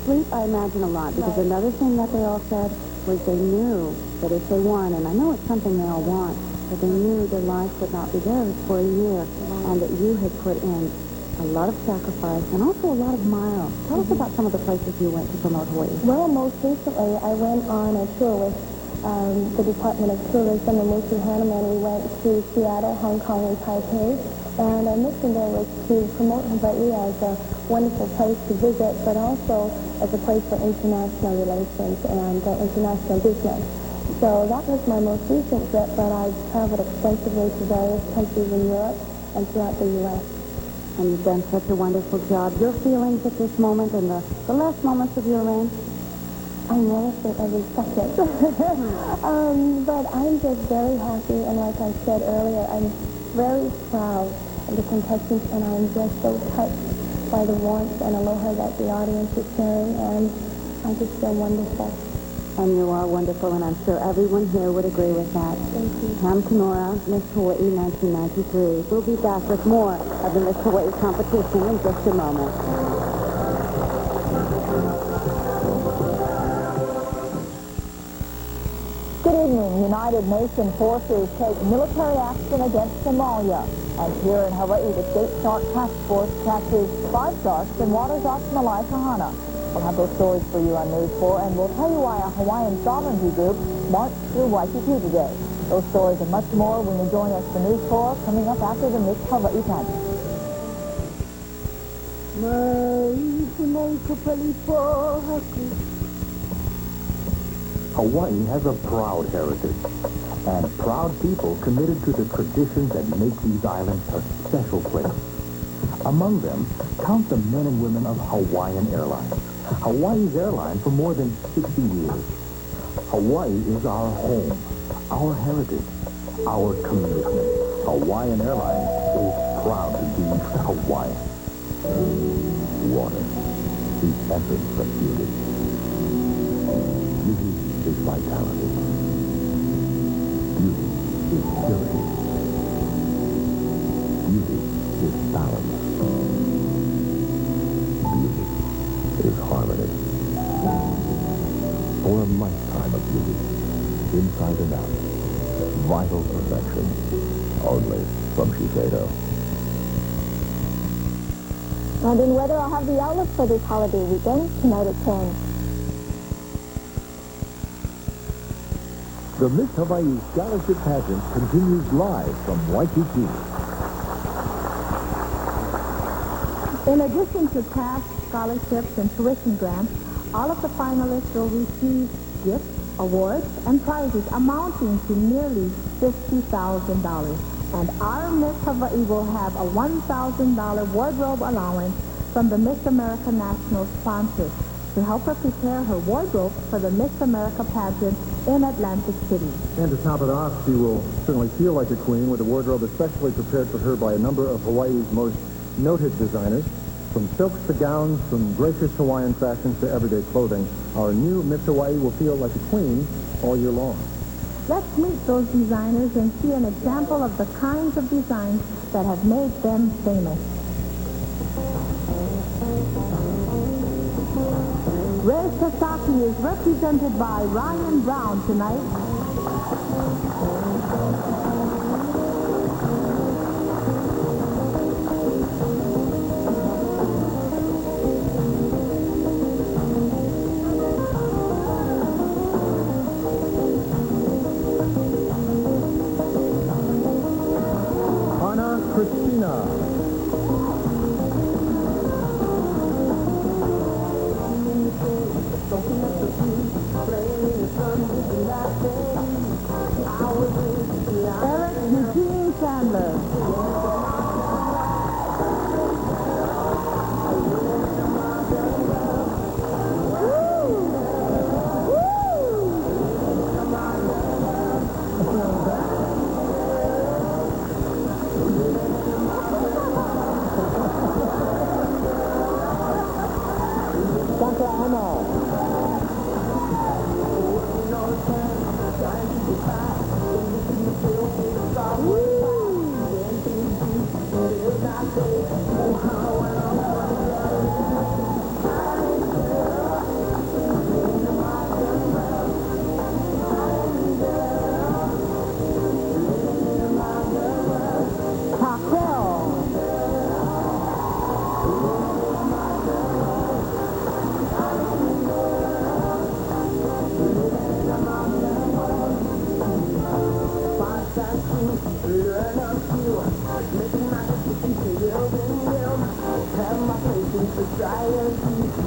[SPEAKER 13] Sleep, I imagine, a lot, because
[SPEAKER 2] right.
[SPEAKER 13] Another thing that they all said was they knew that if they won, and I know it's something they all want, but they knew their life would not be theirs for a year, and that you had put in a lot of sacrifice and also a lot of miles. Tell us about some of the places you went to promote Hawaii.
[SPEAKER 2] Well, most recently, I went on a tour with the Department of Tourism and Lucy Hanneman. We went to Seattle, Hong Kong, and Taipei. And our mission there was to promote Hawaii as a wonderful place to visit, but also as a place for international relations and international business. So that was my most recent trip, but I've traveled extensively to various countries in Europe and throughout the U.S.
[SPEAKER 13] And you've done such a wonderful job. Your feelings at this moment and the last moments of your reign?
[SPEAKER 2] I never say every second. But I'm just very happy, and like I said earlier, I'm very proud of the contestants, and I'm just so touched by the warmth and aloha that the audience is sharing, and I just feel wonderful.
[SPEAKER 13] And you are wonderful, and I'm sure everyone here would agree with that.
[SPEAKER 2] Thank you.
[SPEAKER 13] Pam Kimura, Miss Hawaii 1993. We'll be back with more of the Miss Hawaii competition in just a moment.
[SPEAKER 1] Good evening. United Nations forces take military action against Somalia. And here in Hawaii, the State Shark Task Force catches 5 sharks in waters off Maalae Kahana. We'll have those stories for you on News 4, and we'll tell you why a Hawaiian sovereignty group marched through Waikiki today. Those stories and much more when you join us for News 4, coming up after the Miss Hawaii pageant.
[SPEAKER 5] Hawaii has a proud heritage and proud people committed to the traditions that make these islands a special place. Among them, count the men and women of Hawaiian Airlines. Hawaii's airline for more than 60 years. Hawaii is our home, our heritage, our commitment. Hawaiian Airlines is proud to be Hawaiian. Water, the essence of beauty. Beauty is vitality. Beauty is purity. Beauty is balance. Beauty is harmony. For a lifetime of beauty, inside and out, vital perfection, only from Shiseido.
[SPEAKER 2] Wondering whether I'll have the outlook for this holiday weekend tonight at 10.
[SPEAKER 6] The Miss Hawaii Scholarship Pageant continues live from Waikiki.
[SPEAKER 11] In addition to cash, scholarships, and tuition grants, all of the finalists will receive gifts, awards, and prizes amounting to nearly $50,000. And our Miss Hawaii will have a $1,000 wardrobe allowance from the Miss America National sponsor to help her prepare her wardrobe for the Miss America pageant in Atlantic City.
[SPEAKER 5] And to top it off, she will certainly feel like a queen with a wardrobe especially prepared for her by a number of Hawaii's most noted designers. From silks to gowns, from gracious Hawaiian fashions to everyday clothing, our new Miss Hawaii will feel like a queen all year long.
[SPEAKER 11] Let's meet those designers and see an example of the kinds of designs that have made them famous. Ray Sasaki is represented by Ryan Brown tonight.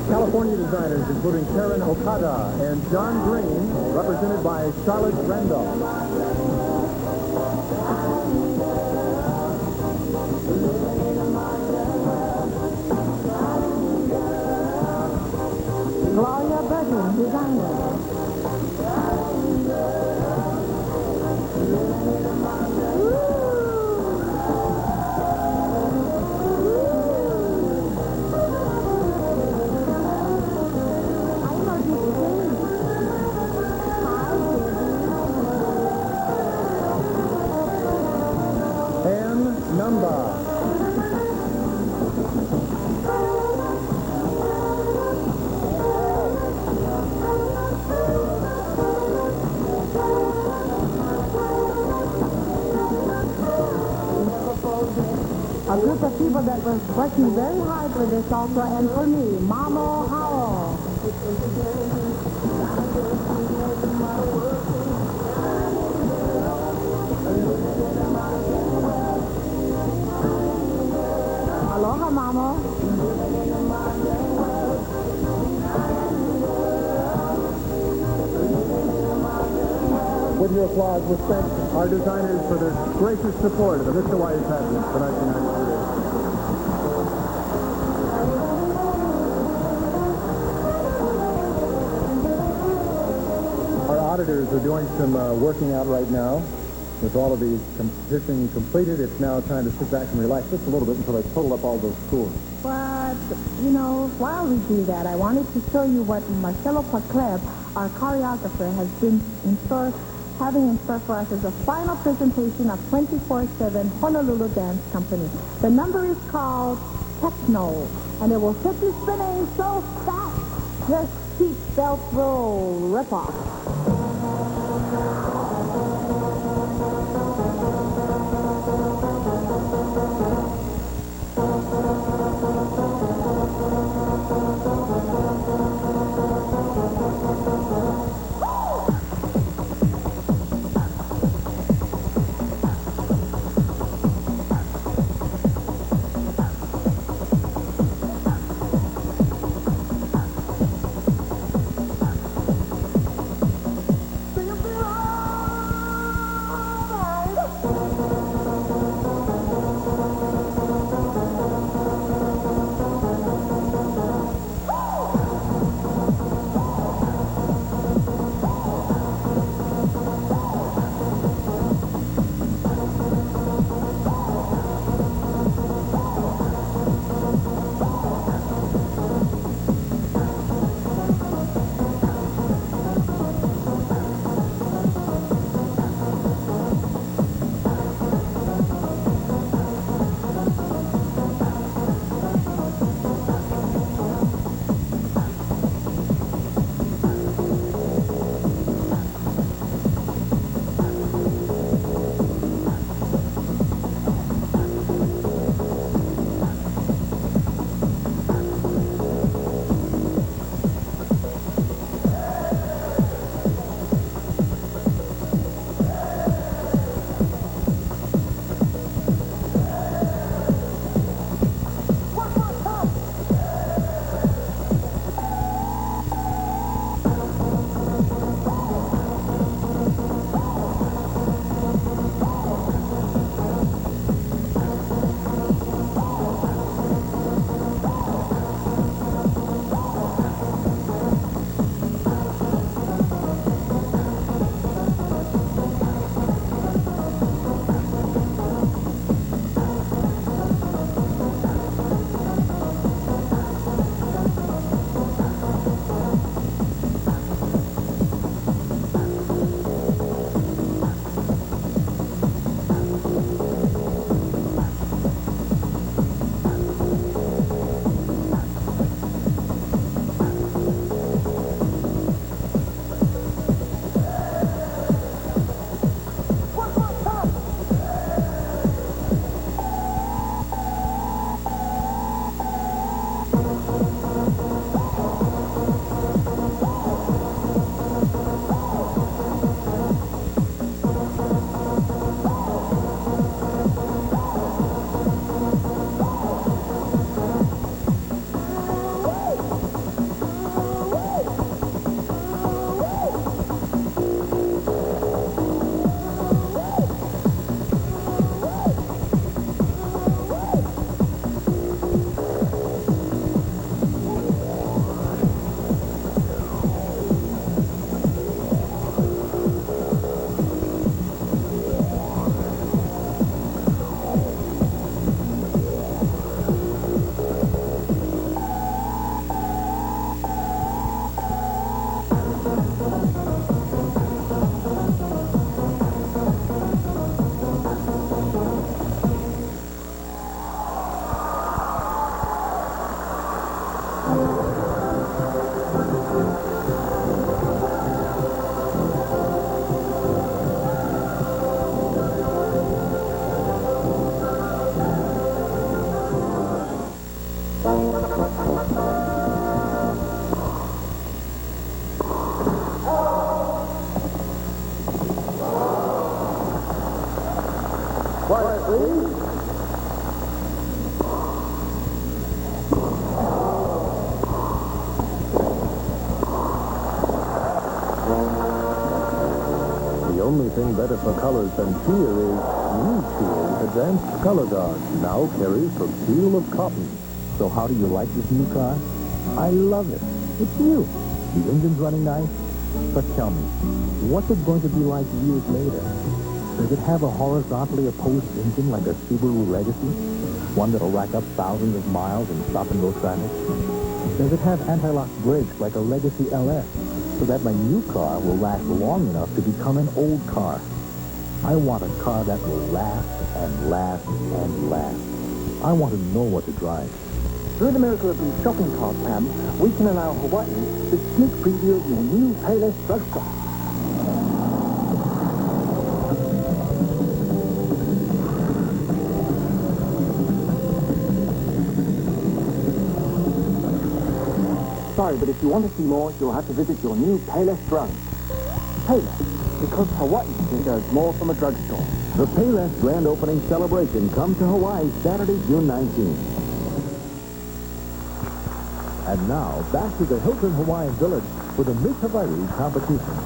[SPEAKER 5] California designers including Karen Okada and John Green, represented by Charlotte Randolph.
[SPEAKER 11] Gloria Burton, designer. A group of people that was working very hard for this also, and for me, Mama Howell. Aloha, Mama.
[SPEAKER 5] With your applause, we thank our designers for their gracious support of the Miss Hawaii pageant for 1993. Our auditors are doing some working out right now. With all of the competition completed, it's now time to sit back and relax just a little bit until they total up all those scores.
[SPEAKER 11] But, you know, while we do that, I wanted to show you what Marcelo Pacleb, our choreographer, has been having in store for us as a final presentation of 24/7 Honolulu Dance Company. The number is called Techno, and it will set you spinning so fast, your seat belt will rip off.
[SPEAKER 9] please.
[SPEAKER 6] The only thing better for colors than cheer is new Cheer's Advanced Color Guard, now carries the seal of cotton.
[SPEAKER 5] So how do you like this new car? I love it. It's new. The engine's running nice. But tell me, what's it going to be like years later? Does it have a horizontally opposed engine like a Subaru Legacy? One that'll rack up thousands of miles in stop-and-go traffic? Does it have anti-lock brakes like a Legacy LS, so that my new car will last long enough to become an old car? I want a car that will last and last and last. I want to know what to drive.
[SPEAKER 10] Through the miracle of these shopping carts, Pam, we can allow Hawaii to sneak preview of your new Payless drugstore. Sorry, but if you want to see more, you'll have to visit your new Payless drug. Payless, because Hawaii deserves more from a drugstore.
[SPEAKER 6] The Payless Grand Opening Celebration comes to Hawaii Saturday, June 19th. And now, back to the Hilton Hawaiian Village for the Miss Hawaii competition.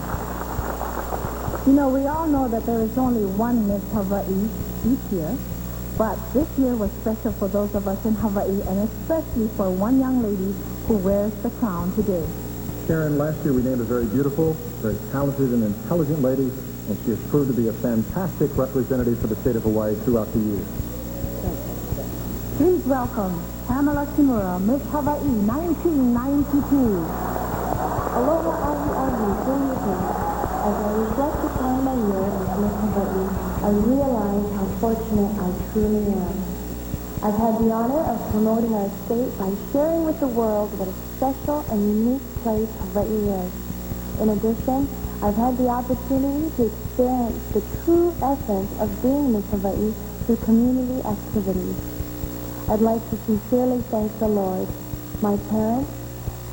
[SPEAKER 11] You know, we all know that there is only one Miss Hawaii each year, but this year was special for those of us in Hawaii, and especially for one young lady who wears the crown today.
[SPEAKER 5] Karen, last year we named a very beautiful, very talented and intelligent lady, and she has proved to be a fantastic representative for the state of Hawaii throughout the years.
[SPEAKER 11] Please welcome Pamela Kimura, Miss Hawaii 1992.
[SPEAKER 3] Aloha, Ahi, good evening. As I reflect upon my year as Miss Hawaii, I realize how fortunate I truly am. I've had the honor of promoting our state by sharing with the world what a special and unique place Hawaii is. In addition, I've had the opportunity to experience the true essence of being Miss Hawaii through community activities. I'd like to sincerely thank the Lord, my parents,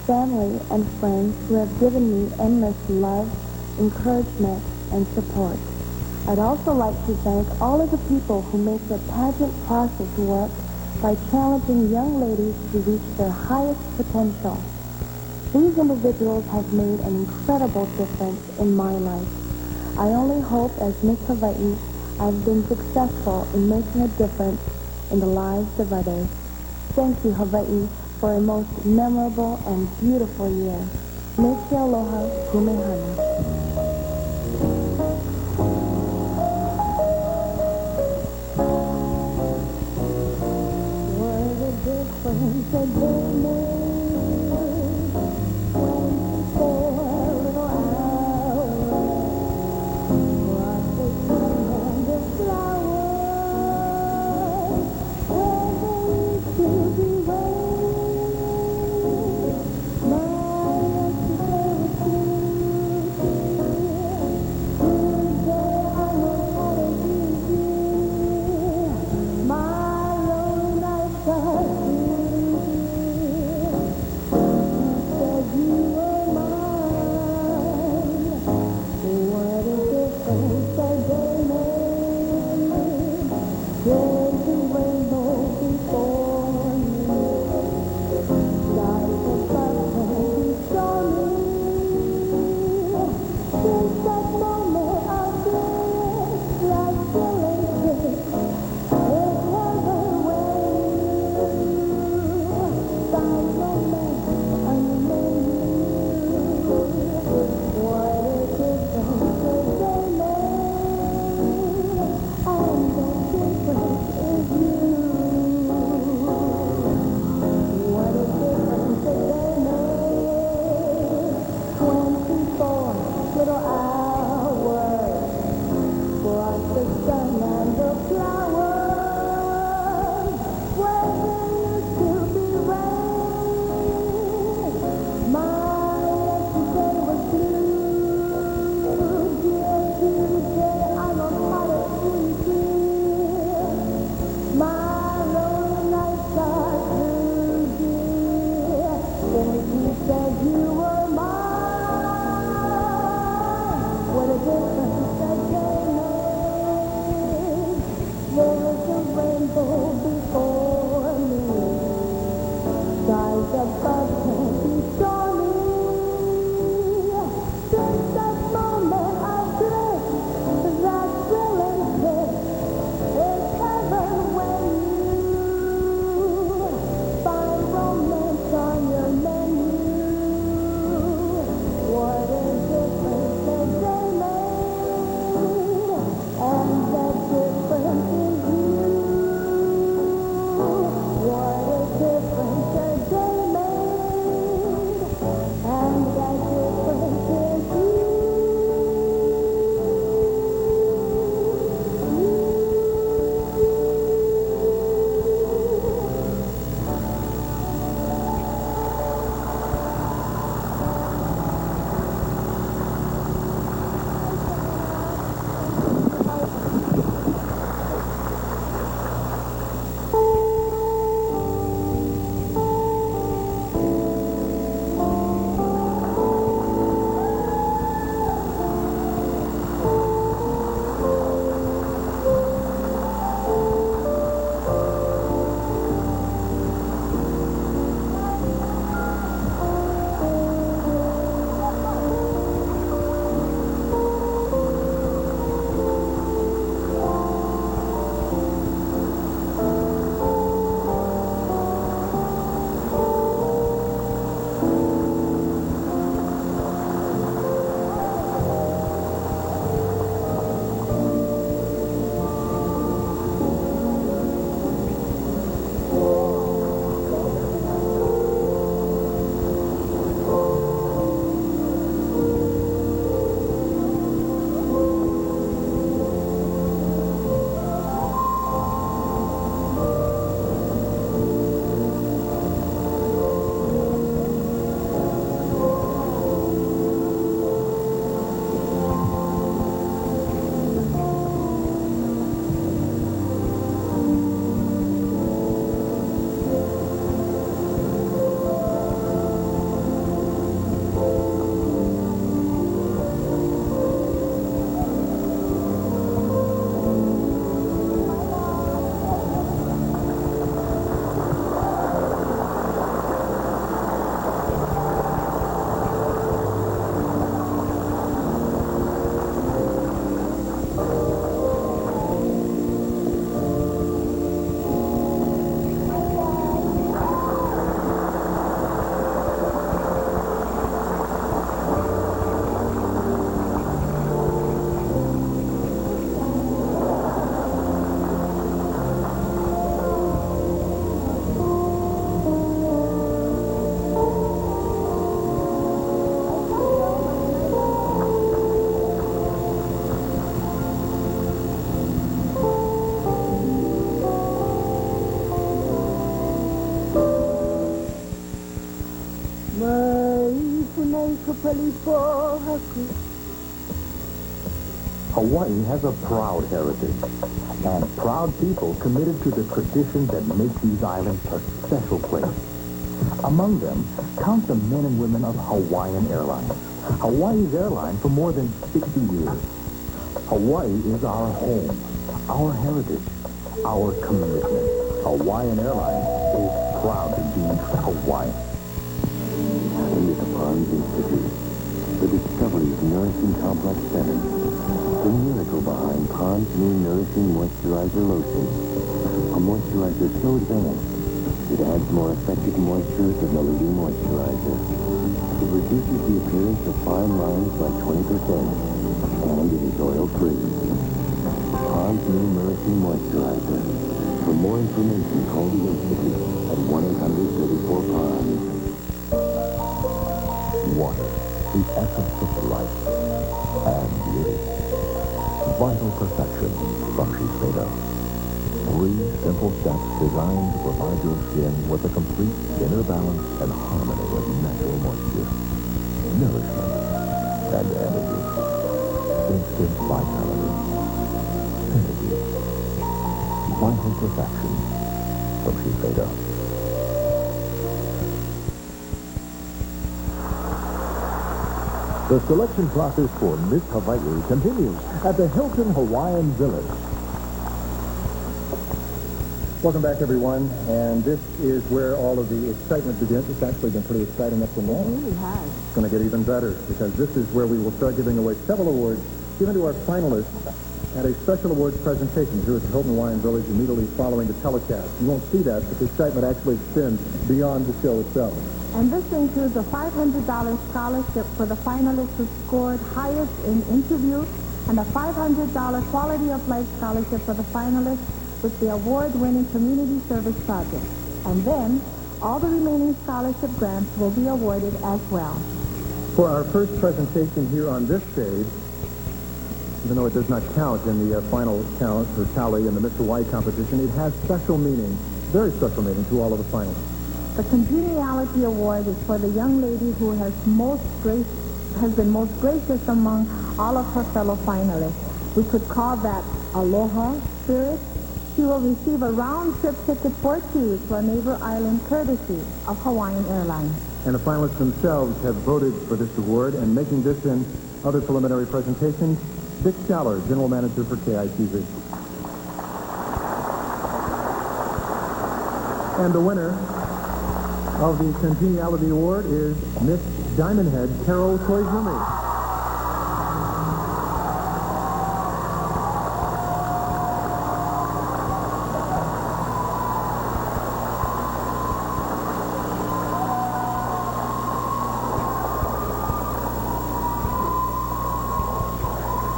[SPEAKER 3] family, and friends who have given me endless love, encouragement, and support. I'd also like to thank all of the people who make the pageant process work by challenging young ladies to reach their highest potential. These individuals have made an incredible difference in my life. I only hope as Miss Hawaii I've been successful in making a difference in the lives of others. Thank you, Hawaii, for a most memorable and beautiful year. Mekia aloha, kumehana. What a difference a day made when for a little hour brought the sun and the flowers where they used to be waiting. My yesterday was blue. Today I know how to be here. My lonely nights are through. You said you were mine. What a difference a day made. There's a rainbow before you. Skies above can be stormy. Since that moment of bliss, like feeling this, it never went. Found no man unmade you. What a difference a day made, and the difference is you. What a difference a day made. 24 little hours brought the sun and the flowers where there used to be rain. My yesterday was blue. Dear today I know how to be dear. My lonely nights are through, dear. Since you said you were mine, what a difference a day made. There's a
[SPEAKER 5] Hawaii has a proud heritage and proud people committed to the traditions that make these islands a special place. Among them, count the men and women of Hawaiian Airlines, Hawaii's airline for more than 60 years. Hawaii is our home, our heritage, our commitment. Hawaiian Airlines is proud to be Hawaiian.
[SPEAKER 4] And at the Ponds Institute, the discovery of Nourishing Complex 7, the miracle behind Pond's new Nourishing Moisturizer Lotion. A moisturizer so advanced, it adds more effective moisture than the leading moisturizer. It reduces the appearance of fine lines by 20%, and it is oil-free. Pond's new Nourishing Moisturizer. For more information, call the Institute at 1-800-34-PONDS.
[SPEAKER 5] Water, the essence of life and beauty. Vital perfection from Shiseido. 3 simple steps designed to provide your skin with a complete inner balance and harmony of natural moisture, nourishment, and energy. Instant vitality. Energy. Vital perfection from Shiseido.
[SPEAKER 6] The selection process for Miss Hawaii continues at the Hilton Hawaiian Village. Welcome back, everyone, and this is where all of the excitement begins. It's actually been pretty exciting up to now.
[SPEAKER 13] It really has.
[SPEAKER 6] It's going to get even better because this is where we will start giving away several awards given to our finalists at a special awards presentation here at the Hilton Hawaiian Village immediately following the telecast. You won't see that, but the excitement actually extends beyond the show itself.
[SPEAKER 11] And this includes a $500 scholarship for the finalists who scored highest in interview and a $500 quality of life scholarship for the finalists with the award-winning community service project. And then, all the remaining scholarship grants will be awarded as well.
[SPEAKER 6] For our first presentation here on this stage, even though it does not count in the final count or tally in the Miss Hawaii competition, it has special meaning, very special meaning to all of the finalists.
[SPEAKER 11] The Congeniality Award is for the young lady who has been most gracious among all of her fellow finalists. We could call that Aloha Spirit. She will receive a round-trip ticket for two to a neighbor island courtesy of Hawaiian Airlines.
[SPEAKER 6] And the finalists themselves have voted for this award, and making this and other preliminary presentations, Dick Schaller, General Manager for KITV. And the winner of the Congeniality Award is Miss Diamond Head Carol Koizumi.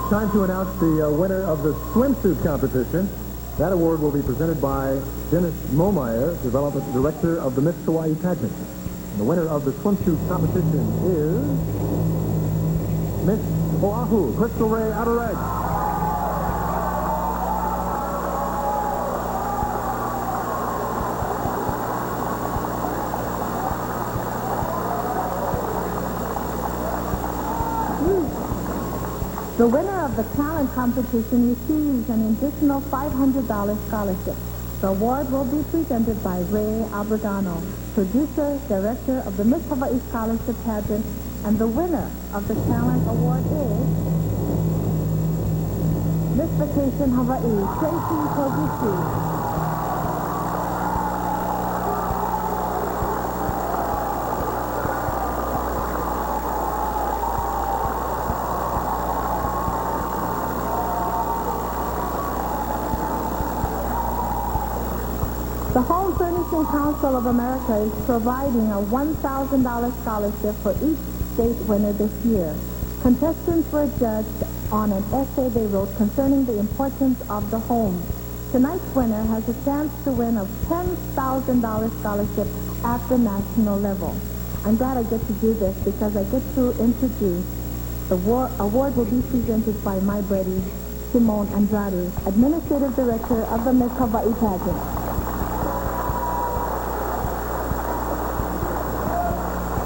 [SPEAKER 6] Time to announce the winner of the swimsuit competition. That award will be presented by Dennis Momeyer, Development Director of the Miss Hawaii Pageant. And the winner of the swimsuit competition is Miss Oahu, Crystal Ray Outereg.
[SPEAKER 11] The winner of the talent competition receives an additional $500 scholarship. The award will be presented by Ray Abregano, producer, director of the Miss Hawaii Scholarship Pageant, and the winner of the talent award is Miss Vacation Hawaii, Tracy Koguchi. The Home Furnishing Council of America is providing a $1,000 scholarship for each state winner this year. Contestants were judged on an essay they wrote concerning the importance of the home. Tonight's winner has a chance to win a $10,000 scholarship at the national level. I'm glad I get to do this because I get to introduce the award will be presented by my buddy Simone Andrade, Administrative Director of the Miss Hawaii Pageant.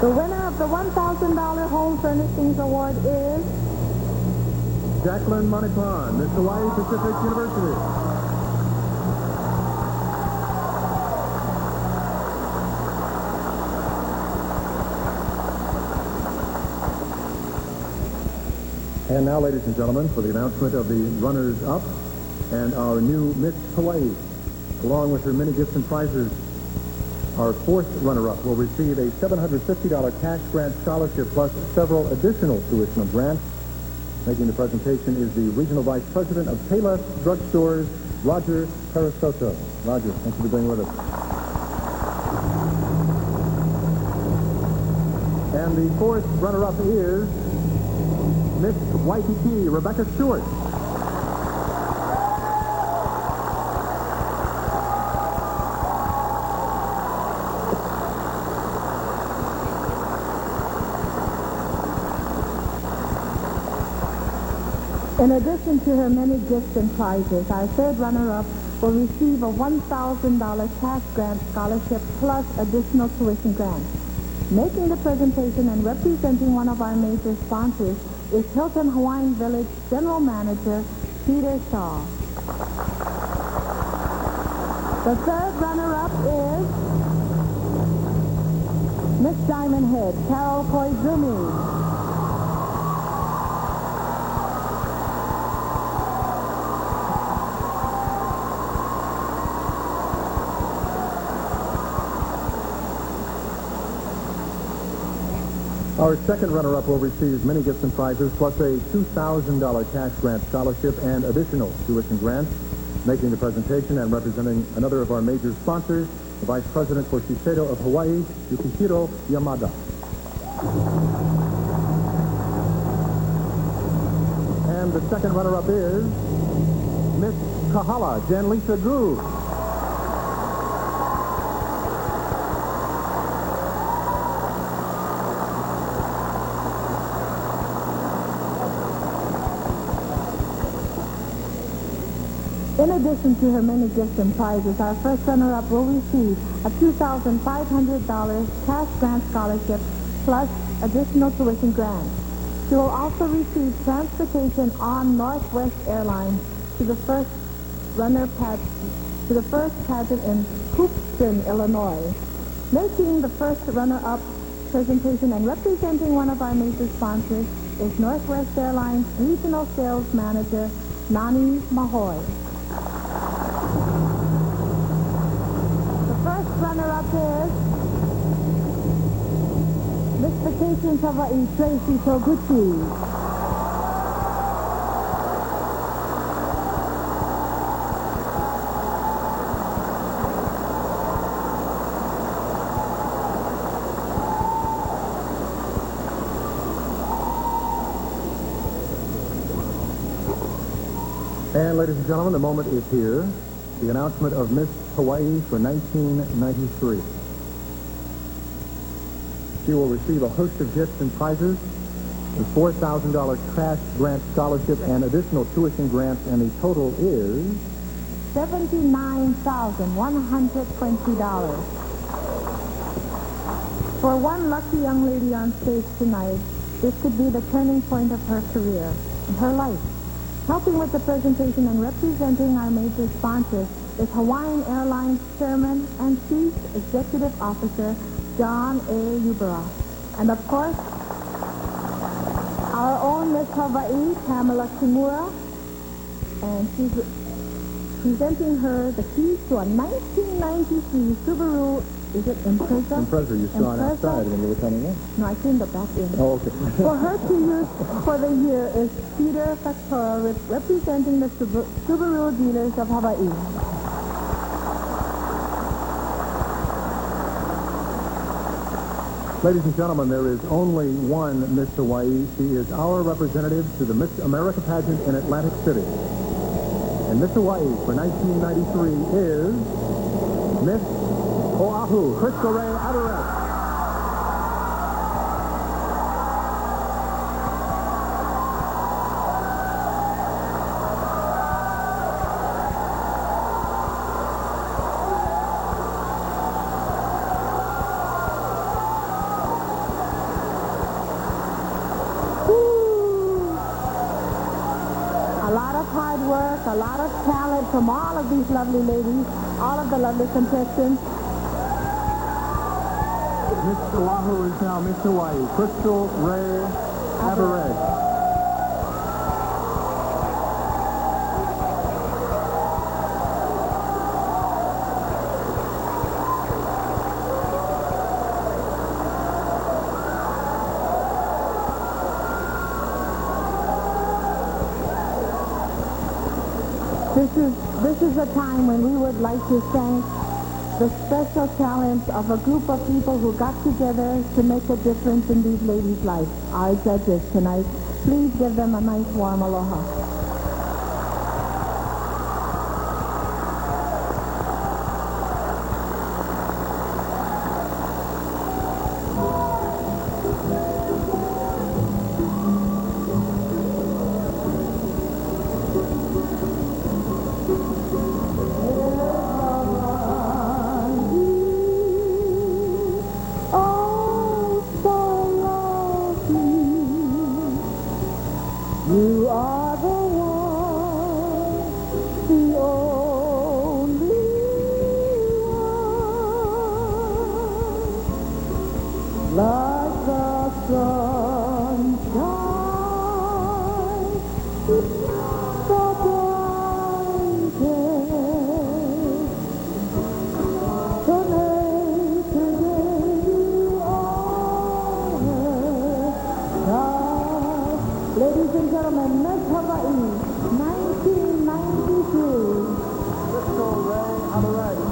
[SPEAKER 11] The winner of of the $1,000 Home Furnishings Award is
[SPEAKER 6] Jacqueline Manipon, Miss Hawaii Pacific University. And now, ladies and gentlemen, for the announcement of the runners-up and our new Miss Hawaii. Along with her many gifts and prizes, our fourth runner-up will receive a $750 cash grant scholarship plus several additional tuition grants. Making the presentation is the Regional Vice President of Payless Drugstores, Roger Parasoto. Roger, thank you for being with us. And the fourth runner-up is Miss Waikiki, Rebecca Stewart.
[SPEAKER 11] In addition to her many gifts and prizes, our third runner-up will receive a $1,000 cash grant scholarship plus additional tuition grants. Making the presentation and representing one of our major sponsors is Hilton Hawaiian Village General Manager Peter Shaw. The third runner-up is Miss Diamond Head, Carol Koizumi.
[SPEAKER 6] Our second runner-up will receive many gifts and prizes, plus a $2,000 cash grant scholarship and additional tuition grants. Making the presentation and representing another of our major sponsors, the Vice President for Shiseido of Hawaii, Yukihiro Yamada. And the second runner-up is Miss Kahala, Janlisa Groove.
[SPEAKER 11] In addition to her many gifts and prizes, our first runner-up will receive a $2,500 cash grant scholarship plus additional tuition grants. She will also receive transportation on Northwest Airlines to the first pageant in Houston, Illinois. Making the first runner-up presentation and representing one of our major sponsors is Northwest Airlines Regional Sales Manager Nani Mahoy. Runner-up is Miss Vacations Hawaii, Tracy Toguchi.
[SPEAKER 6] And ladies and gentlemen, the moment is here. The announcement of Miss Hawaii for 1993. She will receive a host of gifts and prizes, a $4,000 cash grant scholarship and additional tuition grants, and the total is
[SPEAKER 11] $79,120. For one lucky young lady on stage tonight, this could be the turning point of her career and her life. Helping with the presentation and representing our major sponsors is Hawaiian Airlines Chairman and Chief Executive Officer John A. Ubera. And of course, our own Miss Hawaii, Pamela Kimura, and she's presenting her the keys to a 1993 Subaru. Is it Impreza?
[SPEAKER 6] Impreza. You saw it outside when you were coming in.
[SPEAKER 11] No, I cleaned the back in.
[SPEAKER 6] Oh, okay.
[SPEAKER 11] For her to use for the year is Peter Factora, representing the Subaru dealers of Hawaii.
[SPEAKER 6] Ladies and gentlemen, there is only one Miss Hawaii. She is our representative to the Miss America pageant in Atlantic City. And Miss Hawaii for 1993 is Miss Oahu, Crystal Ray Adderett.
[SPEAKER 11] A lot of hard work, a lot of talent from all of these lovely ladies, all of the lovely contestants.
[SPEAKER 10] Mr. Wahoo is now Miss Hawaii, Crystal Ray Average.
[SPEAKER 11] This is a time when we would like to thank the special talents of a group of people who got together to make a difference in these ladies' lives. Our judges tonight. Please give them a nice warm aloha.
[SPEAKER 14] You are the one, the only one, like the sunshine, the brightest, the nature gave you all. Ladies and gentlemen, Miss Hawaii, 1993.
[SPEAKER 10] Crystal Ray Average.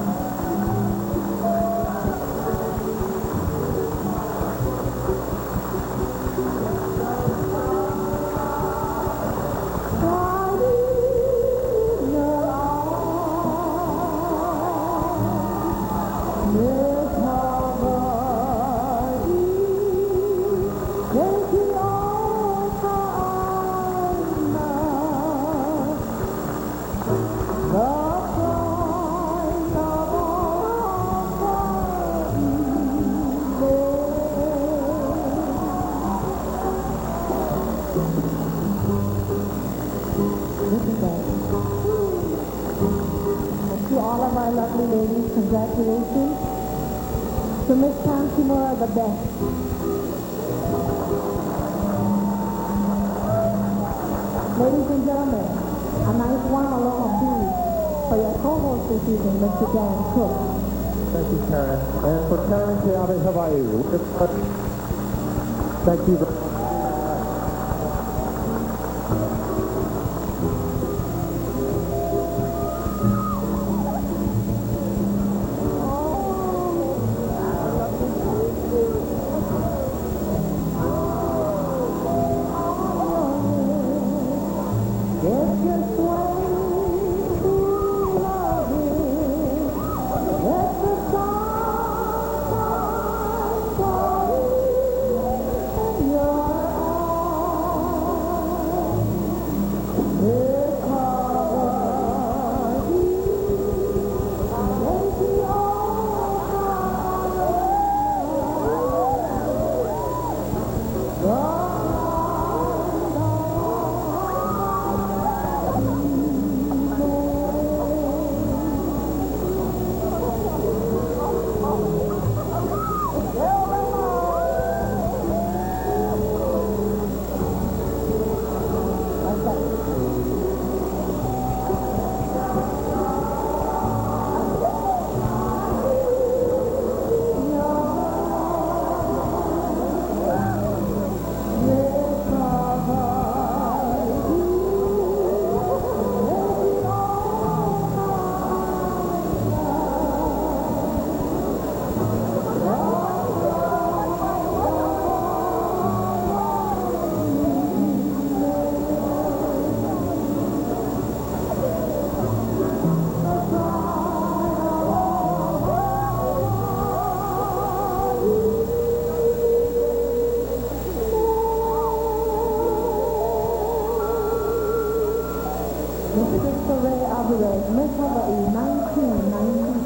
[SPEAKER 11] To all of our lovely ladies, congratulations. To Miss Pam Kimura, the best. Ladies and gentlemen, a nice warm aloha please for your co-host this evening, Mr. Dan Cook.
[SPEAKER 10] Thank you, Karen. And for Karen Keawe Hawaii, thank you very much.
[SPEAKER 11] Miss Crystal Ray Alvarez, Miss Hawaii, 1993.